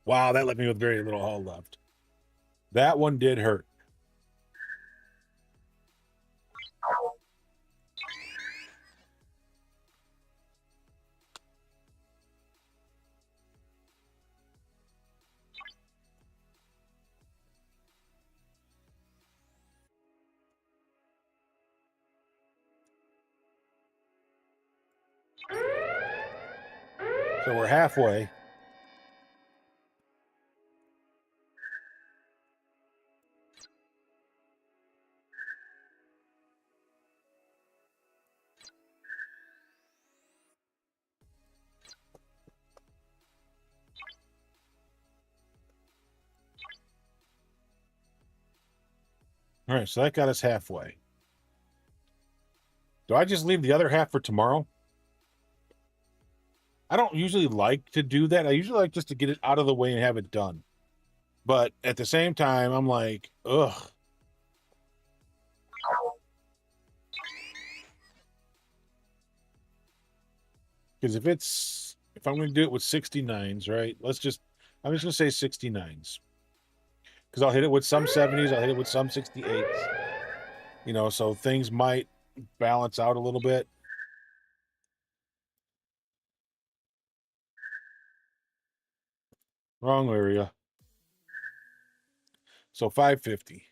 Wow, that left me with very little hull left. That one did hurt. So we're halfway. All right, so that got us halfway. Do I just leave the other half for tomorrow? I don't usually like to do that. I usually like just to get it out of the way and have it done. But at the same time, I'm like, ugh. Because if I'm going to do it with 69s, right? I'm just going to say 69s. Because I'll hit it with some 70s, I'll hit it with some 68s. You know, so things might balance out a little bit. Wrong area. So 550.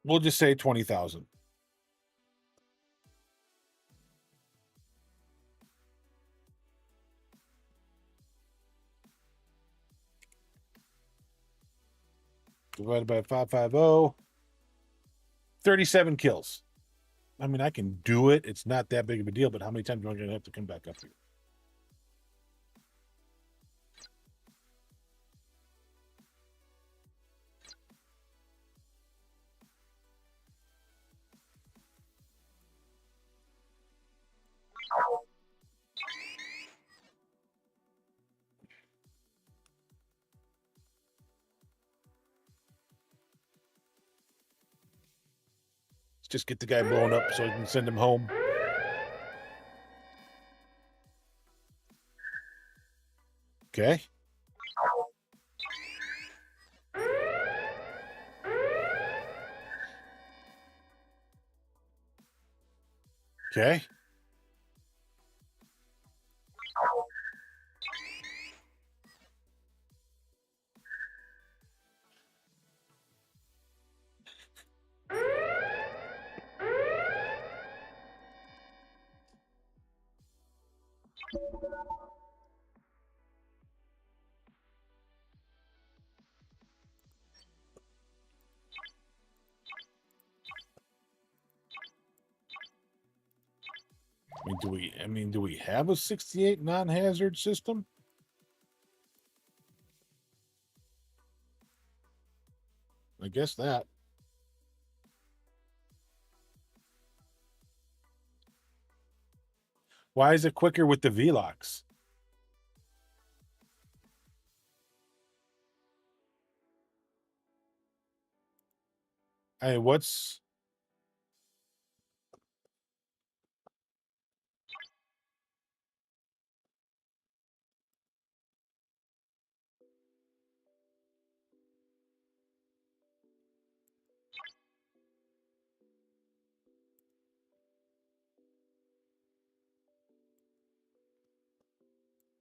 We'll just say 20,000. Divided by 550. 37 kills. I mean, I can do it. It's not that big of a deal, but how many times am I going to have to come back up here? Let's just get the guy blown up so I can send him home. Okay. Okay. Do we have a 68 non-hazard system? I guess that. Why is it quicker with the V-locks? Hey, what's...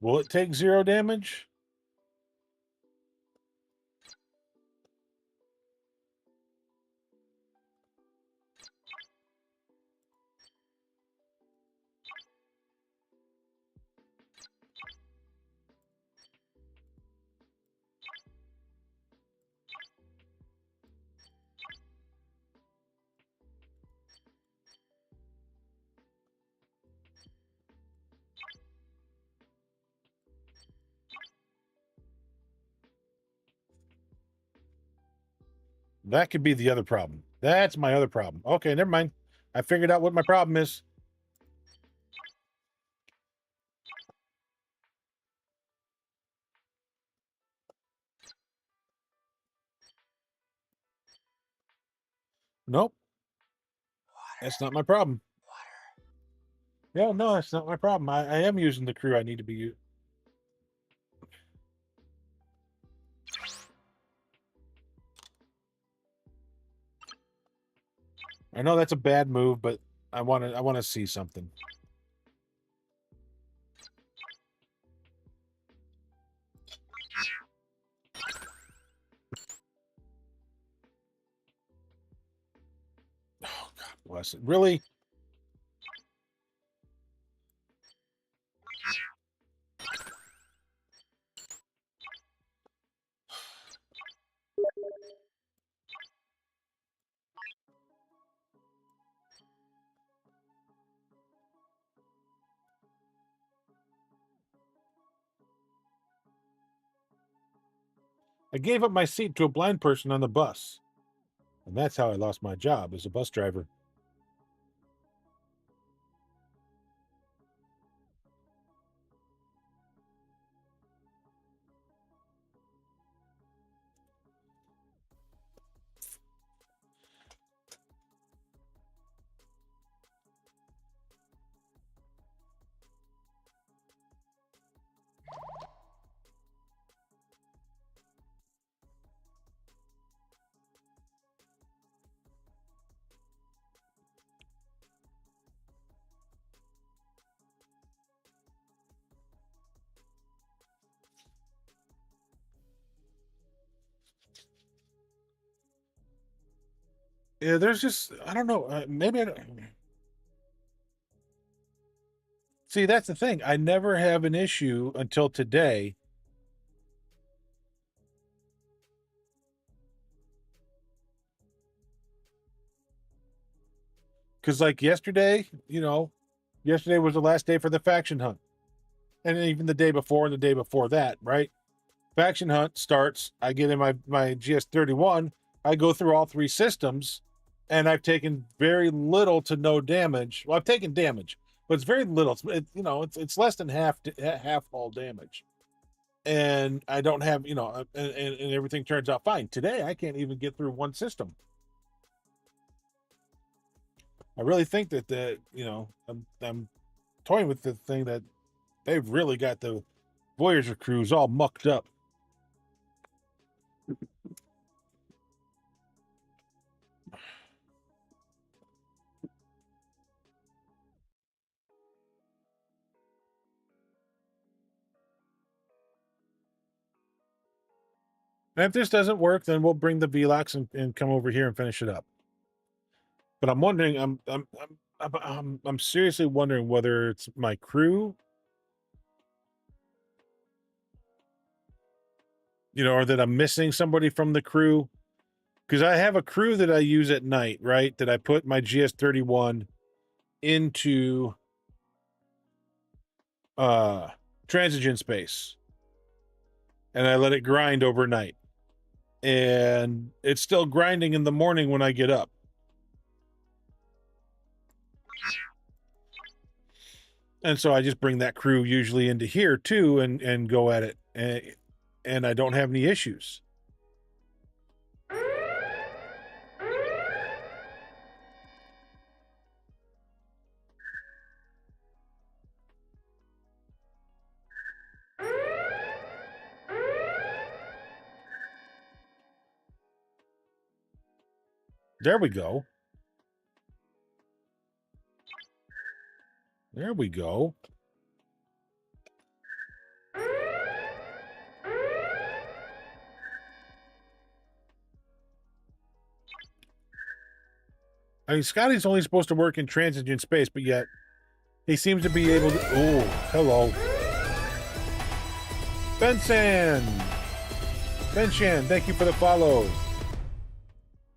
Will it take 0 damage? That could be the other problem. That's my other problem. Okay, never mind. I figured out what my problem is. Nope. That's not my problem. Yeah, no, that's not my problem. I am using the crew I need to be using. I know that's a bad move, but I want to see something. Oh, God bless it. Really? I gave up my seat to a blind person on the bus. And that's how I lost my job as a bus driver. Yeah, there's just, I don't know. Maybe I don't. See, that's the thing. I never have an issue until today. Because, like yesterday, yesterday was the last day for the faction hunt. And even the day before and the day before that, right? Faction hunt starts. I get in my GS31. I go through all 3 systems, and I've taken very little to no damage. Well, I've taken damage, but it's very little. It's less than half all damage. And I don't have, and everything turns out fine. Today, I can't even get through one system. I really think that I'm toying with the thing that they've really got the Voyager crews all mucked up. And if this doesn't work, then we'll bring the VLOX and come over here and finish it up. But I'm wondering, I'm seriously wondering whether it's my crew, or that I'm missing somebody from the crew. Because I have a crew that I use at night, right? That I put my GS31 into transition space, and I let it grind overnight, and it's still grinding in the morning when I get up. And so I just bring that crew usually into here too, and go at it, and I don't have any issues. There we go. There we go. I mean, Scotty's only supposed to work in transition space, but yet he seems to be able to. Oh, hello. Benson! Benshan, thank you for the follow.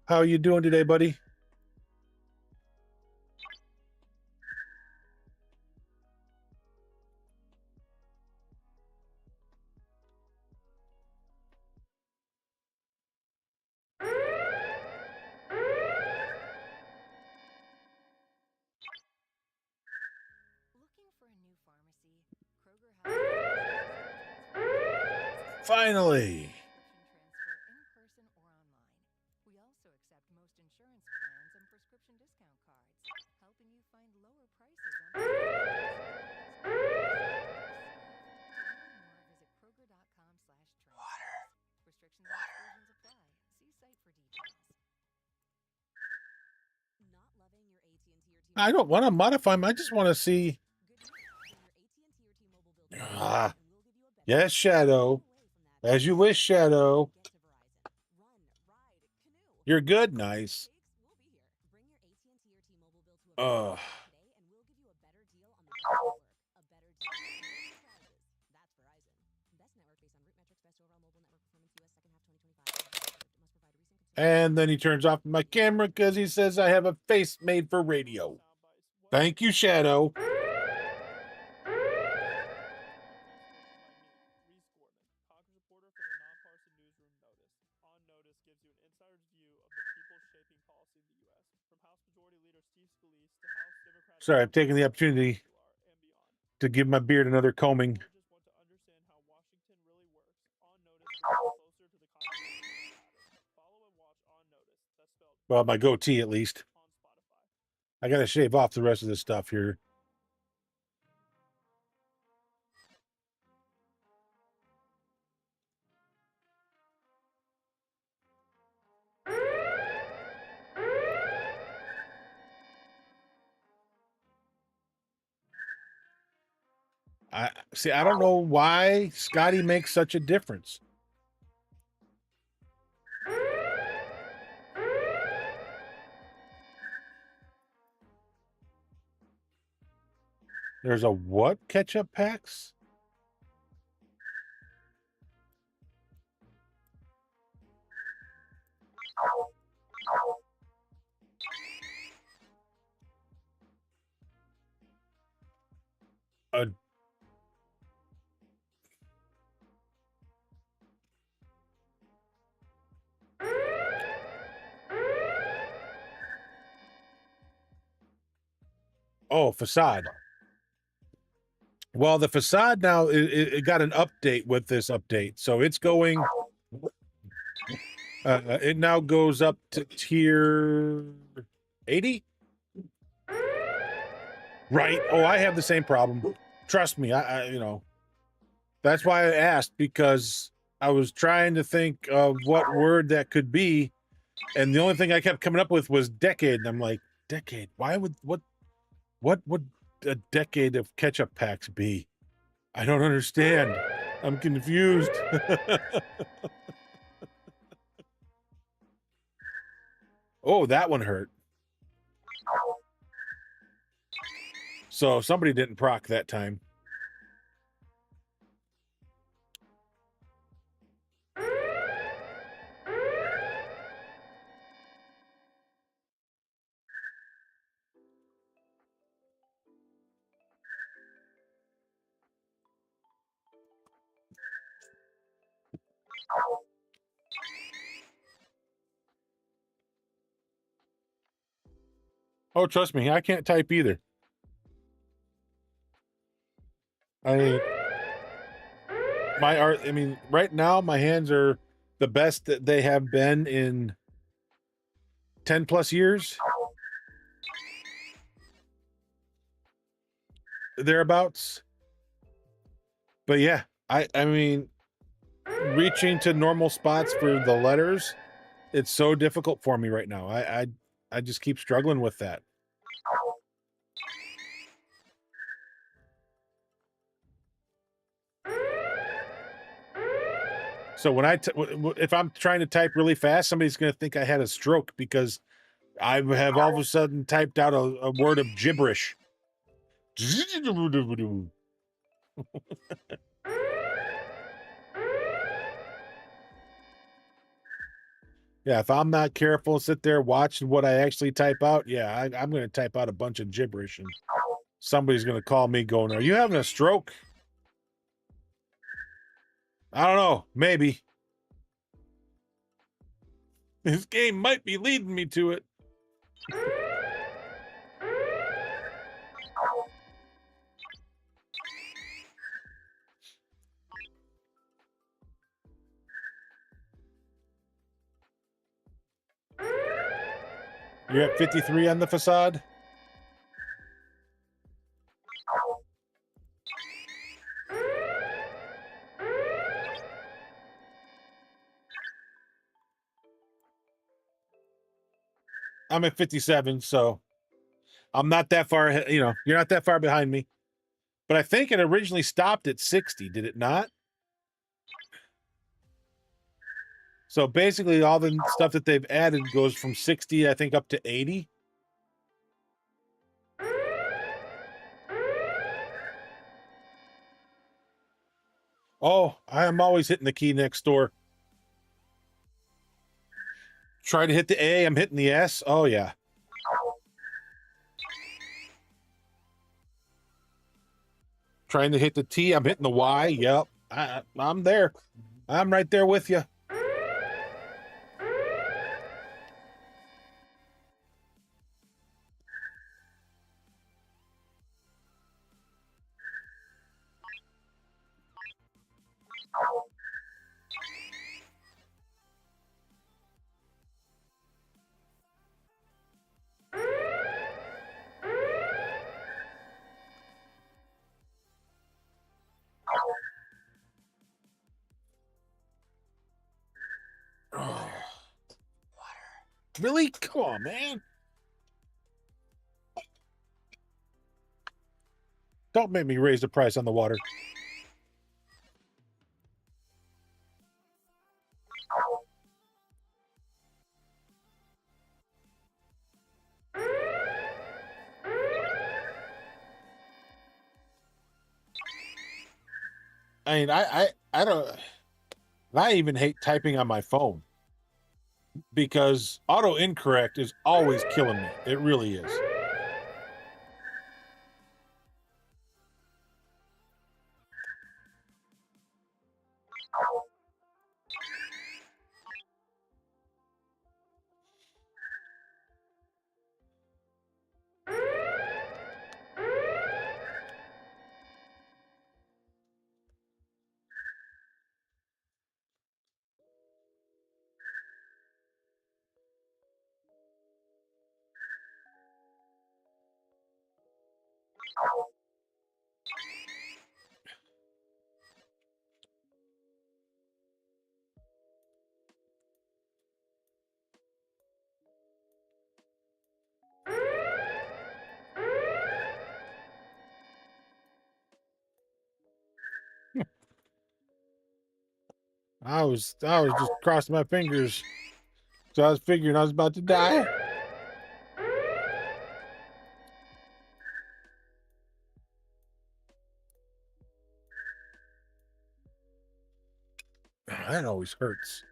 How are you doing today, buddy? Finally. We also accept most insurance plans and prescription discount cards, helping you find lower prices on visit Kroger.com/transfers. Restrictions and exclusions apply. See site for details. Not loving your AT&T or T-Mobile I don't want to modify them. I just want to see. Yes, Shadow. As you wish, Shadow. You're good. Nice. And then he turns off my camera because he says I have a face made for radio. Thank you, Shadow. Sorry, I'm taking the opportunity to give my beard another combing. Well, my goatee, at least. I got to shave off the rest of this stuff here. I see. I don't know why Scotty makes such a difference. There's a what? Ketchup packs? A Oh, facade. Well, the facade now it got an update with this update, so it's going. It now goes up to tier 80. Right? Oh, I have the same problem. Trust me. That's why I asked, because I was trying to think of what word that could be, and the only thing I kept coming up with was decade. And I'm like, decade? Why would what would a decade of ketchup packs be? I don't understand. I'm confused. Oh, that one hurt. So somebody didn't proc that time. Oh, trust me, I can't type either. I mean, right now my hands are the best that they have been in 10 plus years. Thereabouts. But yeah, I mean, reaching to normal spots for the letters, it's so difficult for me right now. I just keep struggling with that. So when if I'm trying to type really fast, somebody's going to think I had a stroke because I have all of a sudden typed out a word of gibberish. Yeah, if I'm not careful, sit there watching what I actually type out, yeah, I'm going to type out a bunch of gibberish, and somebody's going to call me going, "Are you having a stroke?" I don't know, maybe. This game might be leading me to it. You're at 53 on the facade? I'm at 57, so I'm not that far ahead. You know, you're not that far behind me. But I think it originally stopped at 60, did it not? So basically all the stuff that they've added goes from 60, I think, up to 80. Oh, I am always hitting the key next door. Try to hit the A, I'm hitting the S. Oh, yeah. Trying to hit the T, I'm hitting the Y. Yep, I'm there. I'm right there with you. Oh. Really? Come on, man. Don't make me raise the price on the water. I mean, I don't. I even hate typing on my phone because auto incorrect is always killing me. It really is. I was just crossing my fingers. So I was figuring I was about to die. That always hurts.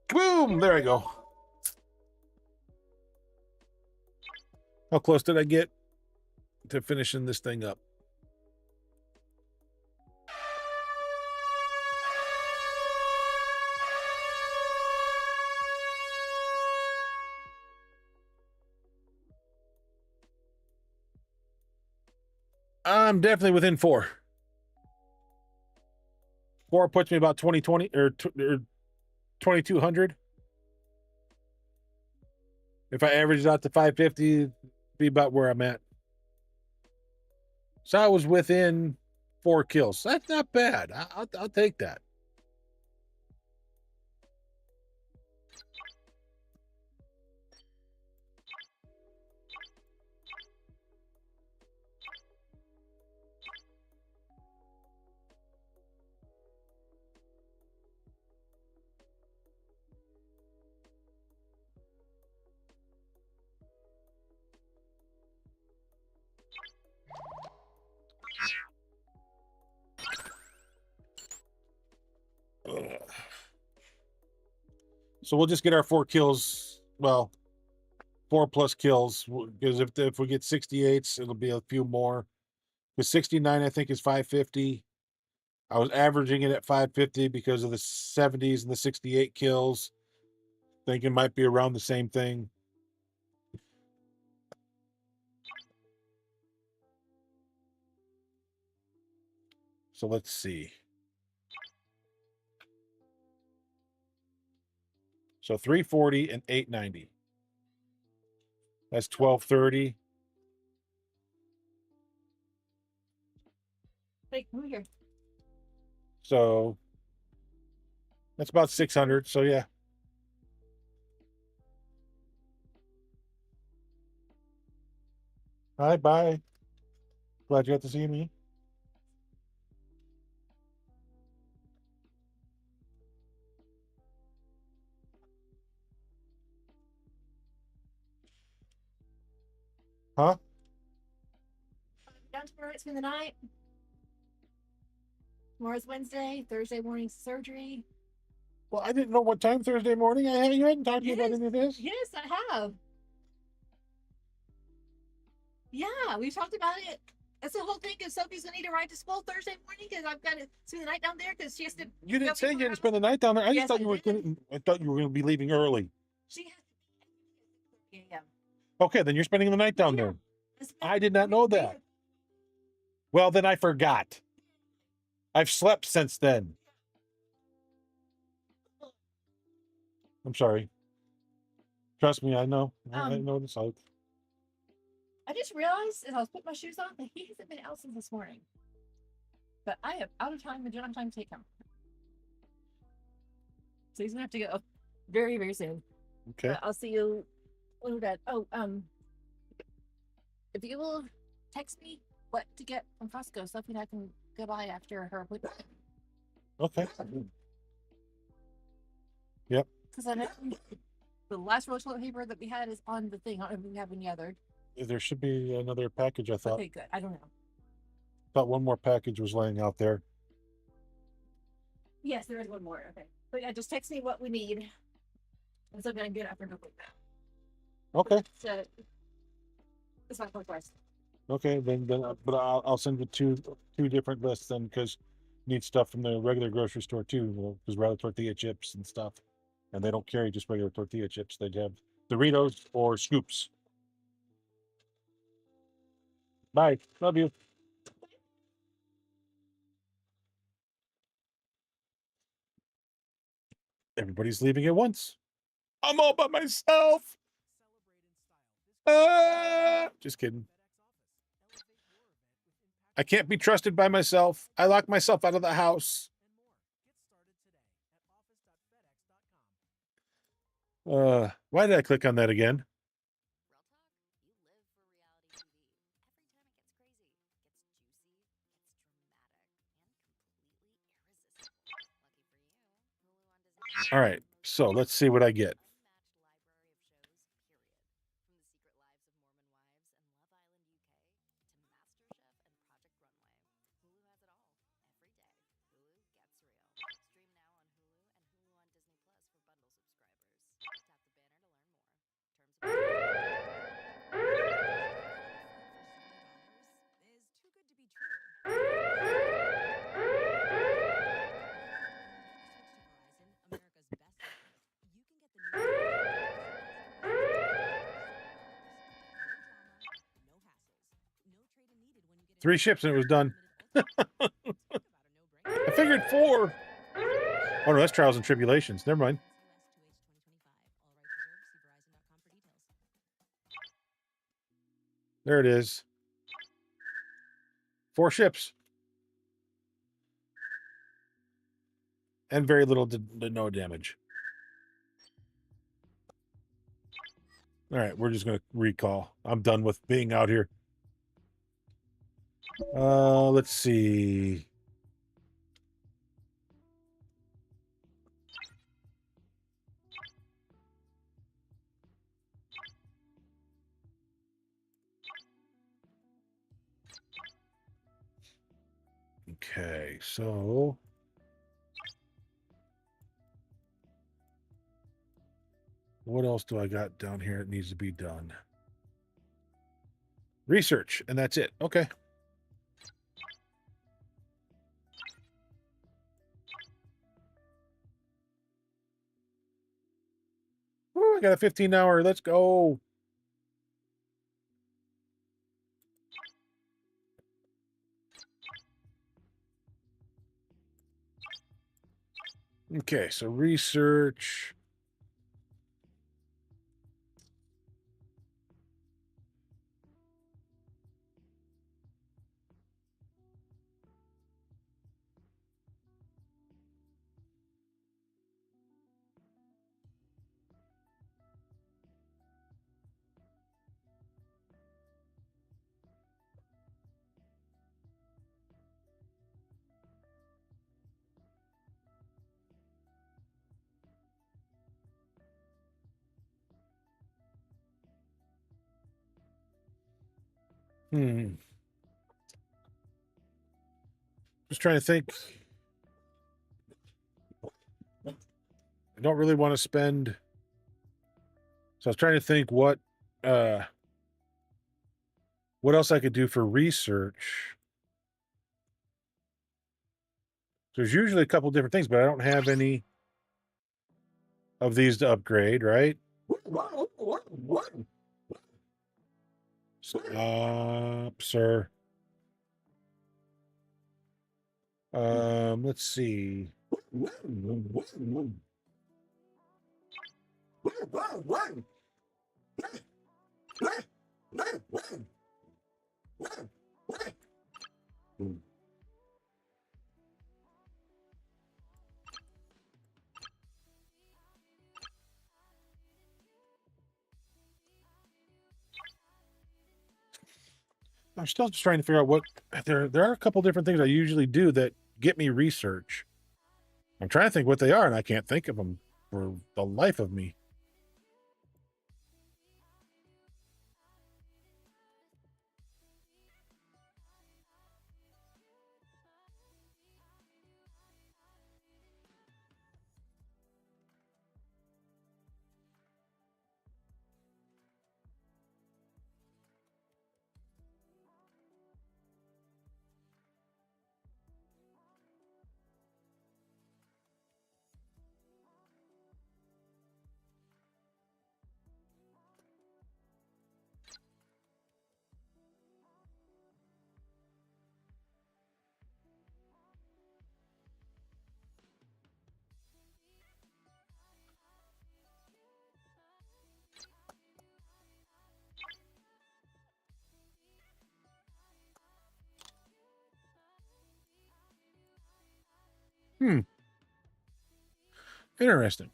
Boom! There I go. How close did I get to finishing this thing up? I'm definitely within 4. 4 puts me about 2020 or 2200. If I average it out to 550, be about where I'm at. So I was within 4 kills. That's not bad. I'll take that. So we'll just get our 4 kills. Well, 4 plus kills, because if we get 68s, it'll be a few more. Because 69, I think, is 550. I was averaging it at 550 because of the 70s and the 68 kills. Think it might be around the same thing. So let's see. So 340 and 890. That's 1230. Like, move here. So that's about 600. So yeah. Hi, bye. Glad you got to see me. Huh? Down tomorrow, spend the night. Tomorrow's Wednesday. Thursday morning surgery. Well, I didn't know what time Thursday morning. You hadn't talked to me about any of this. Yes, I have. Yeah, we've talked about it. That's the whole thing. Because Sophie's gonna need to ride to school Thursday morning because I've got to spend the night down there because she has to. You didn't say you had to spend the night down there. I just Yes, thought I you were did. going. I thought you were going to be leaving early. She has to be. Yeah. Okay, then you're spending the night down there. I did not know that. Well, then I forgot. I've slept since then. I'm sorry. Trust me, I know. I know this. I just realized as I was putting my shoes on that he hasn't been out since this morning. But I am out of time and don't have time to take him. So he's gonna have to go very, very soon. Okay. But I'll see you when we're done. Oh, if you will text me what to get from Costco, so I can go by after her appointment. Okay. Yep. Because I know the last roll of toilet paper that we had is on the thing. I don't know if we have any other. There should be another package, I thought. Okay, good. I don't know. Thought one more package was laying out there. Yes, there is one more. Okay. But yeah, just text me what we need. And so I'm going to get after her appointment. Okay. So, it's my request. Okay, then but I'll send you two different lists then, because need stuff from the regular grocery store too, because rather tortilla chips and stuff, and they don't carry just regular tortilla chips. They'd have Doritos or Scoops. Bye. Love you. Everybody's leaving at once. I'm all by myself. Just kidding. I can't be trusted by myself. I lock myself out of the house. Why did I click on that again? All right, so let's see what I get. 3 ships and it was done. I figured 4. Oh no, that's Trials and Tribulations. Never mind. There it is. 4 ships. And very little to no damage. All right, we're just going to recall. I'm done with being out here. Let's see. Okay, so what else do I got down here that needs to be done? Research, and that's it. Okay. Ooh, I got a 15-hour. Let's go. Okay, so research. Just trying to think. I don't really want to spend. So I was trying to think what else I could do for research. There's usually a couple different things, but I don't have any of these to upgrade, right? Stop, sir. Let's see. I'm still just trying to figure out what there are a couple different things I usually do that get me research. I'm trying to think what they are, and I can't think of them for the life of me. Interesting.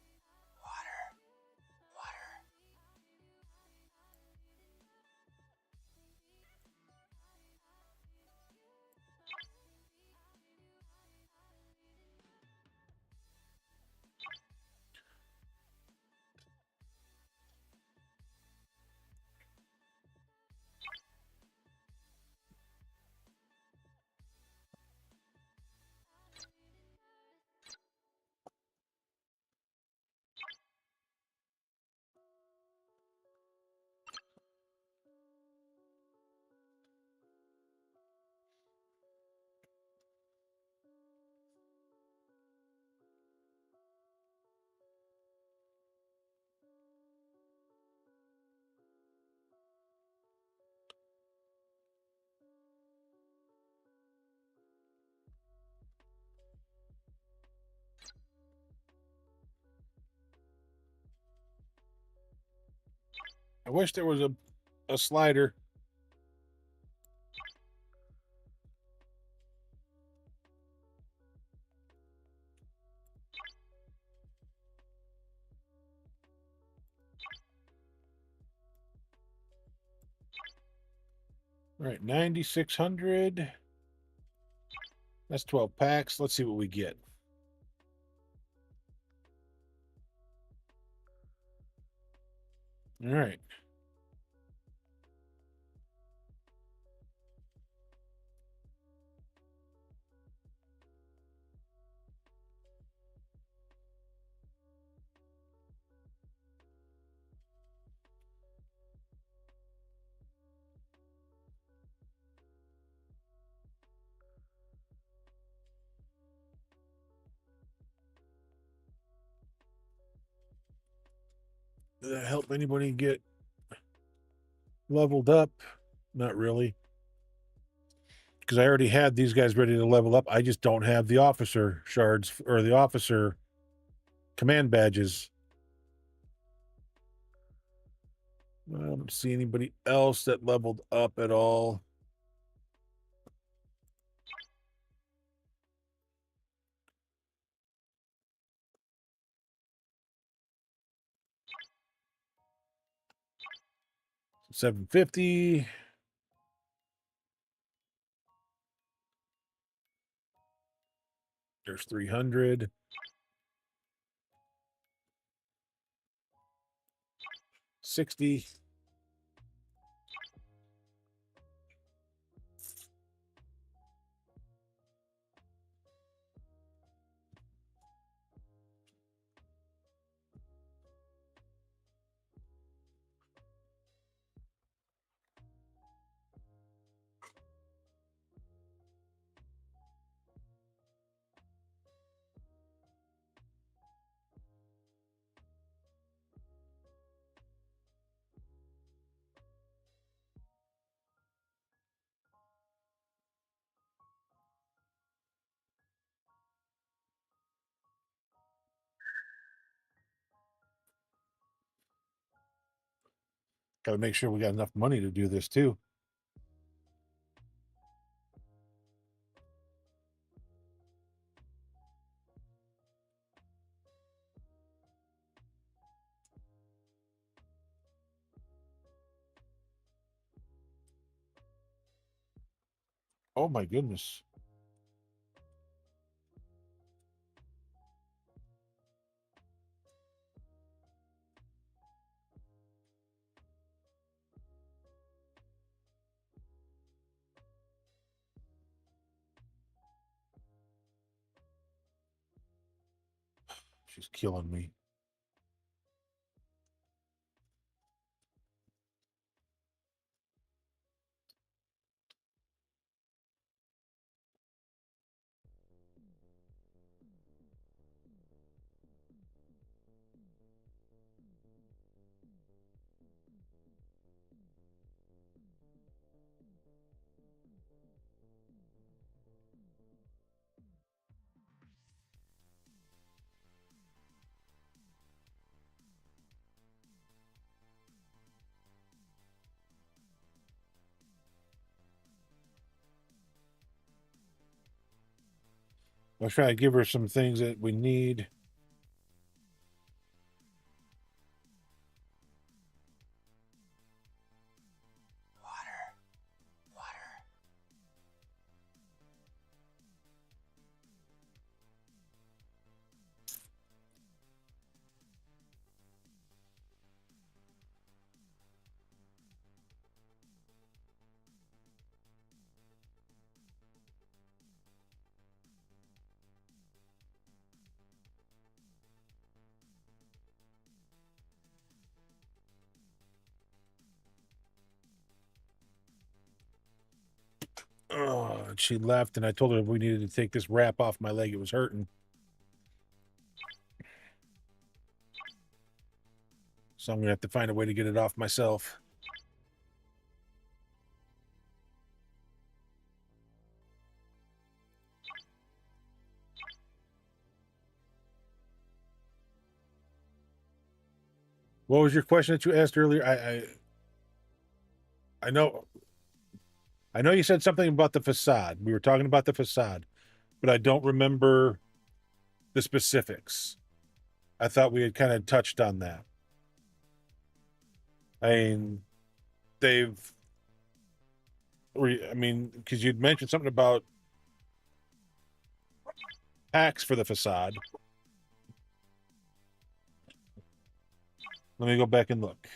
I wish there was a slider. All right, 9,600. That's 12 packs. Let's see what we get. All right. Did that help anybody get leveled up? Not really. Because I already had these guys ready to level up. I just don't have the officer shards or the officer command badges. I don't see anybody else that leveled up at all. $750. There's 300. 60. Got to make sure we got enough money to do this too. Oh my goodness. She's killing me. I'll try to give her some things that we need. Oh, and she left, and I told her we needed to take this wrap off my leg. It was hurting. So I'm going to have to find a way to get it off myself. What was your question that you asked earlier? I know you said something about the facade. We were talking about the facade, but I don't remember the specifics. I thought we had kind of touched on that. I mean, because you'd mentioned something about packs for the facade. Let me go back and look.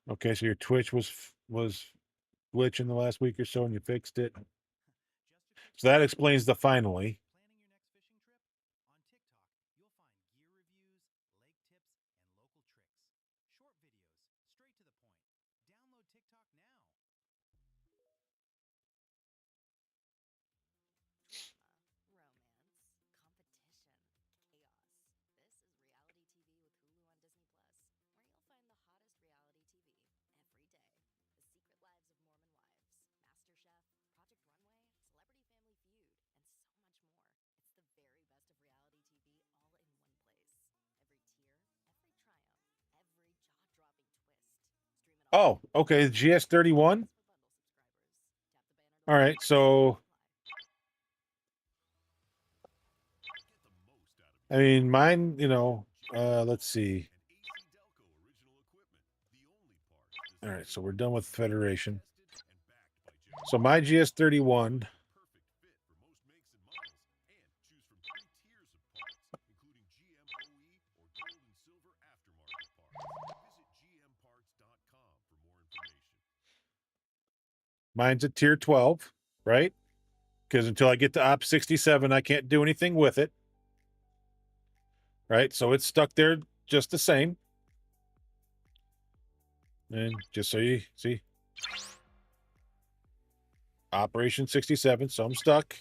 Okay, so your Twitch was glitching the last week or so, and you fixed it. So that explains the finally. Oh, okay. GS31. All right, so I mean, mine, let's see. All right, so we're done with Federation. So my GS31. Mine's at tier 12, right? Because until I get to op 67, I can't do anything with it. Right? So it's stuck there just the same. And just so you see, Operation 67, so I'm stuck.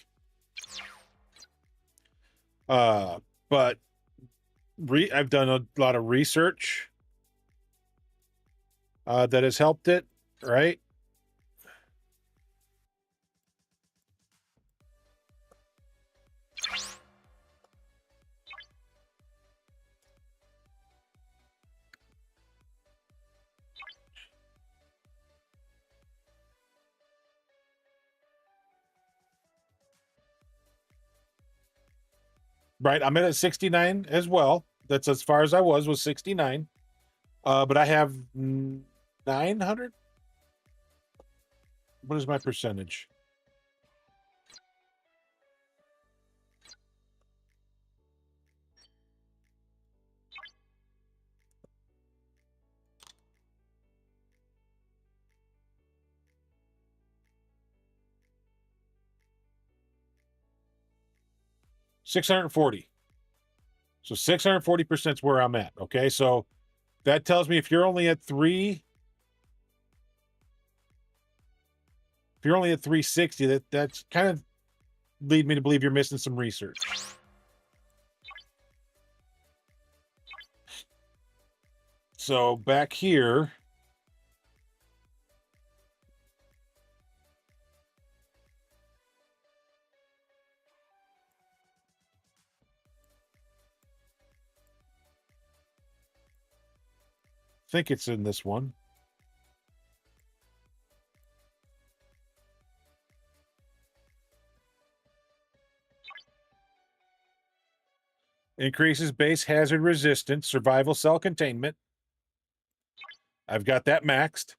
But I've done a lot of research that has helped it, right? Right, I'm at a 69 as well. That's as far as I was 69. But I have 900. What is my percentage? $640. So 640% is where I'm at. Okay, so that tells me if you're only at 360, that's kind of lead me to believe you're missing some research. So back here, I think it's in this one. Increases base hazard resistance, survival cell containment. I've got that maxed.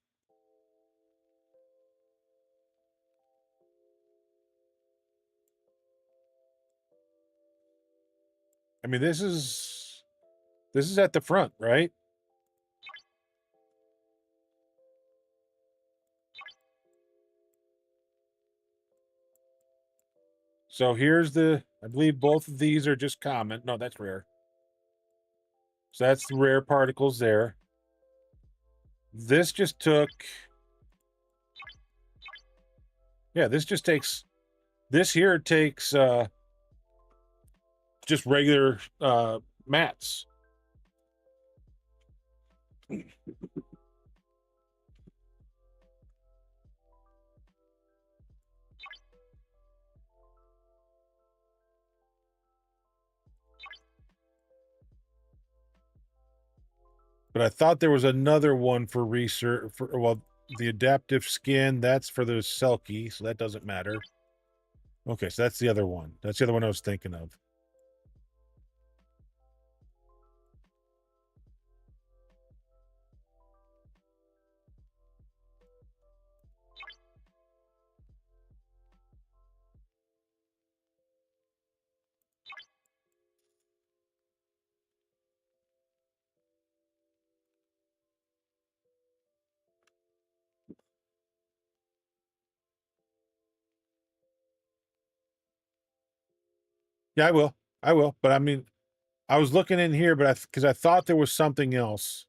I mean, this is at the front, right? So here's I believe both of these are just common. No, that's rare. So that's the rare particles there. This just took, yeah, this here takes just regular mats. But I thought there was another one for research for, well, the adaptive skin, that's for the Selkie, so that doesn't matter. Okay, so that's the other one. That's the other one I was thinking of. Yeah, I will. I will. But I mean, I was looking in here, but because I thought there was something else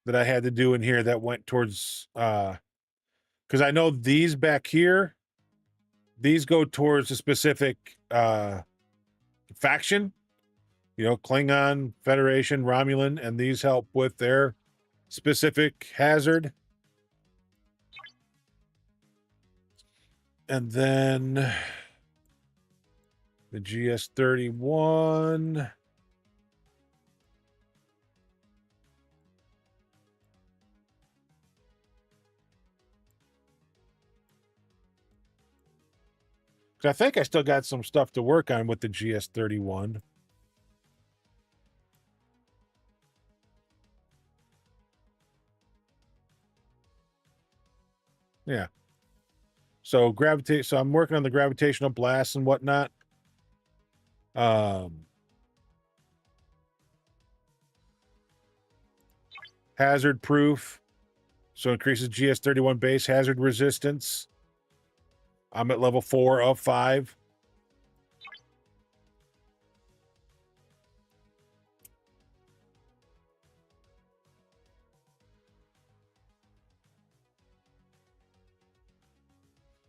that I had to do in here that went towards because I know these back here, these go towards a specific faction, you know, Klingon, Federation, Romulan, and these help with their specific hazard. And then the GS31. I think I still got some stuff to work on with the GS31. Yeah. So gravitate. So I'm working on the gravitational blasts and whatnot. Hazard proof. So increases GS31 base hazard resistance. I'm at level 4 of 5.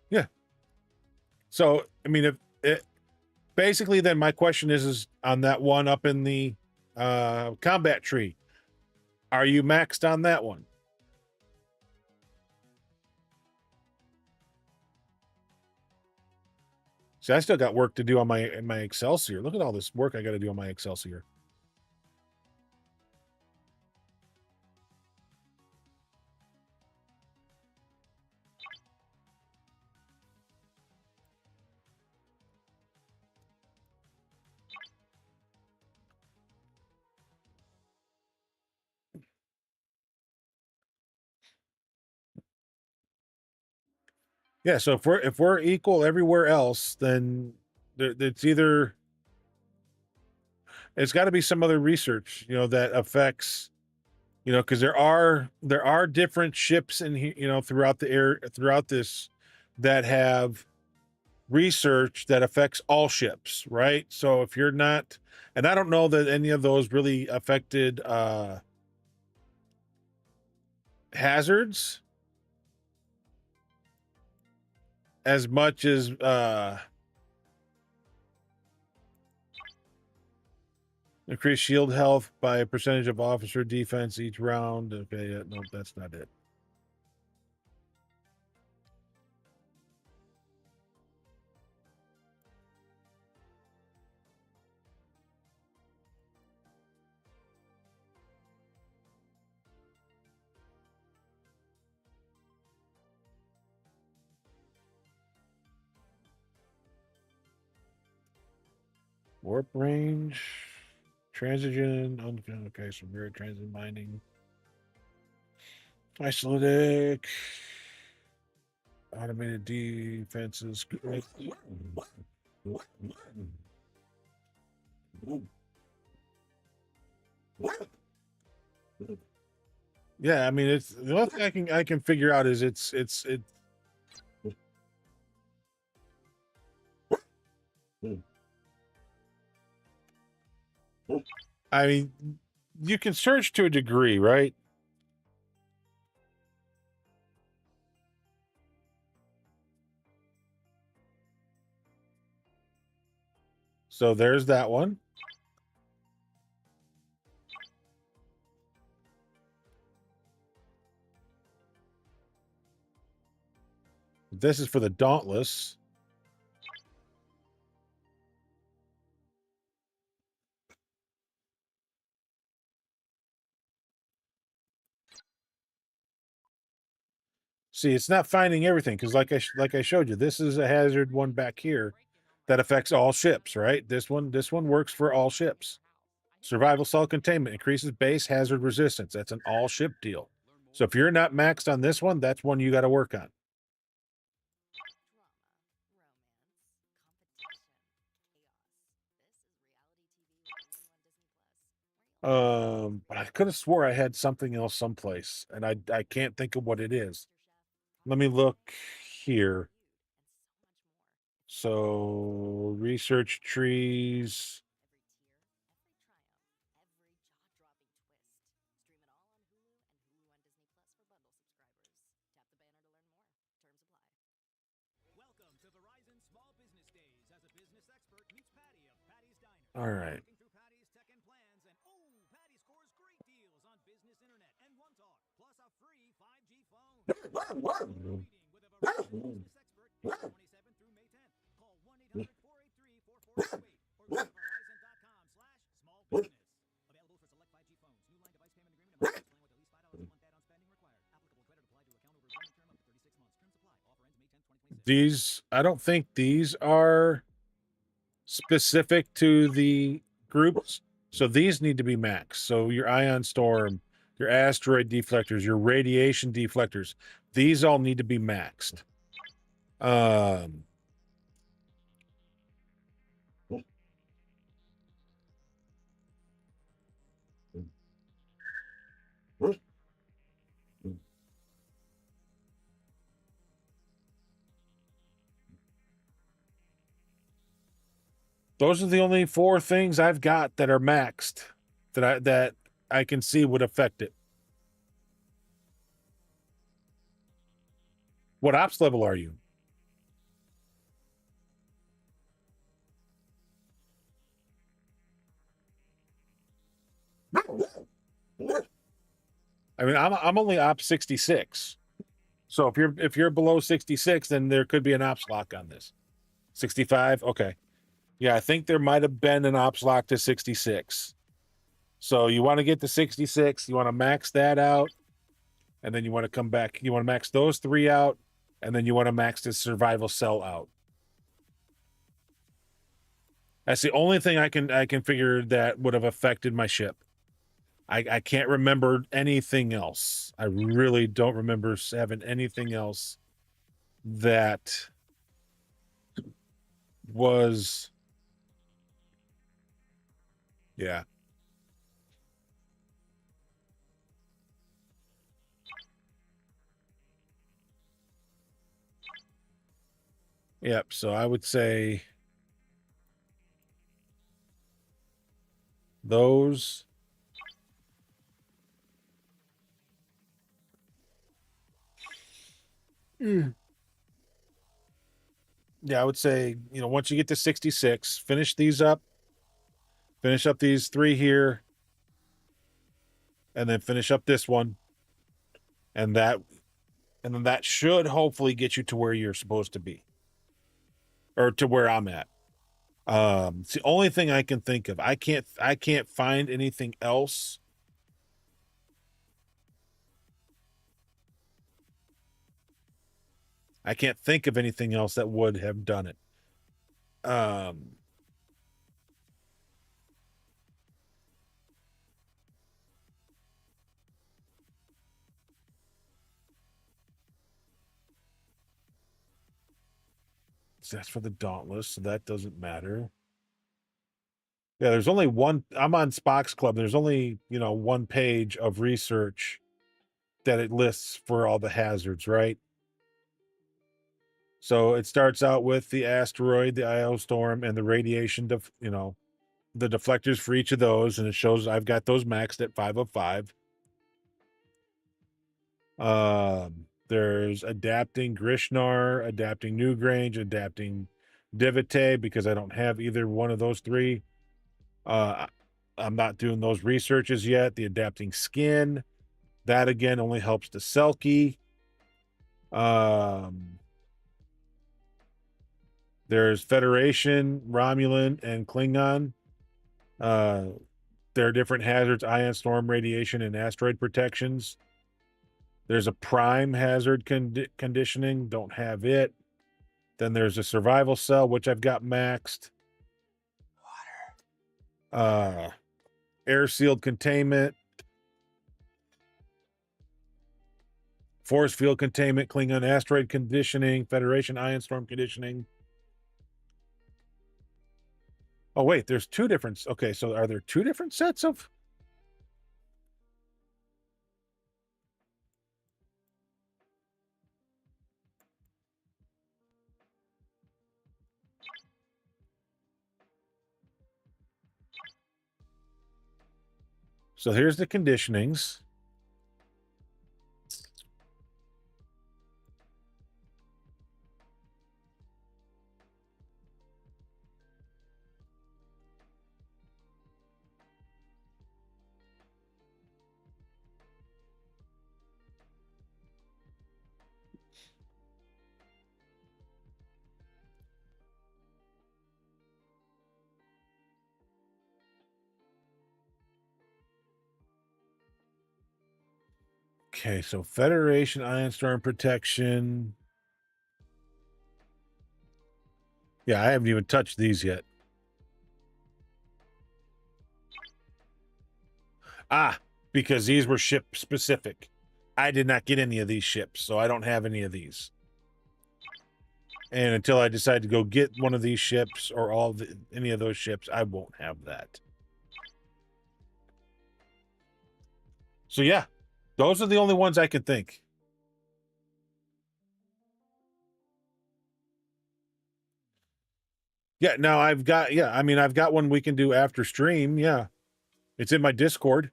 Yeah. So, I mean, if it basically, then my question is on that one up in the combat tree, are you maxed on that one? See, I still got work to do on my Excelsior. Look at all this work I got to do on my Excelsior. Yeah, so if we're equal everywhere else, then it's either it's got to be some other research, you know, that affects, you know, because there are different ships in here, you know, throughout the air throughout this that have research that affects all ships, right? So if you're not, and I don't know that any of those really affected hazards as much as increase shield health by a percentage of officer defense each round. Okay, yeah, no, that's not it. Warp range, transition, okay, so mirror transit mining, isolytic, automated defenses. Yeah, I mean, it's the only thing I can figure out is it. I mean, you can search to a degree, right? So there's that one. This is for the Dauntless. See, it's not finding everything because, like I showed you, this is a hazard one back here that affects all ships. Right? This one works for all ships. Survival cell containment increases base hazard resistance. That's an all ship deal. So if you're not maxed on this one, that's one you got to work on. But I could have swore I had something else someplace, and I can't think of what it is. Let me look here. So research trees. Welcome to Verizon Small Business Days as a business expert meets Patty of Patty's Diner. All right. Looking through Patty's tech and plans and Patty scores great deals on business internet and One Talk plus a free 5G phone. Meeting with a Verizon business expert May 27th through May 10th. Call 1-800-483-4428 or go to verizon.com/smallbusiness. Available for select 5G phones. New line device payment agreement amount. Plan with at least $5 a month add-on spending required. Applicable credit applied to account over agreement term up to 36 months. Terms apply. Offer ends May 10th, 2026. These, I don't think these are specific to the groups. So these need to be maxed. So your ion storm, your asteroid deflectors, your radiation deflectors, these all need to be maxed. Those are the only 4 things I've got that are maxed that I can see would affect it. What ops level are you? I mean, I'm only ops 66. So if you're below 66, then there could be an ops lock on this. 65, okay. Yeah, I think there might have been an ops lock to 66. So you want to get to 66, you want to max that out, and then you want to come back. You want to max those 3 out, and then you want to max the survival cell out. That's the only thing I can figure that would have affected my ship. I can't remember anything else. I really don't remember having anything else that was, yeah. Yep. So I would say those. Yeah, I would say, once you get to 66, finish these up, finish up these 3 here, and then finish up this one. And then that should hopefully get you to where you're supposed to be. Or to where I'm at. It's the only thing I can think of. I can't find anything else. I can't think of anything else that would have done it. So that's for the Dauntless, so that doesn't matter. Yeah, there's only one. I'm on Spock's Club. There's only, 1 page of research that it lists for all the hazards, right? So it starts out with the asteroid, the IO storm, and the radiation, the deflectors for each of those, and it shows I've got those maxed at 505. There's adapting Grishnar, adapting Newgrange, adapting Divite, because I don't have either one of those 3. I'm not doing those researches yet. The adapting skin, that again only helps the Selkie. There's Federation, Romulan, and Klingon. There are different hazards: ion storm, radiation, and asteroid protections. There's a prime hazard conditioning. Don't have it. Then there's a survival cell, which I've got maxed. Air sealed containment. Force field containment, Klingon asteroid conditioning, Federation ion storm conditioning. Oh, wait, there's two different. Okay, so are there two different sets of? So here's the conditionings. Okay, so Federation ion storm protection. Yeah, I haven't even touched these yet. Ah, because these were ship specific. I did not get any of these ships, so I don't have any of these. And until I decide to go get one of these ships or any of those ships, I won't have that. So yeah, those are the only ones I can think. Yeah, now I've got, I mean, I've got one we can do after stream. Yeah. It's in my Discord.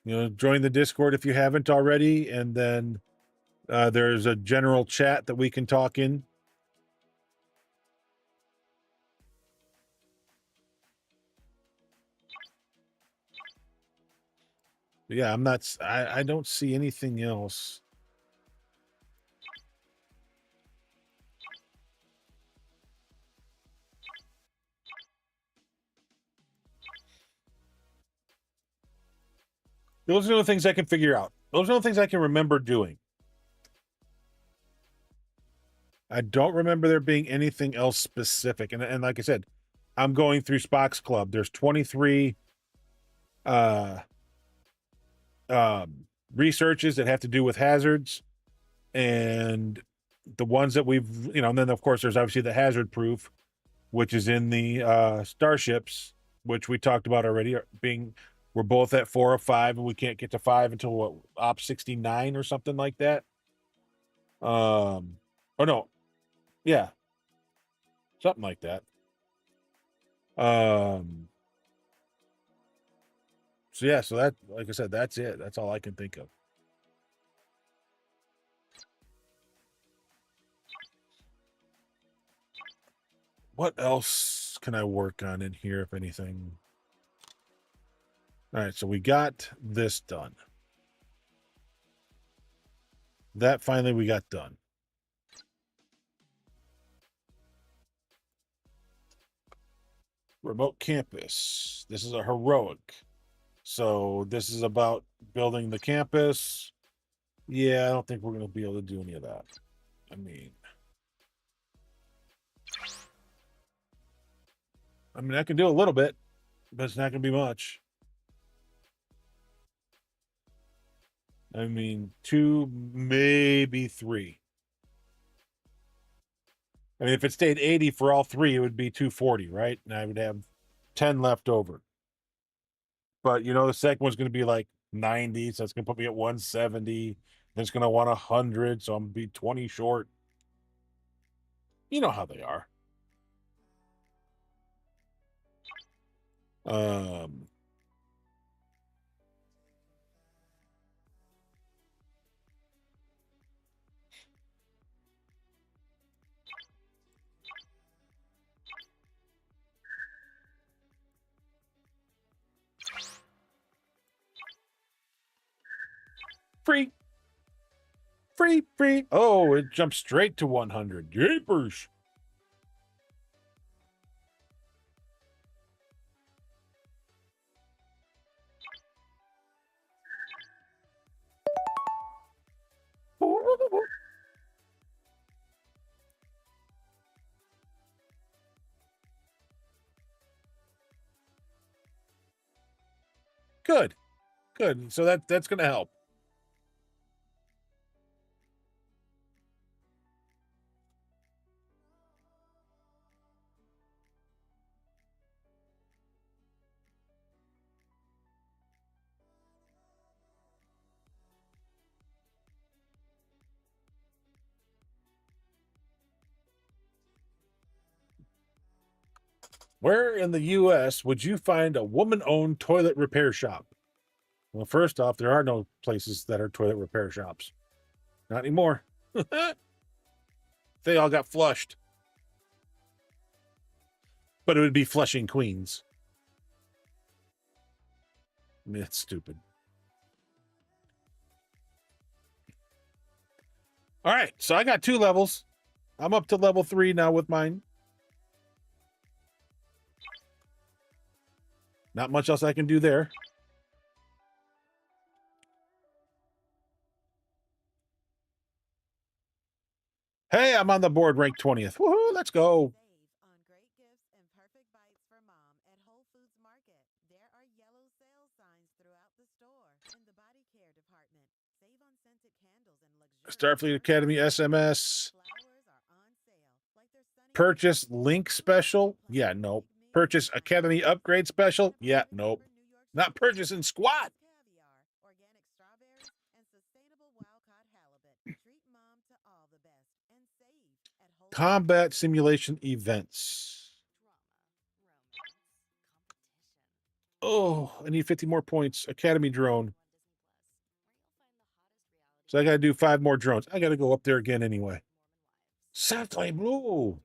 You know, join the Discord if you haven't already, and then there's a general chat that we can talk in. Yeah, I don't see anything else. Those are the things I can figure out. Those are the things I can remember doing. I don't remember there being anything else specific. And like I said, I'm going through Spock's Club. There's 23 researches that have to do with hazards, and the ones that we've, and then of course there's obviously the hazard proof, which is in the starships, which we talked about already, we're both at 4 or 5, and we can't get to 5 until what, op 69 or something like that. Oh no, yeah, something like that. So yeah, so that, like I said, that's it. That's all I can think of. What else can I work on in here, if anything? All right, so we got this done. That finally we got done. Remote campus. This is a heroic. So this is about building the campus. Yeah, I don't think we're going to be able to do any of that. I mean, I can do a little bit, but it's not going to be much. I mean, 2, maybe 3. I mean, if it stayed 80 for all 3, it would be 240, right? And I would have 10 left over. But, the second one's going to be like 90, so it's going to put me at 170. Then it's going to want 100, so I'm going to be 20 short. You know how they are. Free. Oh, it jumped straight to 100. Jeepers. Good. Good. So that's going to help. Where in the U.S. would you find a woman-owned toilet repair shop? Well, first off, there are no places that are toilet repair shops. Not anymore. They all got flushed. But it would be Flushing, Queens. I mean, it's stupid. All right, so I got 2 levels. I'm up to level 3 now with mine. Not much else I can do there. Hey, I'm on the board, ranked 20th. Woohoo, let's go. Starfleet Academy SMS. Purchase link special? Yeah, nope. Purchase Academy upgrade special? Yeah, nope. Not purchasing squat. Combat simulation events. Oh, I need 50 more points. Academy drone. So I got to do 5 more drones. I got to go up there again anyway. Sapphire Blue.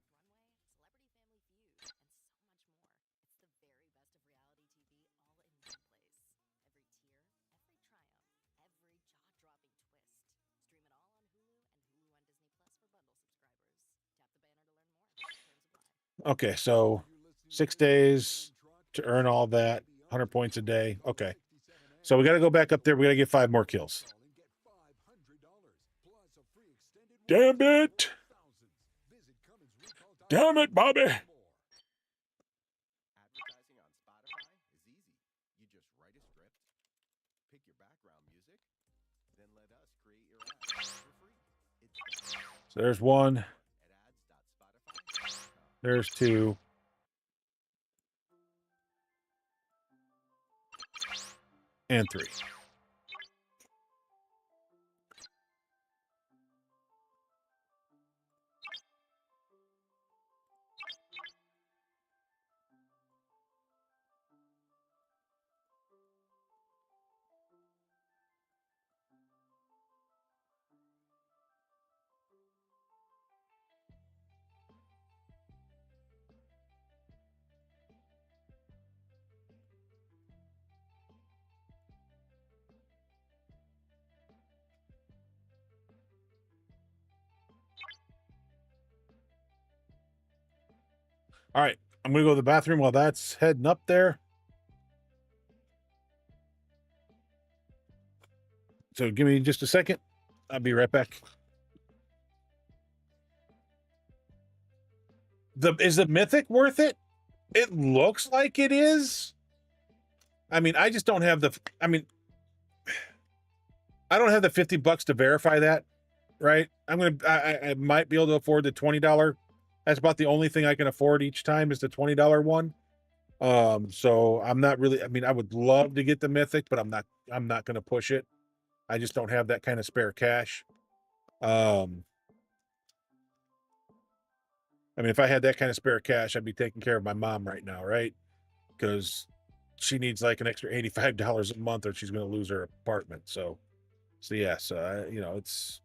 Okay, so 6 days to earn all that, 100 points a day. Okay. So we got to go back up there. We got to get 5 more kills. Damn it. Damn it, Bobby. Advertising on Spotify is easy. You just write a script, pick your background music, then let us create your ad for free. So there's 1. There's 2. And 3. All right, I'm going to go to the bathroom while that's heading up there. So give me just a second. I'll be right back. Is the Mythic worth it? It looks like it is. I mean, I just don't have the... I mean, I don't have the $50 to verify that, right? I might be able to afford the $20. That's about the only thing I can afford each time is the $20 one. So I'm not really, I mean, I would love to get the Mythic, but I'm not going to push it. I just don't have that kind of spare cash. I mean, if I had that kind of spare cash, I'd be taking care of my mom right now, right? Because she needs like an extra $85 a month or she's going to lose her apartment. So yes, you know, it's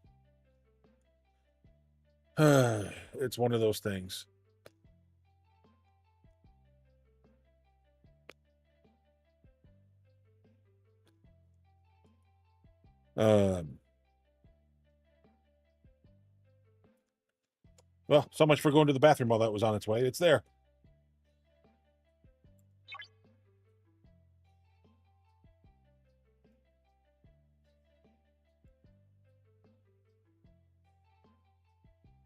one of those things. Well, so much for going to the bathroom while that was on its way. It's there.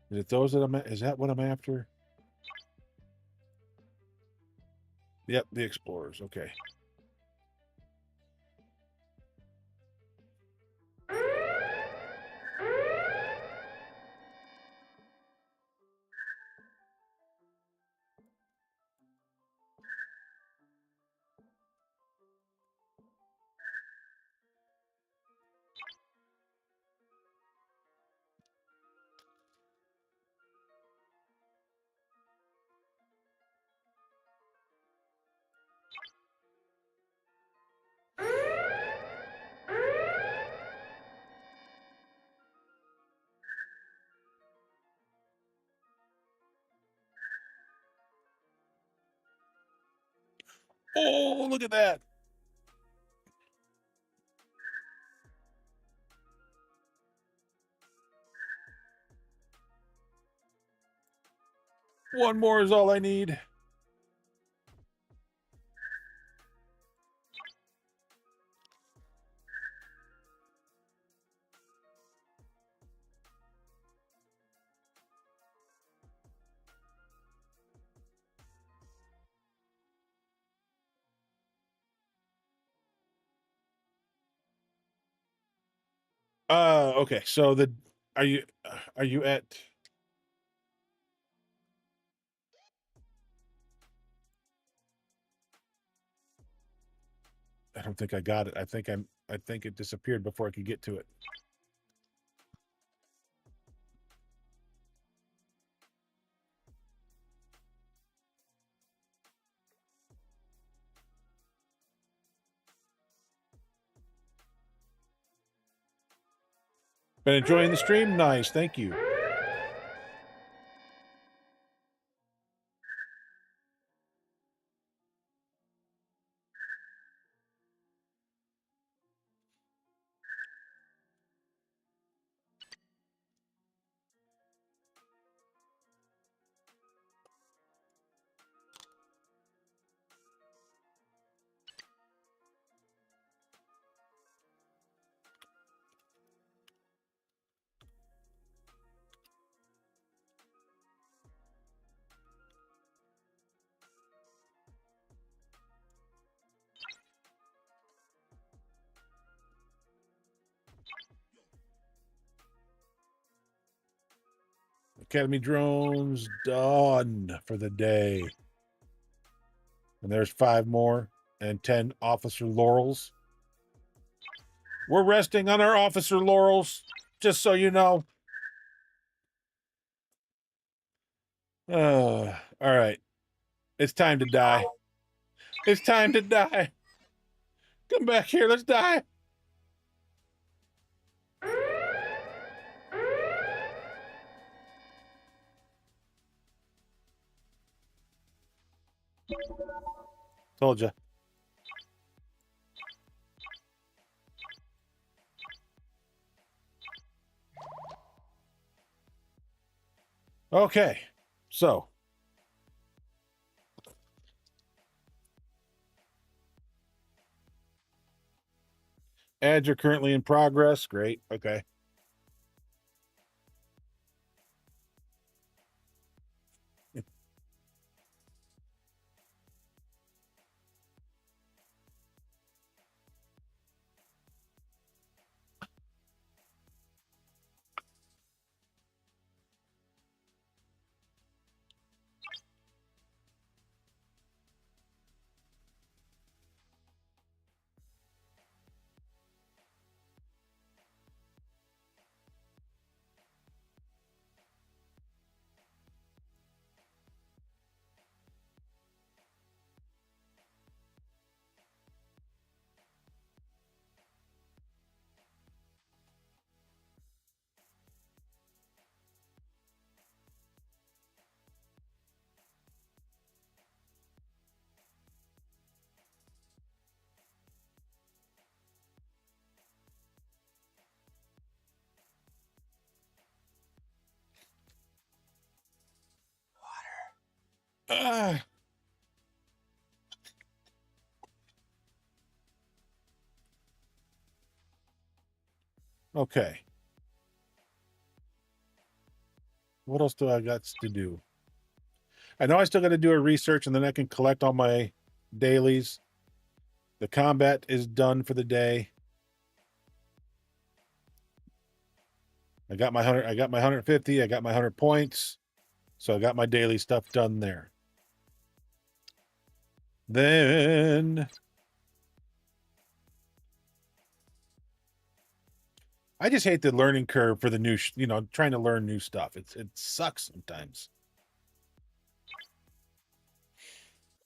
Is it those that is that what I'm after? Yep, the Explorers. Okay. Oh, look at that. One more is all I need. Okay. So are you at? I don't think I got it. I think it disappeared before I could get to it. Been enjoying the stream? Nice. Thank you. Academy drones done for the day. And there's 5 more and 10 officer laurels. We're resting on our officer laurels, just so you know. All right. It's time to die. It's time to die. Come back here. Let's die. Told you. Okay. So. Ads are currently in progress. Great. Okay. Okay. What else do I got to do? I know I still got to do a research and then I can collect all my dailies. The combat is done for the day. I got my 100, I got my 150, I got my 100 points. So I got my daily stuff done there. Then I just hate the learning curve for the new, trying to learn new stuff. It sucks sometimes.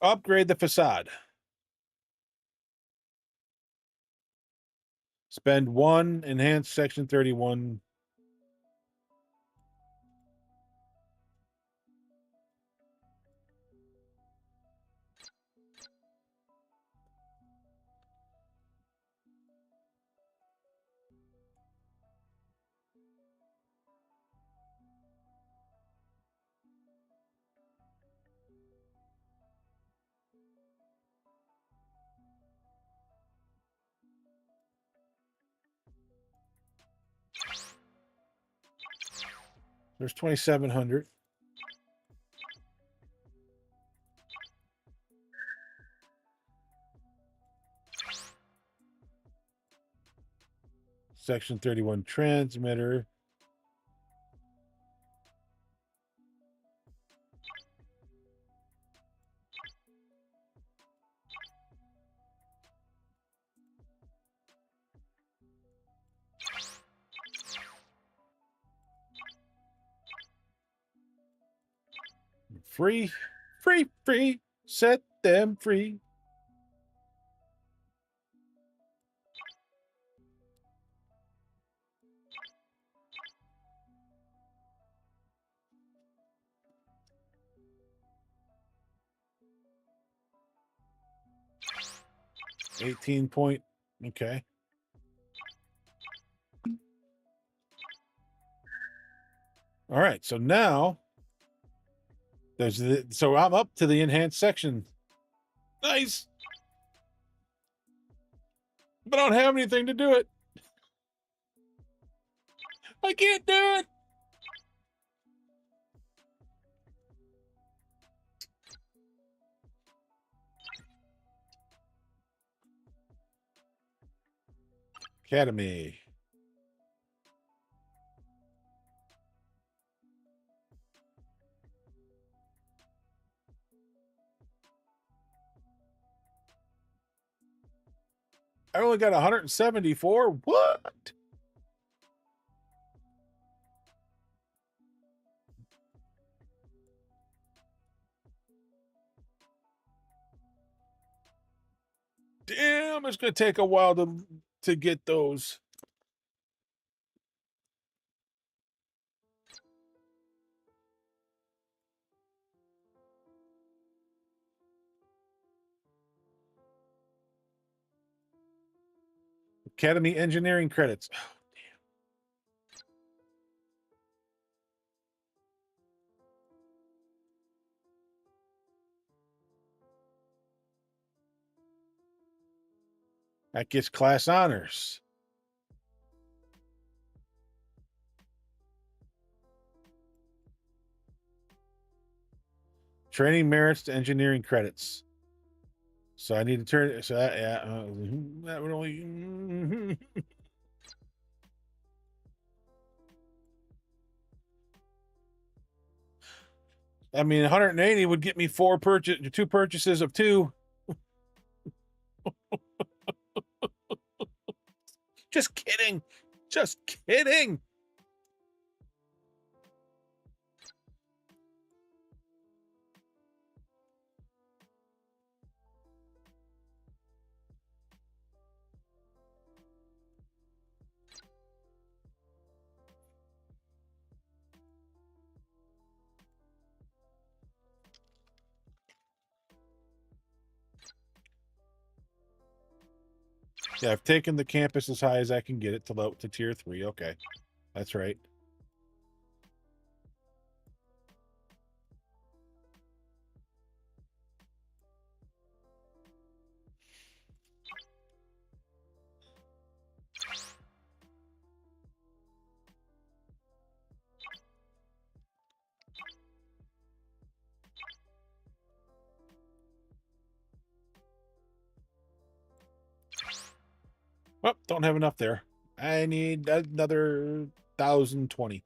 Upgrade the facade. Spend 1 enhanced section 31. There's 2,700. Section 31 transmitter. Free, free, free. Set them free. .18. Okay. All right. So now there's so I'm up to the enhanced section. Nice. But I don't have anything to do it. I can't do it. Academy. I only got 174. What? Damn, it's gonna take a while to get those. Academy engineering credits. Oh, damn. That gets class honors. Training merits to engineering credits. So I need to turn. So that, yeah, that would only. I mean, 180 would get me two purchases of 2. Just kidding. Just kidding. Yeah, I've taken the campus as high as I can get it to tier 3. Okay, that's right. Well, don't have enough there. I need another 1,020.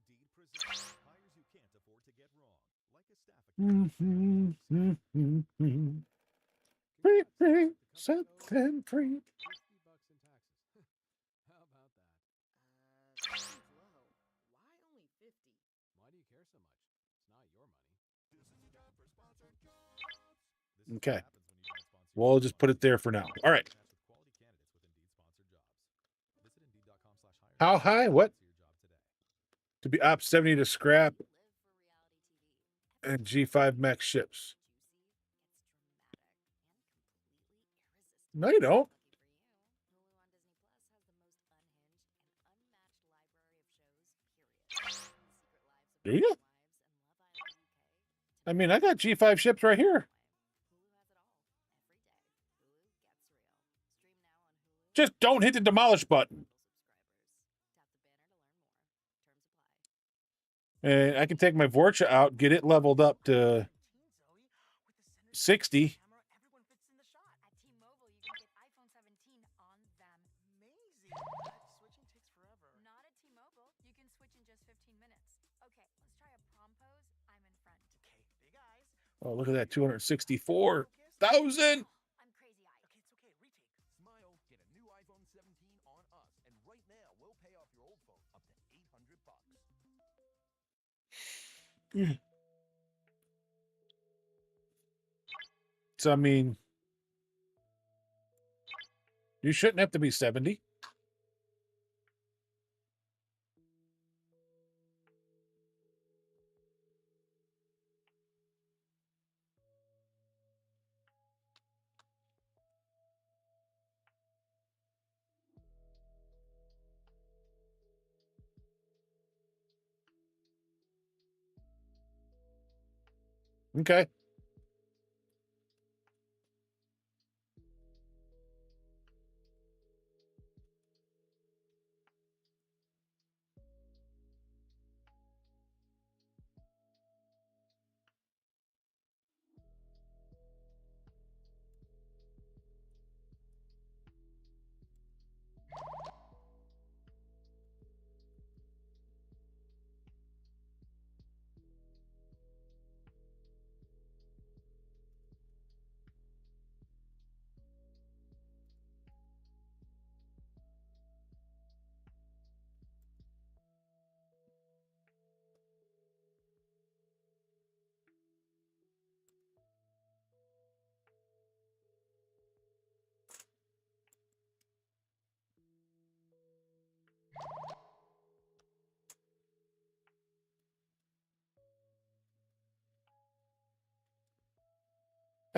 Indeed presents hires you can't afford to get wrong, like a staff Free, free, set them free. $50 in taxes. How about that? Seems low. Why only 50? Why do you care so much? It's not your money. Okay. We'll just put it there for now. All right. How high? What? To be op 70 to scrap and G5 max ships. No, you don't. Do you? I mean, I got G5 ships right here. Just don't hit the demolish button. And I can take my Vorcha out, get it leveled up to 60. Oh, look at that, 264,000. Smile, get a new iPhone 17 on us, and right now we'll pay off your old phone up to $800. So, I mean, you shouldn't have to be 70. Okay.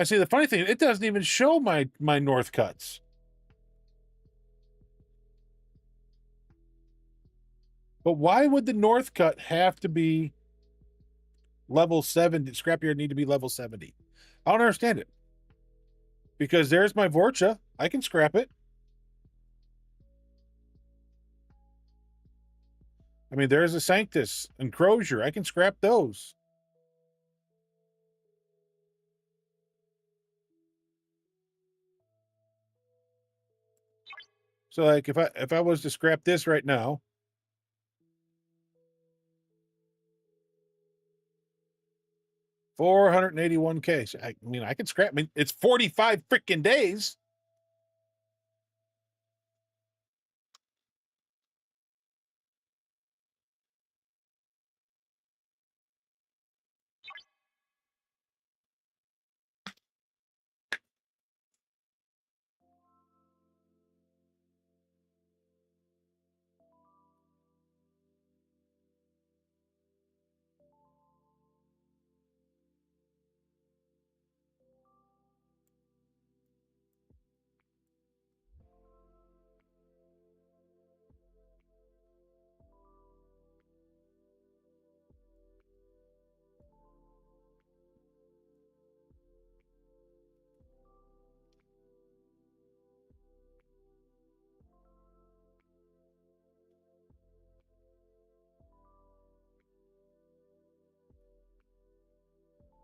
I see. The funny thing, it doesn't even show my north cuts. But why would the north cut have to be level 7? Scrapyard need to be level 70. I don't understand it. Because there's my Vorcha. I can scrap it. I mean, there's a Sanctus and Crozier. I can scrap those. So, like, if I was to scrap this right now, $481K. So I mean, I can scrap. I mean, it's 45 freaking days.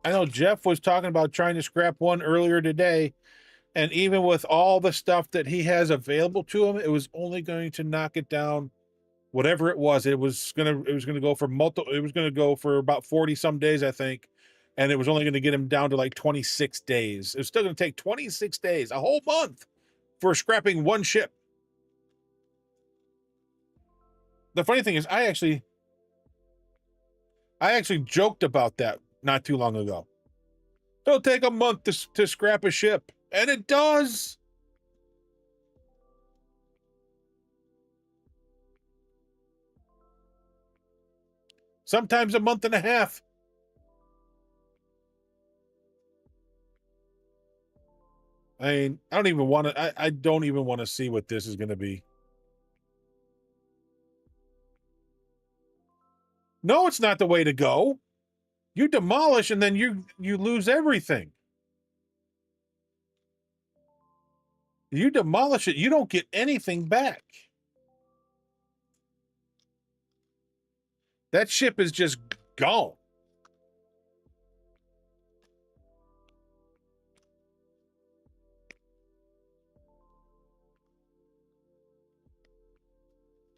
I know Jeff was talking about trying to scrap one earlier today, and even with all the stuff that he has available to him, it was only going to knock it down. Whatever it was gonna go for it was gonna go for about 40 some days, I think, and it was only gonna get him down to like 26 days. It was still gonna take 26 days, a whole month, for scrapping one ship. The funny thing is, I actually joked about that not too long ago. It'll take a month to scrap a ship, and it does. Sometimes a month and a half. I mean, I don't even want to. I don't even want to see what this is going to be. No, it's not the way to go. You demolish and then you lose everything. You demolish it, you don't get anything back. That ship is just gone.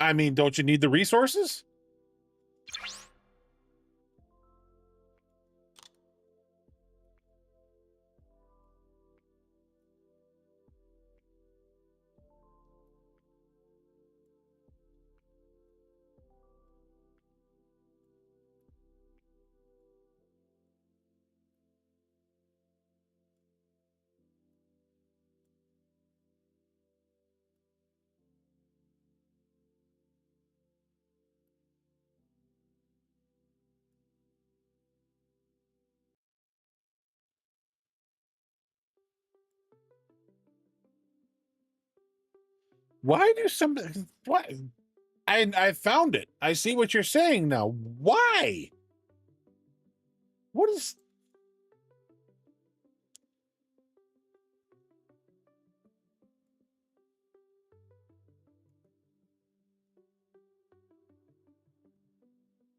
I mean, don't you need the resources? Why do some what? I found it. I see what you're saying now. Why? What is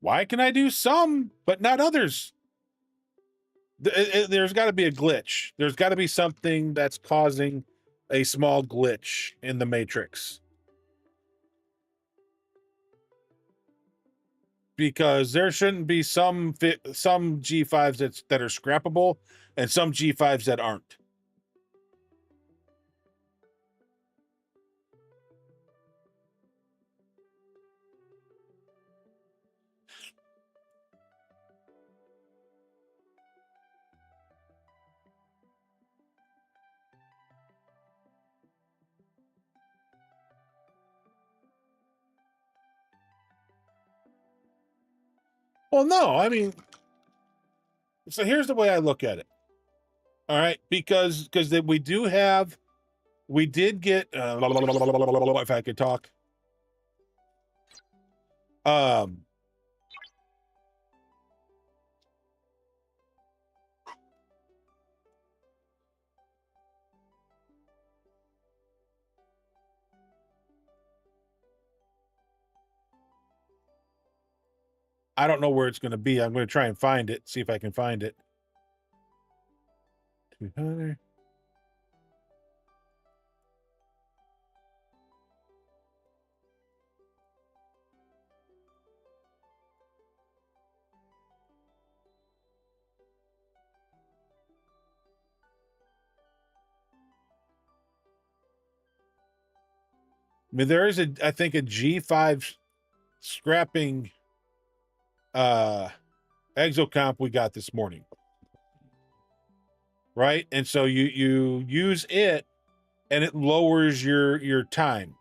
why can I do some but not others? There's got to be a glitch. There's got to be something that's causing a small glitch in the matrix. Because there shouldn't be some G5s that are scrappable and some G5s that aren't. Well, no, I mean, so here's the way I look at it. All right, because we did get if I could talk. I don't know where it's going to be. I'm going to try and find it, see if I can find it. 200. I mean, there is I think a G5 scrapping exocomp we got this morning. Right? And so you use it and it lowers your time.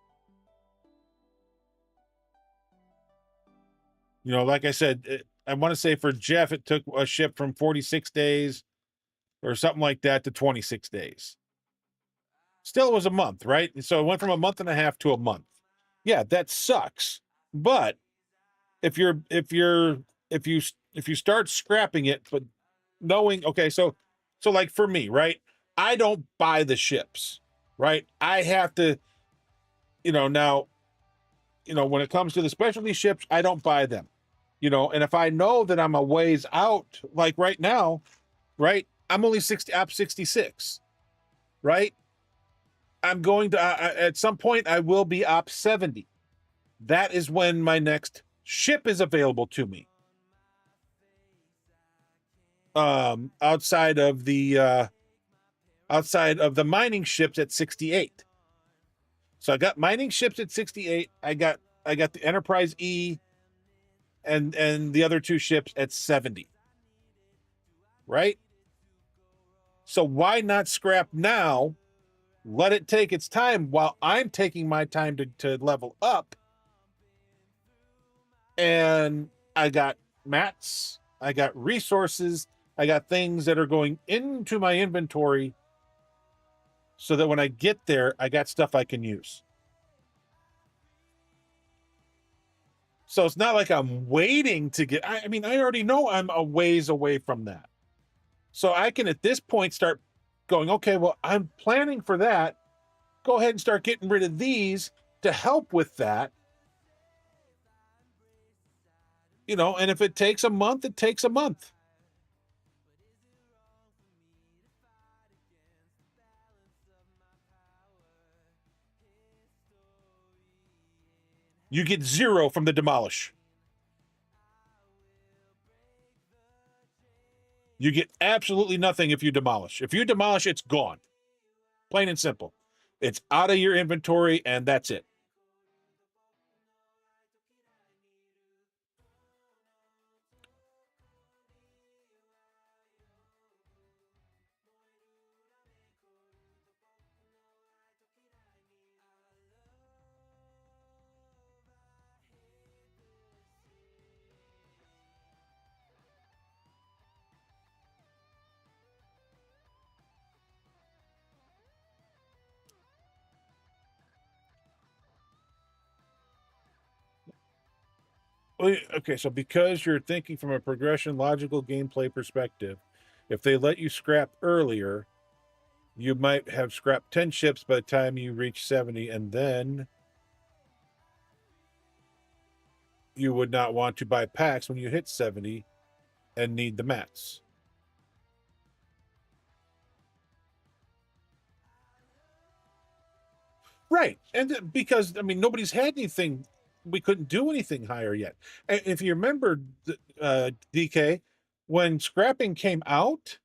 You know, like I said, I want to say for Jeff, it took a ship from 46 days or something like that to 26 days. Still, it was a month, right? So it went from a month and a half to a month. Yeah, that sucks. But if you start scrapping it, but knowing, okay, so like for me, right? I don't buy the ships, right? I have to, now, when it comes to the specialty ships, I don't buy them. And if I know that I'm a ways out, like right now, right? I'm only 66, right? I'm going to, at some point, I will be op 70. That is when my next ship is available to me. Outside of the mining ships at 68. So I got mining ships at 68. I got the Enterprise E and the other two ships at 70. Right? So why not scrap now? Let it take its time while I'm taking my time to level up. And I got mats, I got resources, I got things that are going into my inventory so that when I get there, I got stuff I can use. So it's not like I'm waiting to get, I mean, I already know I'm a ways away from that. So I can, at this point, start going, okay, well, I'm planning for that. go ahead and start getting rid of these to help with that. You know, and if it takes a month, it takes a month. You get 0 from the demolish. You get absolutely nothing if you demolish. If you demolish, it's gone. Plain and simple. It's out of your inventory, and that's it. Okay, so because you're thinking from a progression, logical gameplay perspective, if they let you scrap earlier, you might have scrapped 10 ships by the time you reach 70, and then you would not want to buy packs when you hit 70 and need the mats. Right. And because, I mean, nobody's had anything, we couldn't do anything higher yet. And if you remember, DK, when scrapping came out,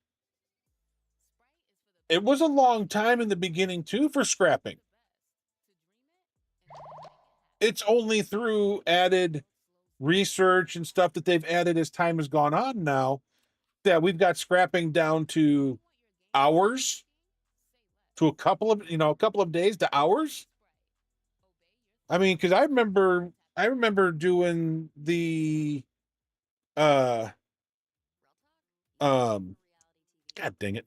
it was a long time in the beginning too for scrapping. It's only through added research and stuff that they've added as time has gone on now that we've got scrapping down to hours, to a couple of days to hours. I mean, because I remember doing the God dang it.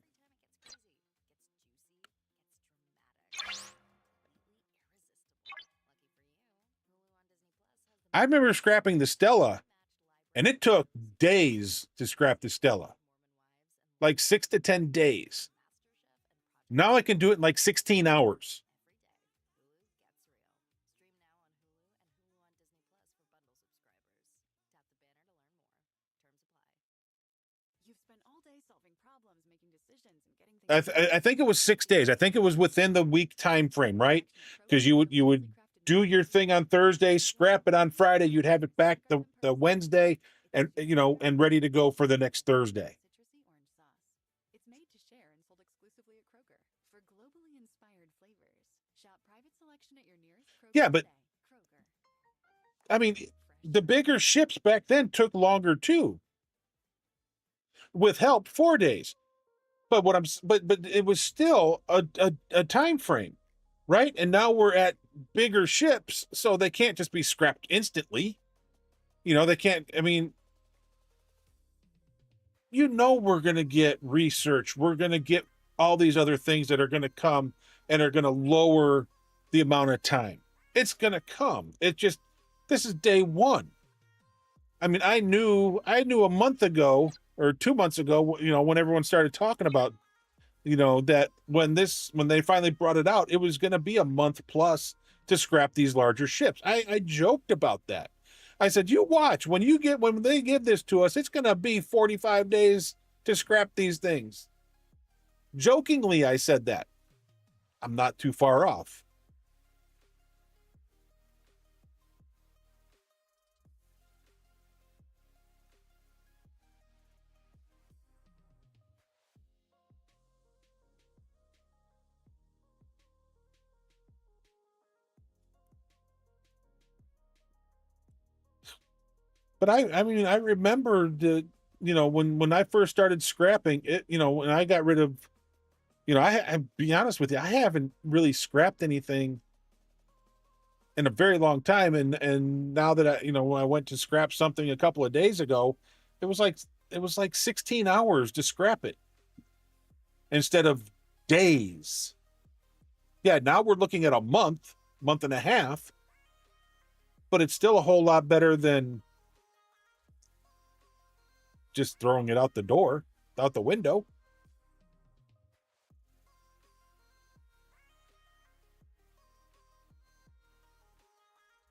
I remember scrapping the Stella, and it took days to scrap the Stella. Like 6 to 10 days. Now I can do it in like 16 hours. I think it was 6 days. I think it was within the week time frame, right? Because you would do your thing on Thursday, scrap it on Friday, you'd have it back the Wednesday, and and ready to go for the next Thursday. It's made to share and sold exclusively at Kroger. For globally inspired flavors, shop private selection at your nearest Kroger. Yeah, but I mean, the bigger ships back then took longer too. With help, 4 days. But but it was still a time frame, right? And now we're at bigger ships, so they can't just be scrapped instantly. They can't. I mean, we're going to get research. We're going to get all these other things that are going to come and are going to lower the amount of time. It's going to come. This is day one. I mean, I knew a month ago or 2 months ago, when everyone started talking about, that when they finally brought it out, it was going to be a month plus to scrap these larger ships. I joked about that. I said, you watch, when they give this to us, it's going to be 45 days to scrap these things. Jokingly, I said that. I'm not too far off. But I mean, I remember when I first started scrapping it, when I got rid of, I be honest with you, I haven't really scrapped anything in a very long time. And now that when I went to scrap something a couple of days ago, it was like 16 hours to scrap it instead of days. Yeah. Now we're looking at a month and a half, but it's still a whole lot better than just throwing it out the window.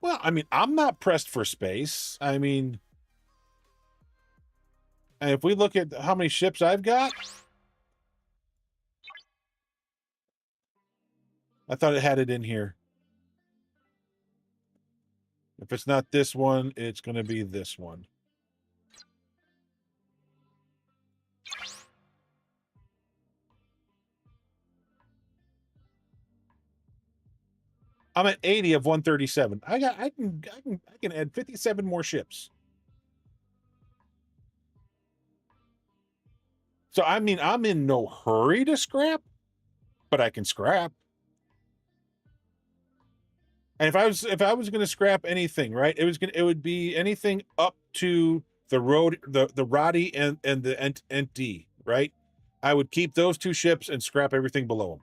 Well, I mean, I'm not pressed for space. I mean, and if we look at how many ships I've got, I thought it had it in here. If it's not this one, it's going to be this one. I'm at 80 of 137. I can add 57 more ships. So I mean, I'm in no hurry to scrap, but I can scrap. And if I was going to scrap anything, right, it would be anything up to the road, the Roddy and the NT, right? I would keep those two ships and scrap everything below them.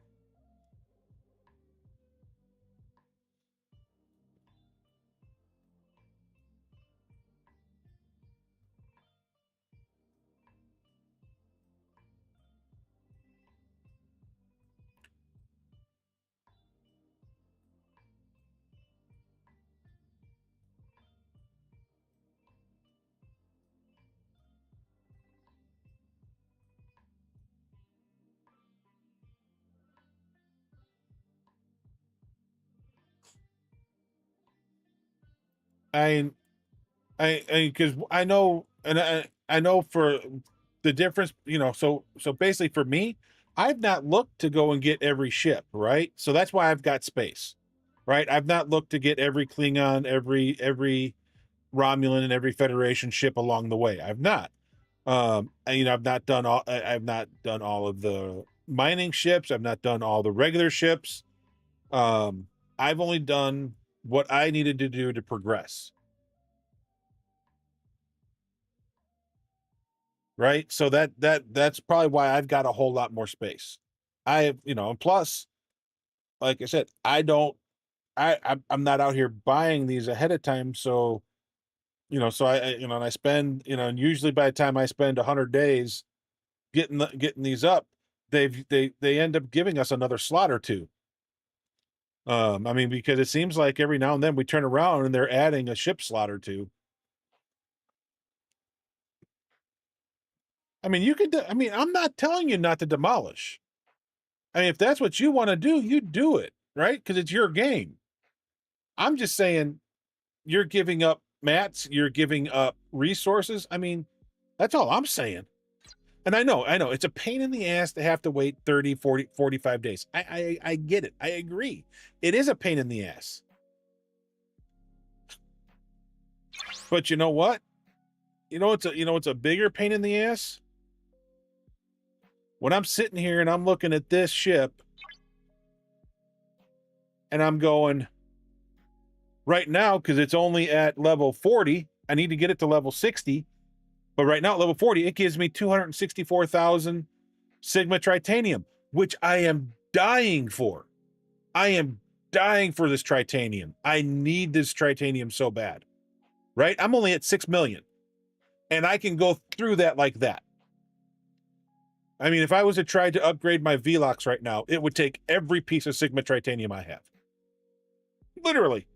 I because I know, and I know for the difference, you know. So basically, for me, I've not looked to go and get every ship, right? So that's why I've got space, right? I've not looked to get every Klingon, every Romulan, and every Federation ship along the way. I've not. And, you know, I've not done all of the mining ships. I've not done all the regular ships. I've only done what I needed to do to progress. Right. So that's probably why I've got a whole lot more space. You know, and plus, like I said, I'm not out here buying these ahead of time. So, you know, you know, and I spend, you know, and usually by the time I spend 100 days getting these up, they end up giving us another slot or two. I mean, because it seems like every now and then we turn around and they're adding a ship slot or two. I mean, I mean, I'm not telling you not to demolish. I mean, if that's what you want to do, you do it, right? Because it's your game. I'm just saying you're giving up mats, you're giving up resources. I mean, that's all I'm saying. And I know it's a pain in the ass to have to wait 30, 40, 45 days. I get it. I agree. It is a pain in the ass. But you know what? It's a bigger pain in the ass. When I'm sitting here and I'm looking at this ship and I'm going right now, because it's only at level 40, I need to get it to level 60. But right now at level 40, it gives me 264,000 Sigma Tritanium, which I am dying for. I am dying for this Tritanium. I need this Tritanium so bad, right? I'm only at 6 million and I can go through that like that. I mean, if I was to try to upgrade my Velox right now, it would take every piece of Sigma Tritanium I have. Literally.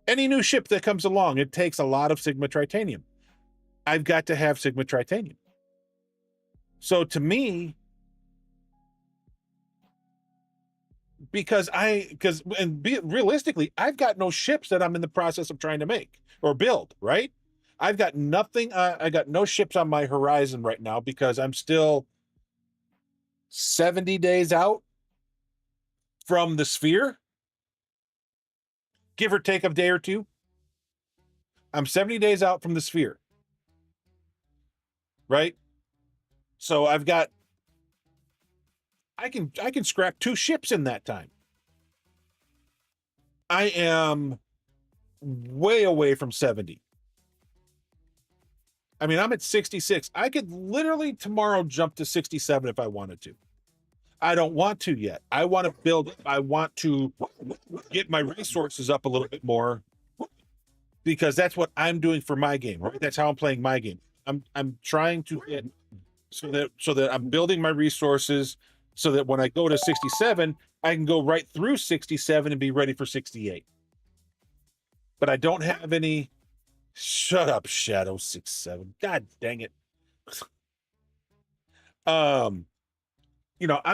Any new ship that comes along, it takes a lot of Sigma Tritanium. I've got to have Sigma Tritanium. So to me, realistically, I've got no ships that I'm in the process of trying to make or build, right? I've got nothing. I got no ships on my horizon right now because I'm still 70 days out from the sphere, give or take a day or two. I'm 70 days out from the sphere, right? So I can scrap 2 ships in that time. I am way away from 70. I mean, I'm at 66. I could literally tomorrow jump to 67 if I wanted to. I don't want to yet. I want to build. I want to get my resources up a little bit more because that's what I'm doing for my game, right? That's how I'm playing my game. I'm trying to get so that I'm building my resources so that when I go to 67, I can go right through 67 and be ready for 68. but I don't have any. Shut up, Shadow 67. God dang it. I'm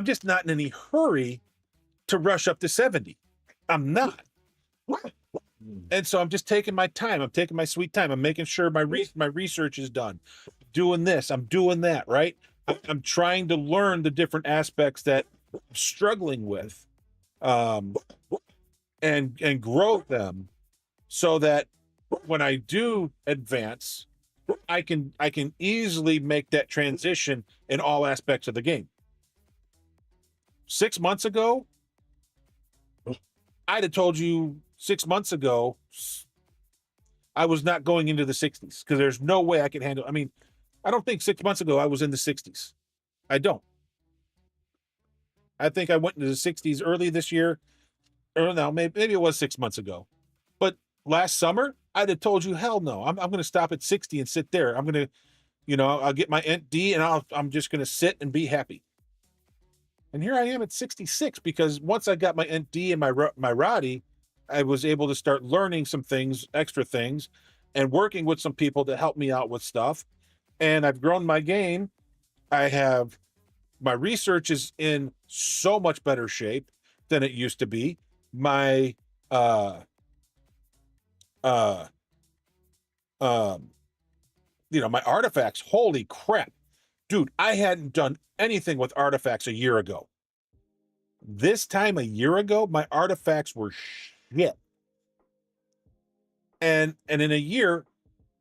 just not in any hurry to rush up to 70. I'm not. And so I'm just taking my time. I'm taking my sweet time. I'm making sure my research is done. Doing this, I'm doing that, right? I'm trying to learn the different aspects that I'm struggling with, and grow them so that when I do advance, I can easily make that transition in all aspects of the game. 6 months ago, I'd have told you 6 months ago I was not going into the 60s because there's no way I can handle. I mean, I don't think 6 months ago I was in the 60s. I don't. I think I went into the 60s early this year. Or no, maybe it was 6 months ago. But last summer, I'd have told you, hell no. I'm going to stop at 60 and sit there. I'm going to, I'll get my Ent D and I'm just going to sit and be happy. And here I am at 66 because once I got my Ent D and my Roddy, I was able to start learning some things, extra things, and working with some people to help me out with stuff. And I've grown my game. My research is in so much better shape than it used to be. My my artifacts, holy crap. Dude, I hadn't done anything with artifacts a year ago. This time a year ago, my artifacts were shit. And in a year,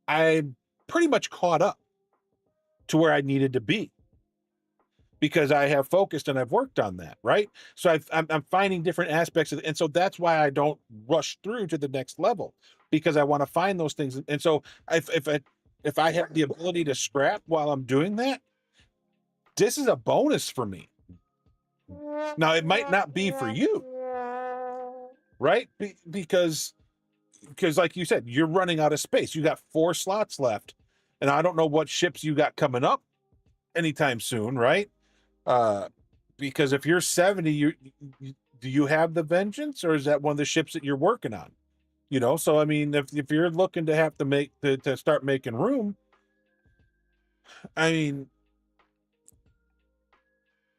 I pretty much caught up to where I needed to be because I have focused and I've worked on that, right? So I'm finding different aspects of it. And so that's why I don't rush through to the next level because I want to find those things. And so if I have the ability to scrap while I'm doing that, this is a bonus for me. Now, it might not be for you, right? Because like you said, you're running out of space. You got 4 slots left, and I don't know what ships you got coming up anytime soon, right? Because if you're 70, do you have the Vengeance, or is that one of the ships that you're working on? So I mean, if you're looking to have to start making room, I mean,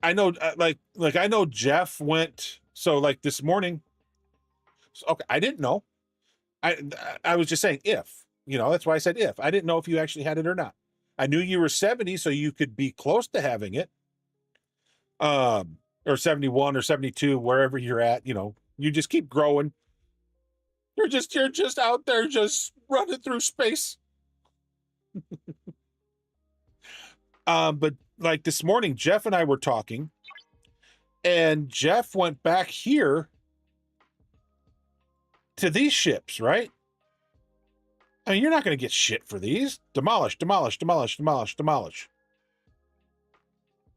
I know, like I know Jeff went. So like this morning, okay, I didn't know. I was just saying if, that's why I said if. I didn't know if you actually had it or not. I knew you were 70, so you could be close to having it. Or 71 or 72, wherever you're at, you just keep growing. You're just out there just running through space. But like this morning, Jeff and I were talking, and Jeff went back here to these ships, right? I mean, you're not going to get shit for these. Demolish, demolish, demolish, demolish, demolish.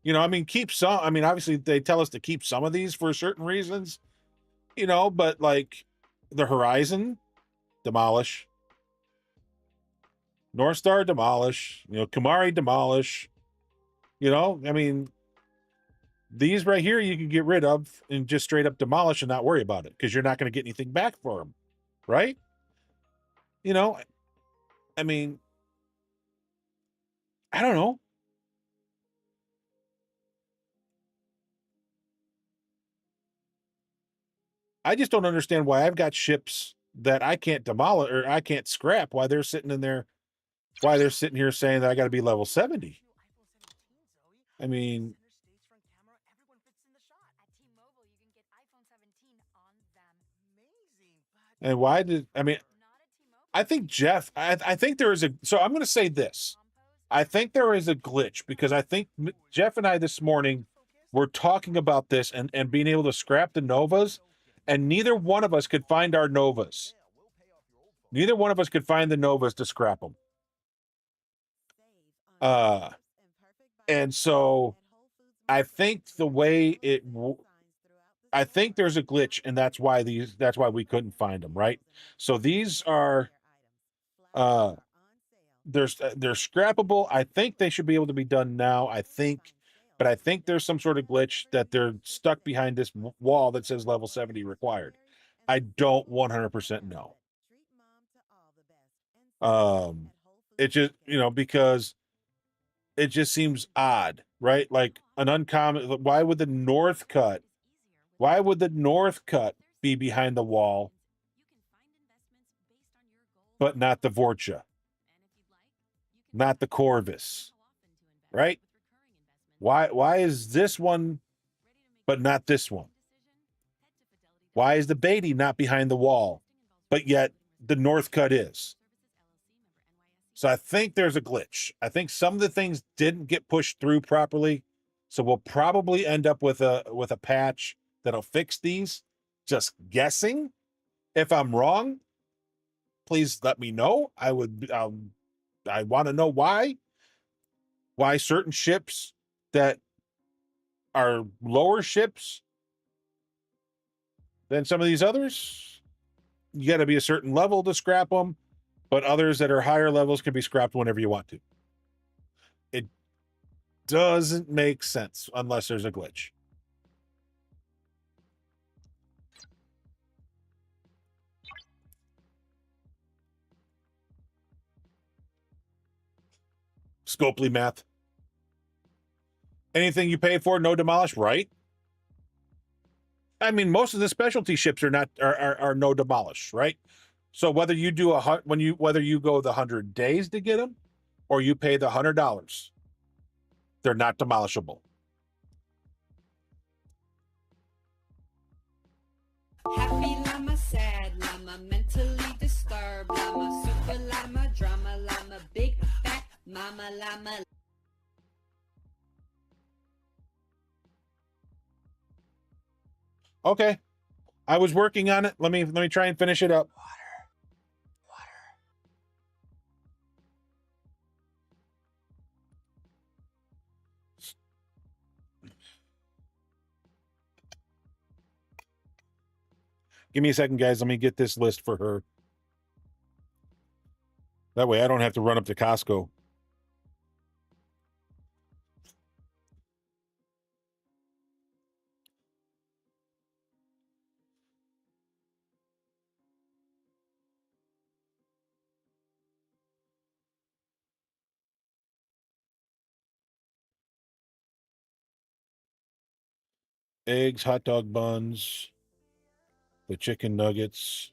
I mean, keep some. I mean, obviously they tell us to keep some of these for certain reasons, but like the Horizon, demolish. North Star, demolish. Kumari, demolish. I mean, these right here you can get rid of and just straight up demolish and not worry about it because you're not going to get anything back for them, right? I mean, I don't know. I just don't understand why I've got ships that I can't demolish or I can't scrap while they're sitting in there, why they're sitting here saying that I got to be level 70. I mean, and why did, I mean, I think Jeff, I think there is so I'm going to say this. I think there is a glitch because I think Jeff and I this morning were talking about this and being able to scrap the Novas, and neither one of us could find our Novas. Neither one of us could find the Novas to scrap them. And so I think the way I think there's a glitch, and that's why we couldn't find them, right? So these are they're scrappable. I think they should be able to be done now. But I think there's some sort of glitch that they're stuck behind this wall that says level 70 required. I don't 100% know. It just, because it just seems odd, right? Like an uncommon. Why would the north cut be behind the wall, but not the Vorcha, not the Corvus, right? Why is this one, but not this one? Why is the Beatty not behind the wall, but yet the north cut is? So I think there's a glitch. I think some of the things didn't get pushed through properly. So we'll probably end up with a patch that'll fix these. Just guessing. If I'm wrong, please let me know. I want to know why certain ships that are lower ships than some of these others, you got to be a certain level to scrap them, but others that are higher levels can be scrapped whenever you want to. It doesn't make sense unless there's a glitch. Scopely math. Anything you pay for, no demolish, right? I mean, most of the specialty ships are no demolish, right? So whether you do whether you go the 100 days to get them, or you pay the $100, they're not demolishable. Happy llama, sad llama, mentally disturbed llama, super llama, drama llama, big fat mama llama. Okay, I was working on it. Let me try and finish it up. Give me a second, guys. Let me get this list for her. That way I don't have to run up to Costco. Eggs, hot dog buns, the chicken nuggets.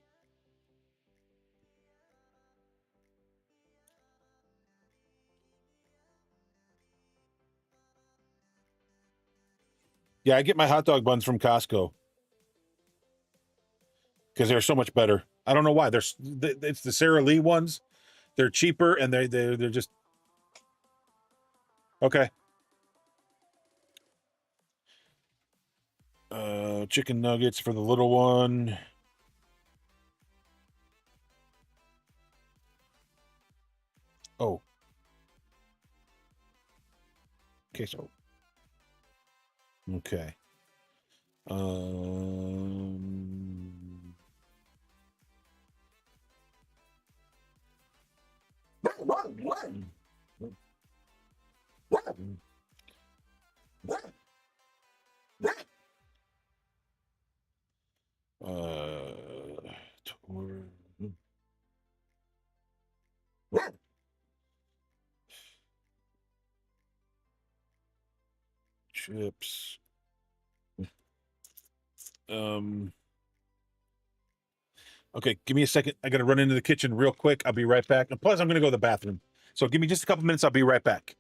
Yeah, I get my hot dog buns from Costco because they're so much better. I don't know why. It's the Sara Lee ones. They're cheaper and they're just okay. Chicken nuggets for the little one. Oh. Queso. Okay. Chips. Okay, give me a second. I gotta run into the kitchen real quick. I'll be right back. And plus, I'm gonna go to the bathroom. So give me just a couple minutes. I'll be right back.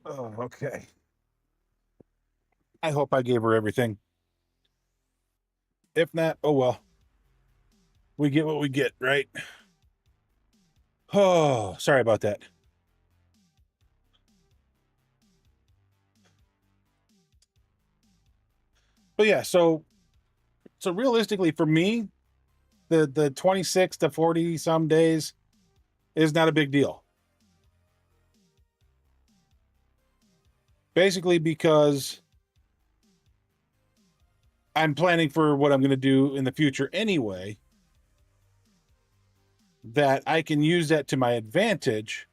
Oh, okay. I hope I gave her everything. If not, oh well. We get what we get, right? Oh, sorry about that. But yeah, so realistically for me, the 26 to 40 some days is not a big deal. Basically because I'm planning for what I'm going to do in the future anyway, that I can use that to my advantage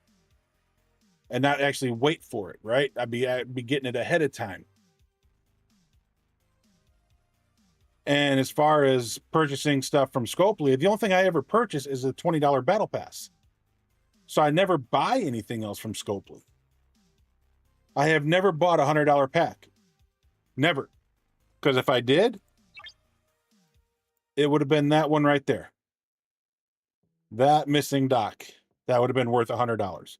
and not actually wait for it, right? I'd be getting it ahead of time. And as far as purchasing stuff from Scopely, the only thing I ever purchase is a $20 battle pass. So I never buy anything else from Scopely. I have never bought a $100 pack. Never. Because if I did, it would have been that one right there. That missing dock. That would have been worth $100.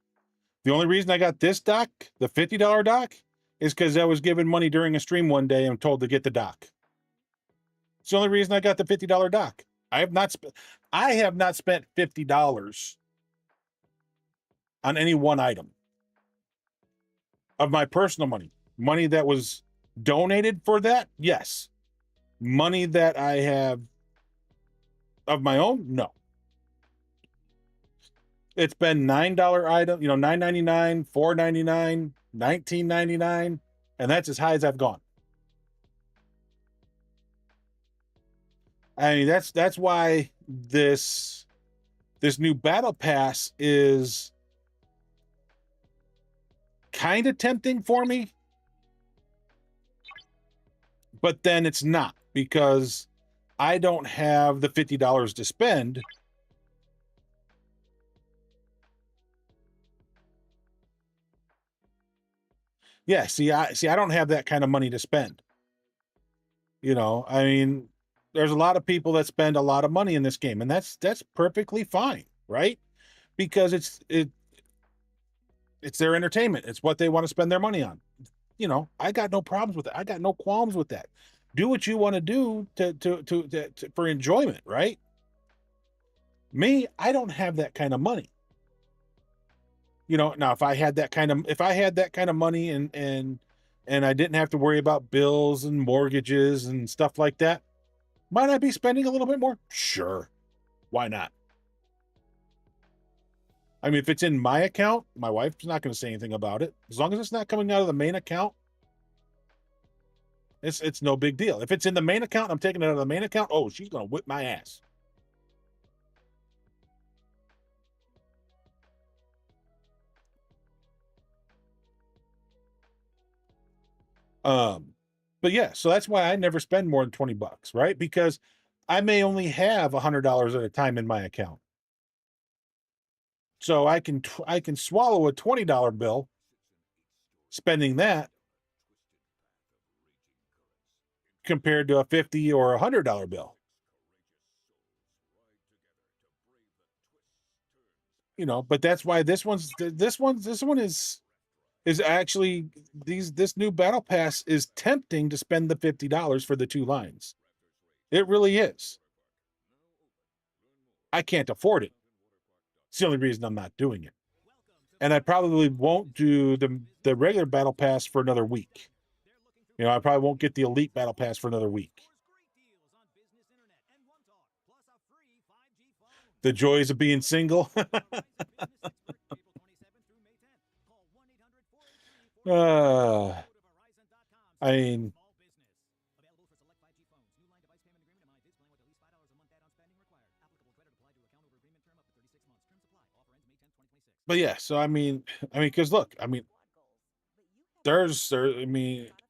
The only reason I got this dock, the $50 dock, is because I was given money during a stream one day and told to get the dock. It's the only reason I got the $50 dock. I have not spent $50 on any one item of my personal money. Money that was donated for that, yes. Money that I have of my own, no. It's been $9 item, $9.99, $4.99, $19.99, and that's as high as I've gone. I mean, that's why this new battle pass is kind of tempting for me, but then it's not, because I don't have the $50 to spend. Yeah, I don't have that kind of money to spend. I mean, there's a lot of people that spend a lot of money in this game, and that's perfectly fine, right? Because it's their entertainment. It's what they want to spend their money on. I got no problems with it. I got no qualms with that. Do what you want to do to for enjoyment, right? Me, I don't have that kind of money. Now if I had that kind of money and I didn't have to worry about bills and mortgages and stuff like that, might I be spending a little bit more? Sure. Why not? I mean, if it's in my account, my wife's not going to say anything about it. As long as it's not coming out of the main account, it's no big deal. If it's in the main account, I'm taking it out of the main account. Oh, she's going to whip my ass. But yeah, so that's why I never spend more than $20, right? Because I may only have $100 at a time in my account. So I can swallow a $20 bill, spending that, compared to a $50 or $100 bill. But that's why this one is actually this new battle pass is tempting to spend the $50 for the 2 lines. It really is. I can't afford it. It's the only reason I'm not doing it. And I probably won't do the regular battle pass for another week. I probably won't get the elite battle pass for another week. The joys of being single. I mean, but yeah, so I mean, because look,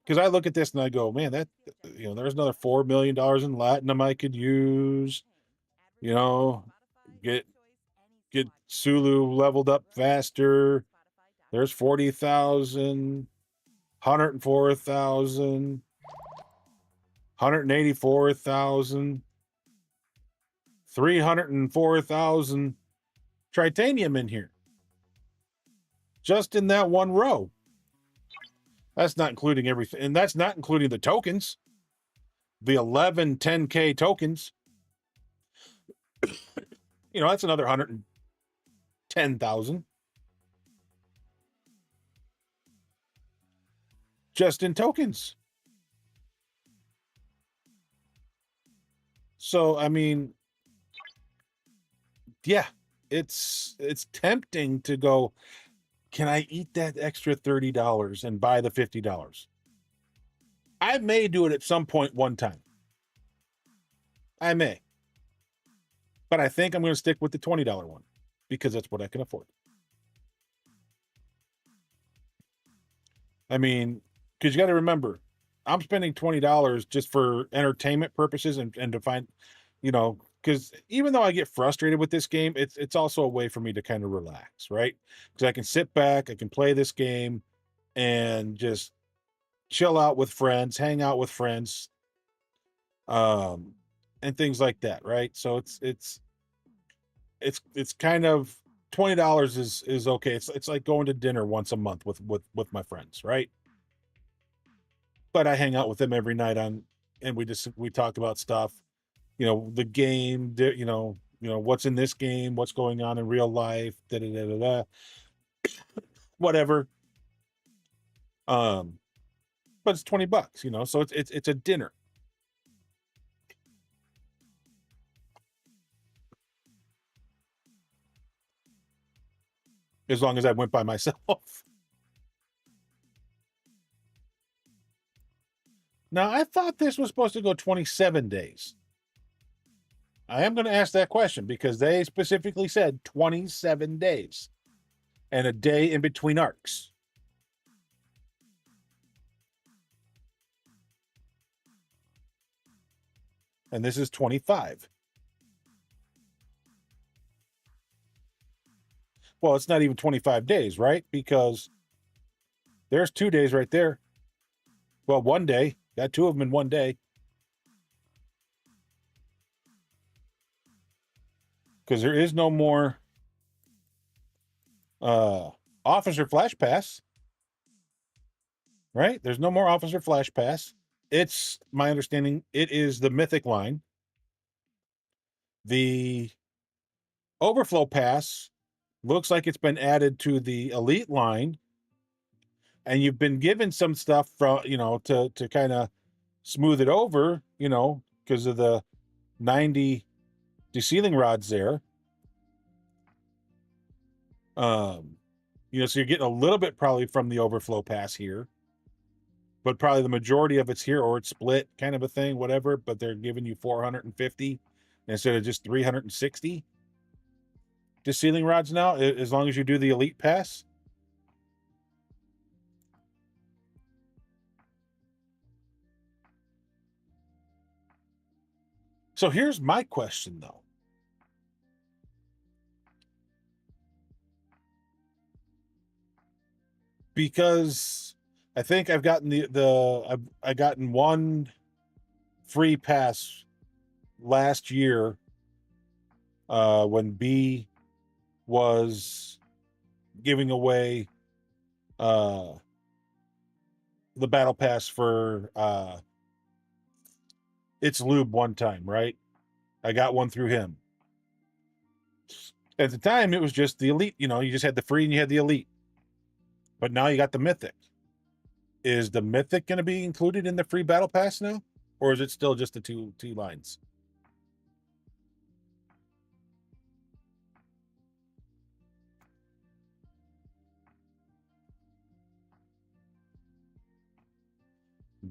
because I look at this and I go, man, that there's another $4 million in Latinum I could use. Get Sulu leveled up faster. There's 40,000, 104,000, 184,000, 304,000 tritanium in here. Just in that one row. That's not including everything, and that's not including the tokens. The 11 10K tokens. That's another 110,000 just in tokens. So, I mean, yeah, it's tempting to go, can I eat that extra $30 and buy the $50? I may do it at some point one time. I may. But I think I'm going to stick with the $20 one because that's what I can afford. I mean, because you got to remember, I'm spending $20 just for entertainment purposes and to find, because even though I get frustrated with this game, it's also a way for me to kind of relax, right? Because I can sit back, I can play this game, and just chill out with friends, hang out with friends, and things like that, right? So it's kind of $20 is okay. It's like going to dinner once a month with my friends, right? But I hang out with them every night and we talk about stuff, the game, what's in this game, what's going on in real life, da da da da da, whatever. But it's $20, so it's a dinner. As long as I went by myself. Now, I thought this was supposed to go 27 days. I am going to ask that question because they specifically said 27 days and a day in between arcs. And this is 25. Well, it's not even 25 days, right? Because there's 2 days right there. Well, one day. Got 2 of them in one day. Because there is no more Officer Flash Pass. Right? There's no more Officer Flash Pass. It's my understanding it is the Mythic line. The Overflow Pass looks like it's been added to the Elite line. And you've been given some stuff from, to kind of smooth it over, because of the 90 de-sealing rods there. So you're getting a little bit probably from the Overflow Pass here, but probably the majority of it's here, or it's split kind of a thing, whatever, but they're giving you 450 instead of just 360 de-sealing rods now, as long as you do the Elite Pass. So here's my question, though. Because I think I've gotten I've gotten one free pass last year when B was giving away the battle pass for It's Lube one time, right? I got one through him. At the time, it was just the Elite. You just had the free and you had the Elite. But now you got the Mythic. Is the Mythic going to be included in the free battle pass now? Or is it still just the two lines?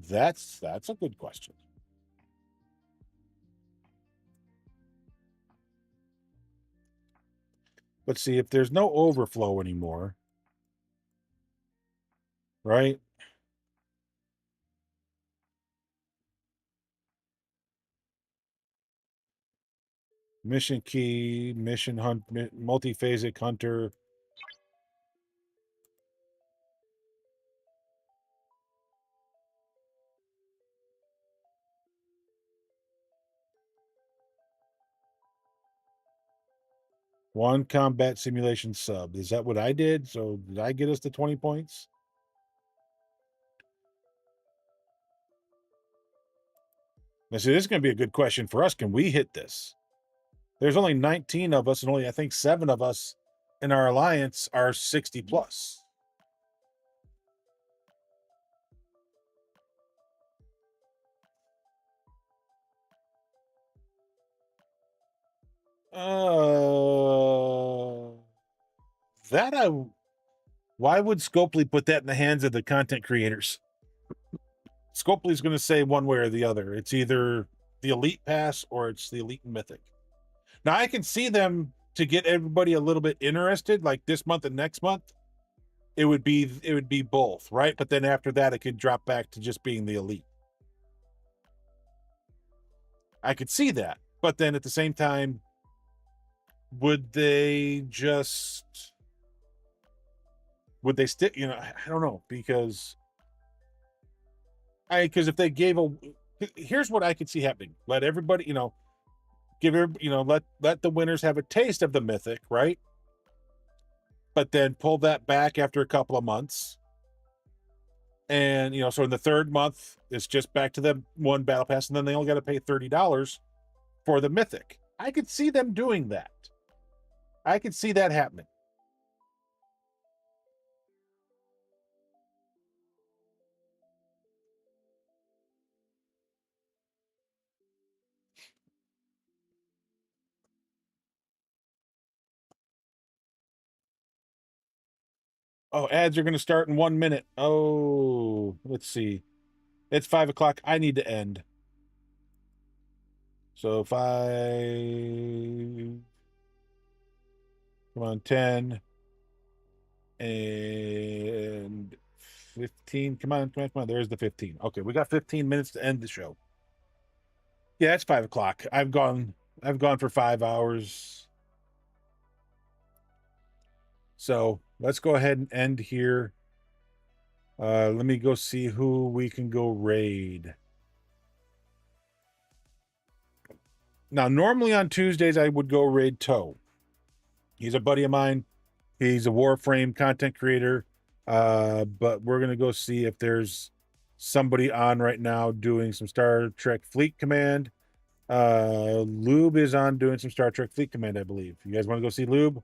That's a good question. Let's see, if there's no overflow anymore, right? Mission key, mission hunt, multiphasic hunter. One combat simulation sub. Is that what I did? So did I get us to 20 points? Now, see, this is going to be a good question for us. Can we hit this? There's only 19 of us, and only, I think, 7 of us in our alliance are 60 plus. Why would Scopely put that in the hands of the content creators? Scopely's going to say one way or the other. It's either the Elite Pass or it's the Elite and Mythic. Now, I can see them to get everybody a little bit interested, like this month and next month. It would be both, right? But then after that, it could drop back to just being the Elite. I could see that. But then at the same time, would they stick? I don't know, because if they gave here's what I could see happening. Let everybody, let the winners have a taste of the Mythic, right? But then pull that back after a couple of months. And, so in the third month, it's just back to the one battle pass, and then they only got to pay $30 for the Mythic. I could see them doing that. I could see that happening. Oh, ads are going to start in 1 minute. Oh, let's see. It's 5 o'clock. I need to end. So 5, come on, 10 and 15. Come on. There's the 15. Okay, we got 15 minutes to end the show. Yeah, it's 5 o'clock. I've gone for 5 hours. So let's go ahead and end here. Let me go see who we can go raid. Now, normally on Tuesdays, I would go raid Toe. He's a buddy of mine. He's a Warframe content creator. But we're going to go see if there's somebody on right now doing some Star Trek Fleet Command. Lube is on doing some Star Trek Fleet Command, I believe. You guys want to go see Lube?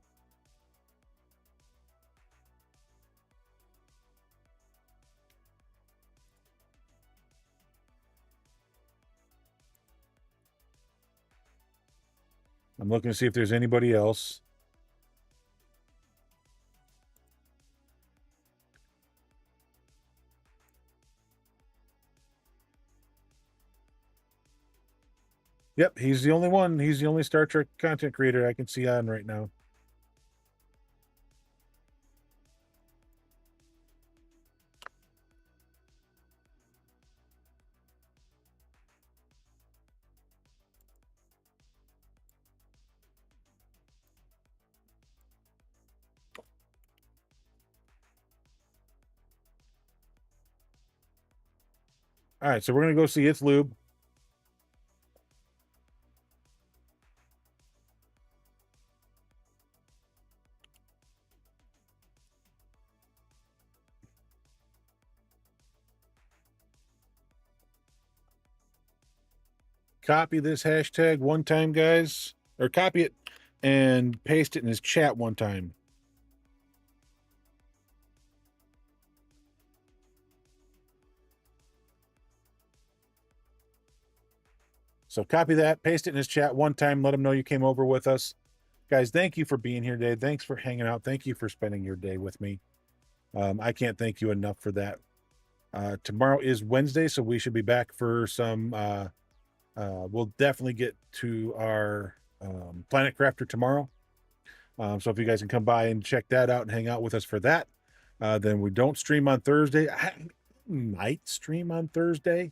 I'm looking to see if there's anybody else. Yep, he's the only one. He's the only Star Trek content creator I can see on right now. All right, so we're going to go see It's Lube. Copy this hashtag one time, guys, or copy it and paste it in his chat one time. So copy that, paste it in his chat one time, let him know you came over with us. Guys, thank you for being here today. Thanks for hanging out. Thank you for spending your day with me. I can't thank you enough for that. Tomorrow is Wednesday, so we should be back for some we'll definitely get to our Planet Crafter tomorrow. So if you guys can come by and check that out and hang out with us for that. Then we don't stream on Thursday. I might stream on Thursday.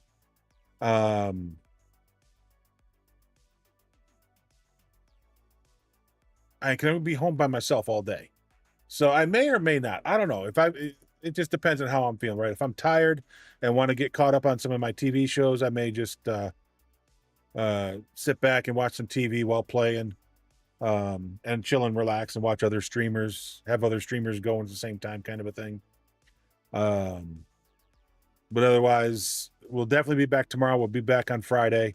I can be home by myself all day. So I may or may not. I don't know. It just depends on how I'm feeling, right? If I'm tired and want to get caught up on some of my TV shows, I may just sit back and watch some TV while playing, and chill and relax and watch other streamers, have other streamers going at the same time, kind of a thing. But otherwise, we'll definitely be back tomorrow. We'll be back on Friday.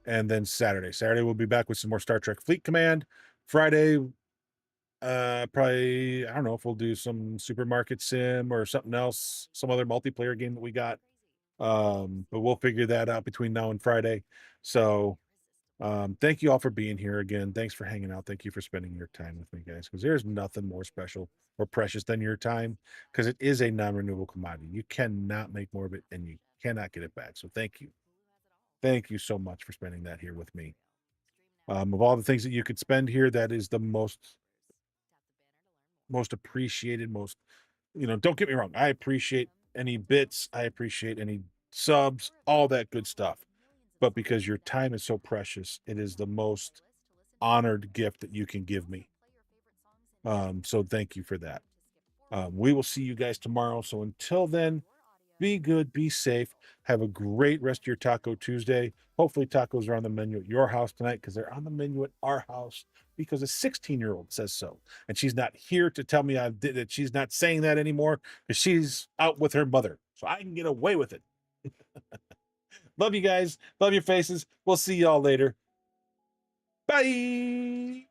and then Saturday. Saturday we'll be back with some more Star Trek Fleet Command. Friday, probably I don't know if we'll do some supermarket sim or something else, some other multiplayer game that we got. But we'll figure that out between now and Friday. So thank you all for being here again. Thanks for hanging out. Thank you for spending your time with me, guys, because there's nothing more special or precious than your time, because it is a non-renewable commodity. You cannot make more of it and you cannot get it back. So thank you. Thank you so much for spending that here with me. Of all the things that you could spend here, that is the most appreciated, most, don't get me wrong. I appreciate any bits. I appreciate any subs, all that good stuff. But because your time is so precious, it is the most honored gift that you can give me. So thank you for that. We will see you guys tomorrow. So until then, be good, be safe. Have a great rest of your Taco Tuesday. Hopefully tacos are on the menu at your house tonight, because they're on the menu at our house because a 16-year-old says so. And she's not here to tell me that she's not saying that anymore, because she's out with her mother. So I can get away with it. Love you guys. Love your faces. We'll see y'all later. Bye.